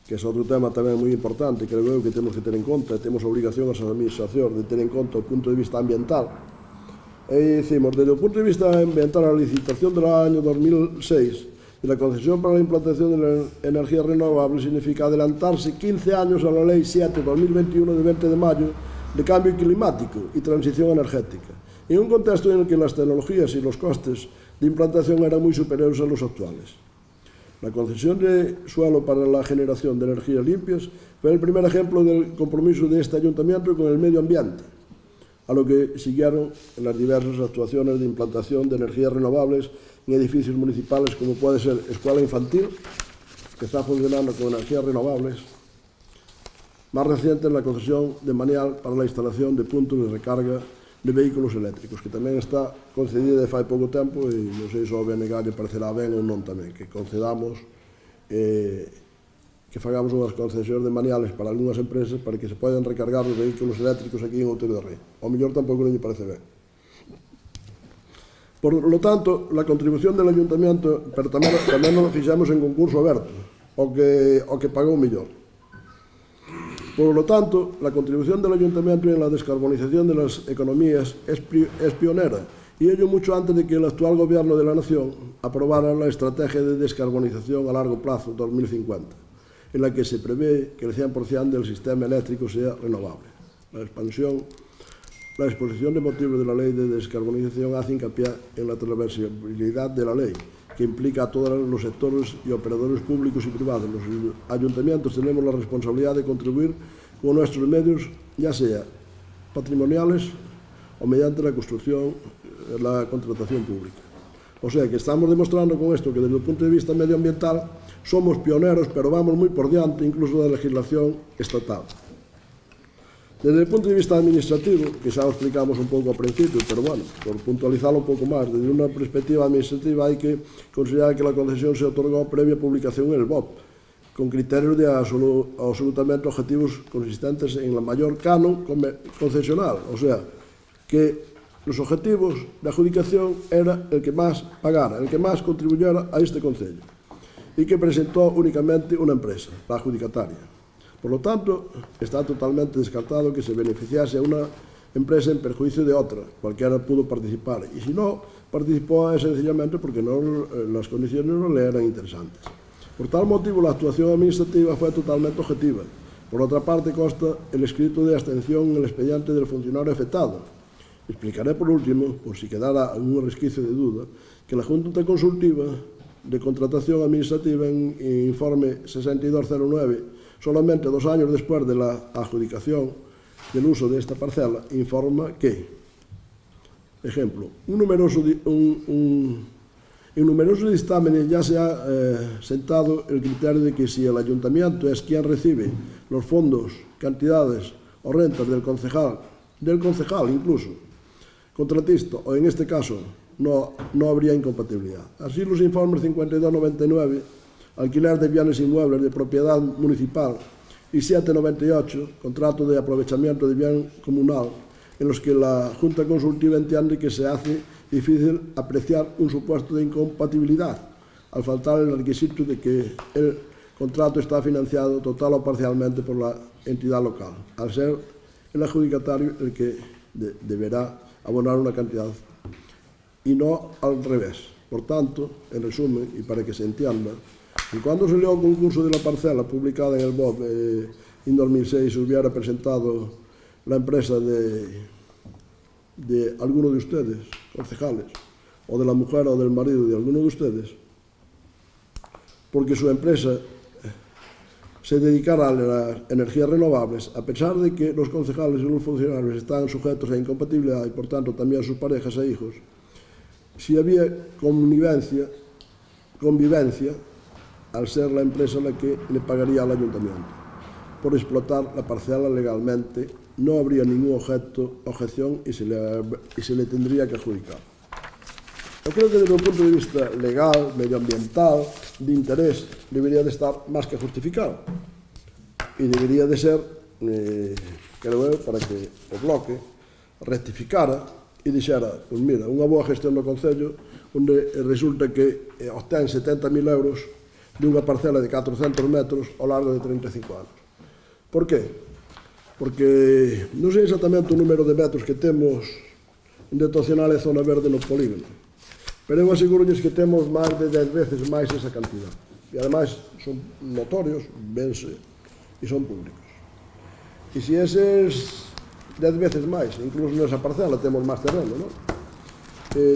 que es otro tema tamén moi importante, que creo que temos que ter en conta, temos obligación as administracións de ter en conta o punto de vista ambiental. E dicimos, desde o punto de vista ambiental, a licitación del año 2006 de la concesión para la implantación de la energía renovable significa adelantarse 15 años a la Ley 7/2021 de 20 de mayo de cambio climático y transición energética, en un contexto en el que las tecnologías y los costes de implantación eran muy superiores a los actuales. La concesión de suelo para la generación de energías limpias fue el primer ejemplo del compromiso de este ayuntamiento con el medio ambiente, a lo que siguieron las diversas actuaciones de implantación de energías renovables en edificios municipales, como puede ser escuela infantil, que está funcionando con energías renovables. Más reciente, la concesión de Manial para la instalación de puntos de recarga de vehículos eléctricos, que tamén está concedida de fai pouco tempo, e non sei se ao BNG lle parecerá ben ou non tamén, que concedamos, que fagamos unhas concesións de maniales para algunhas empresas para que se podan recargar os vehículos eléctricos aquí en Outeiro de Rei. Ao mellor tampouco non lle parece ben. Por lo tanto, la contribución del ayuntamiento, pero tamén non lo fixemos en concurso aberto, o que pagou mellor. Por lo tanto, la contribución del ayuntamiento en la descarbonización de las economías es pionera, y ello mucho antes de que el actual gobierno de la nación aprobara la estrategia de descarbonización a largo plazo 2050, en la que se prevé que el 100% del sistema eléctrico sea renovable. La exposición de motivos de la Ley de Descarbonización hace hincapié en la transversalidad de la ley, que implica a todos los sectores y operadores públicos y privados. Los ayuntamientos tenemos la responsabilidad de contribuir con nuestros medios, ya sea patrimoniales o mediante la construcción, la contratación pública. O sea que estamos demostrando con esto que desde el punto de vista medioambiental somos pioneros, pero vamos muy por diante incluso de la legislación estatal. Desde el punto de vista administrativo, que xa lo explicamos un pouco ao principio, pero bueno, por puntualizarlo un pouco máis, desde unha perspectiva administrativa hai que considerar que la concesión se otorgó previa publicación en el BOP, con criterios de absolutamente objetivos consistentes en la mayor canon concesional, o sea, que los objetivos de adjudicación era el que más pagara, el que más contribuyera a este concello, y que presentó únicamente una empresa, la adjudicataria. Por lo tanto, está totalmente descartado que se beneficiase a una empresa en perjuicio de otra. Cualquiera pudo participar, y si no participó es sencillamente porque las condiciones no le eran interesantes. Por tal motivo, la actuación administrativa fue totalmente objetiva. Por otra parte, consta el escrito de abstención en el expediente del funcionario afectado. Explicaré por último, por si quedara algún resquicio de duda, que la Junta Consultiva de Contratación Administrativa en informe 6209, solamente 2 años después de la adjudicación del uso de esta parcela, informa que, ejemplo, en numerosos dictámenes ya se ha sentado el criterio de que si el ayuntamiento es quien recibe los fondos, cantidades o rentas del concejal incluso, contratista, o en este caso no habría incompatibilidad. Así, los informes 5299, alquiler de bienes inmuebles de propiedad municipal, y 798, contrato de aprovechamiento de bien comunal, en los que la Junta Consultiva entiende que se hace difícil apreciar un supuesto de incompatibilidad, al faltar el requisito de que el contrato está financiado total o parcialmente por la entidad local, al ser el adjudicatario el que deberá abonar una cantidad, y no al revés. Por tanto, en resumen, y para que se entienda, y cuando salió el concurso de la parcela publicada en el BOP en 2006 hubiera presentado la empresa de alguno de ustedes, concejales, o de la mujer o del marido de alguno de ustedes, porque su empresa se dedicara a las energías renovables, a pesar de que los concejales y los funcionarios están sujetos a incompatibilidad y por tanto también sus parejas e hijos, si había convivencia, al ser la empresa la que le pagaría al ayuntamiento por explotar la parcela legalmente, no habría ninguna objeción y se le tendría que adjudicar. Yo creo que desde un punto de vista legal, medioambiental, de interés, debería de estar más que justificado. Y debería de ser, creo eu, para que o bloque rectificara e dixera, pois mira, unha boa gestión do Concello onde resulta que obtén 70.000 euros dunha parcela de 400 metros ao largo de 35 anos. Por qué? Porque non sei exactamente o número de metros que temos en dotacional e zona verde no polígono, pero eu aseguro-lles que temos máis de 10 veces máis esa cantidad. E ademais son notorios, vense, e son públicos. E se eses 10 veces máis, incluso nesa parcela temos máis terreno, non?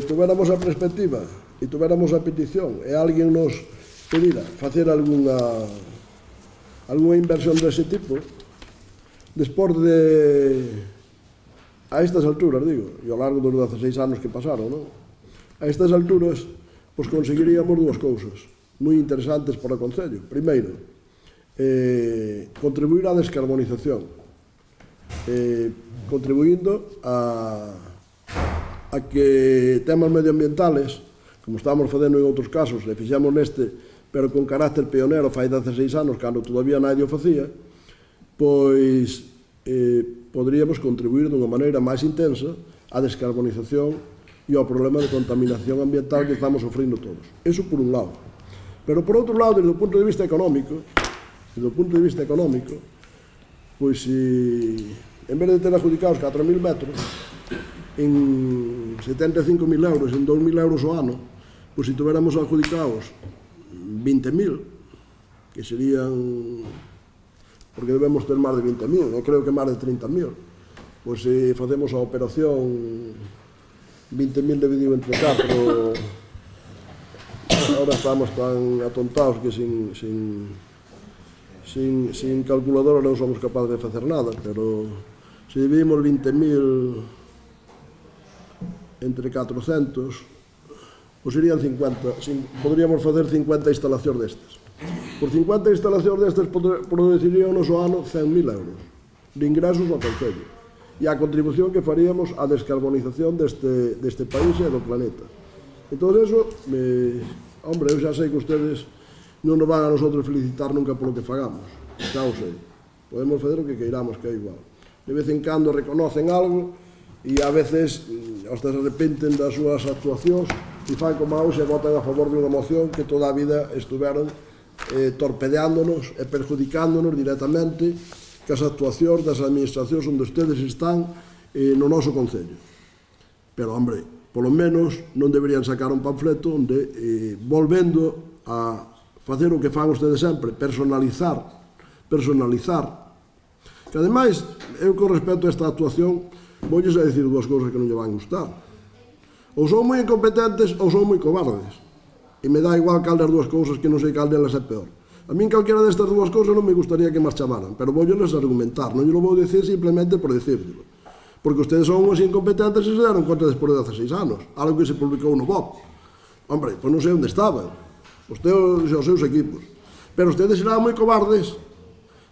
Tuveramos a perspectiva e tuveramos a petición e alguén nos pedira facer algunha inversión dese tipo, despois de, a estas alturas, digo, e ao largo dos 16 anos que pasaron, non? A estas alturas, pois conseguiríamos dúas cousas moi interesantes para o Concello. Primeiro, contribuir á descarbonización, contribuindo a que temas medioambientales, como estamos facendo en outros casos, e fixemos neste, pero con carácter pionero fai 16 anos, cando todavía nadie o facía, pois poderíamos contribuir dunha maneira máis intensa á descarbonización e ao problema de contaminación ambiental que estamos sofrendo todos. Eso por un lado. Pero por outro lado, desde o punto de vista económico, pois en vez de ter adjudicados 4.000 metros en 75.000 euros, en 2.000 euros ao ano, pois se tuviéramos adjudicados 20.000, que serían, porque debemos ter máis de 20.000, eu creo que máis de 30.000, pois se facemos a operación 20.000 dividido entre 4, ahora estamos tan atontados que sin calculadora non somos capaces de facer nada, pero se dividimos 20.000 entre 400, pois serían 50, poderíamos facer 50 instalacións destas. Por 50 instalacións destas produciríamos ao ano 100.000 euros de ingresos ao Concello e a contribución que faríamos á descarbonización deste país e do planeta. Entón, eso, hombre, eu xa sei que ustedes non nos van a nosotros felicitar nunca polo que fagamos, xa o sei. Podemos fazer o que queiramos, que é igual. De vez en cando reconocen algo e a veces hasta se arrepenten das súas actuacións e fan como a hoxe e votan a favor de unha moción que toda a vida estuveron torpedeándonos e perjudicándonos directamente que as actuacións das administracións onde ustedes están no noso Concello. Pero, hombre, polo menos non deberían sacar un panfleto onde, volvendo a facer o que fan ustedes sempre, personalizar, que ademais, eu con respecto a esta actuación, voulles a dicir dúas cousas que non lle van gustar. Ou son moi incompetentes ou son moi cobardes. E me dá igual cal das dúas cousas, que non sei cal delas é peor. A min calquera destas dúas cousas non me gustaría que marchamaran, pero voulles argumentar, non lle lo vou dicir simplemente por dicirlo. Porque ustedes son uns incompetentes e se deron conta despois de 16 anos, algo que se publicou no BOP. Hombre, pois non sei onde estaban, ustedes e os seus equipos. Pero ustedes serán moi cobardes,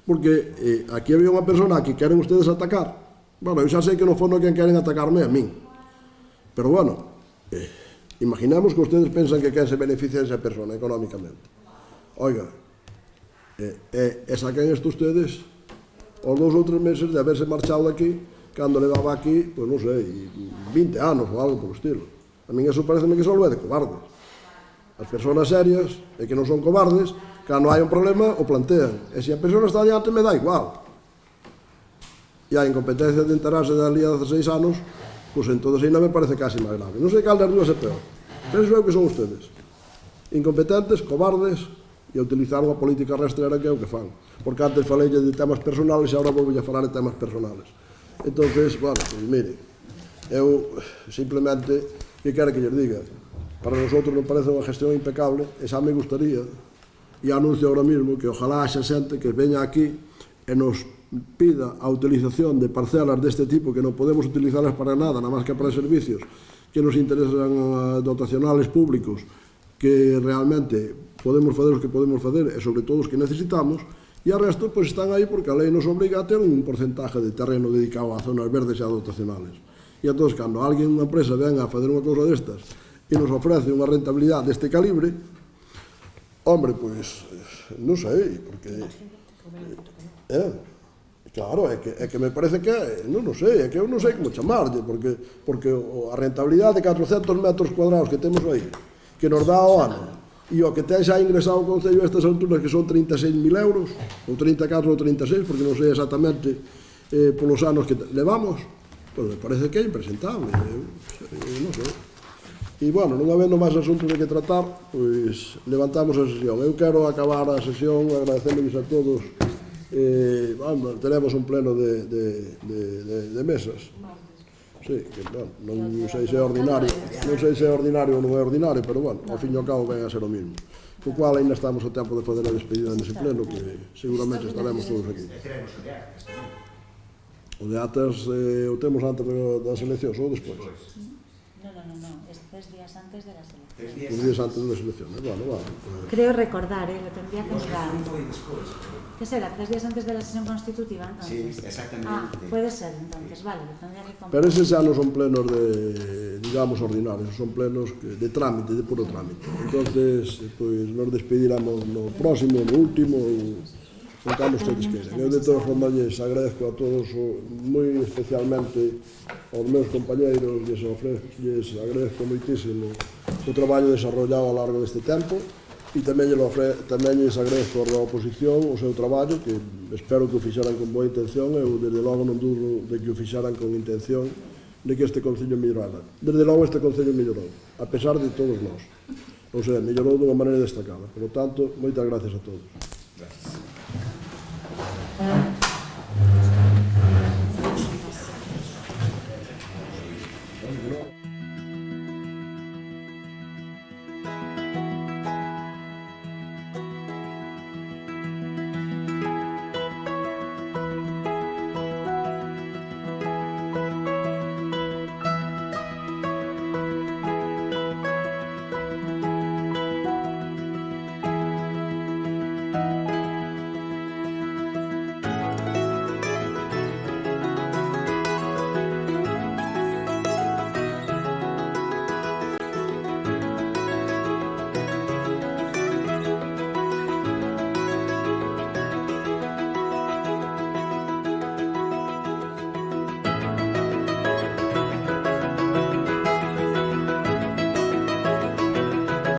porque aquí había unha persona que queren ustedes atacar. Bueno, eu xa sei que no fondo quen queren atacarme a min. Pero bueno, imaginemos que ustedes pensan que quen se beneficia esa persona económicamente. Oiga, saquen isto ustedes os 2 ou 3 meses de haberse marchado daqui, cando levaba aquí, pois non sei, 20 anos ou algo polo estilo. A min eso pareceme que só é de cobardes. As persoas serias, e que non son cobardes, cando hai un problema, o plantean. E se a persona está adiante, me dá igual. E a incompetencia de enterarse dali a 16 anos, pois entonces ainda me parece casi máis grave. Non sei cal das dúas é peor. Penso eu que son ustedes. Incompetentes, cobardes e a utilizar unha política rastrera que é o que fan. Porque antes falei de temas personales e agora vou a falar de temas personales. Entonces, bueno, pues mire, eu simplemente, que quero que lles diga, para nosotros non parece unha gestión impecable, e xa me gustaría, e anuncio ahora mismo, que ojalá haxa xente que veña aquí e nos pida a utilización de parcelas deste tipo que non podemos utilizarlas para nada, nada máis que para servicios que nos interesan dotacionales públicos, que realmente podemos fazer os que podemos facer e sobre todo os que necesitamos, e a resto pois están aí porque a lei nos obriga a ter un porcentaje de terreno dedicado a zonas verdes e a dotacionales. E entón, cando alguén, unha empresa, venga a fazer unha cousa destas e nos ofrece unha rentabilidade deste calibre, hombre, pois, non sei, porque... Claro, é que me parece que, non sei, é que eu non sei como chamarlle, porque a rentabilidade de 400 metros cuadrados que temos aí, que nos dá ao ano, e o que ten xa ingresado o Concello a estas alturas, que son 36.000 euros, ou 34 ou 36, porque non sei exactamente polos anos que levamos, pois me parece que é impresentable, non sei. E, bueno, non habendo máis asuntos de que tratar, pois levantamos a sesión. Eu quero acabar a sesión agradecéndoles a todos. Tenemos un pleno de mesas. Sí, que, bueno, non sei se é ordinario, non sei se é ordinario ou non é ordinario, pero, bueno, ao fin e ao cabo ven a ser o mismo. Co cual ainda estamos a tempo de fazer a despedida nese pleno, que seguramente estaremos todos aquí. O de actas o temos antes das eleccións ou despois? No, es 3 días antes de las elecciones. 3 días antes das eleccións, bueno. Creo recordar, lo tendría que mirar. ¿Qué será? 3 días antes de la sesión constitutiva, entonces? Sí, exactamente. Puede ser, entonces, vale, lo tendría que comprar. Pero eses xa non son plenos de, digamos, ordinarios, son plenos de trámite, de puro trámite. Entonces, pois, nos despediramos no próximo, no último, o cando ustedes queiran. Eu, de todas formas, lles agradezco a todos, moi especialmente aos meus compañeiros, lles agradezco moitísimo o traballo desarrollado ao largo deste tempo, e tamén lles agradezco a oposición o seu traballo, que espero que o fixaran con boa intención. Eu desde logo non dudo de que o fixaran con intención de que este Concello mellorara. Desde logo este Concello mellorou, a pesar de todos nós. O sea, mellorou dunha maneira destacada. Por lo tanto, moitas gracias a todos. Gracias.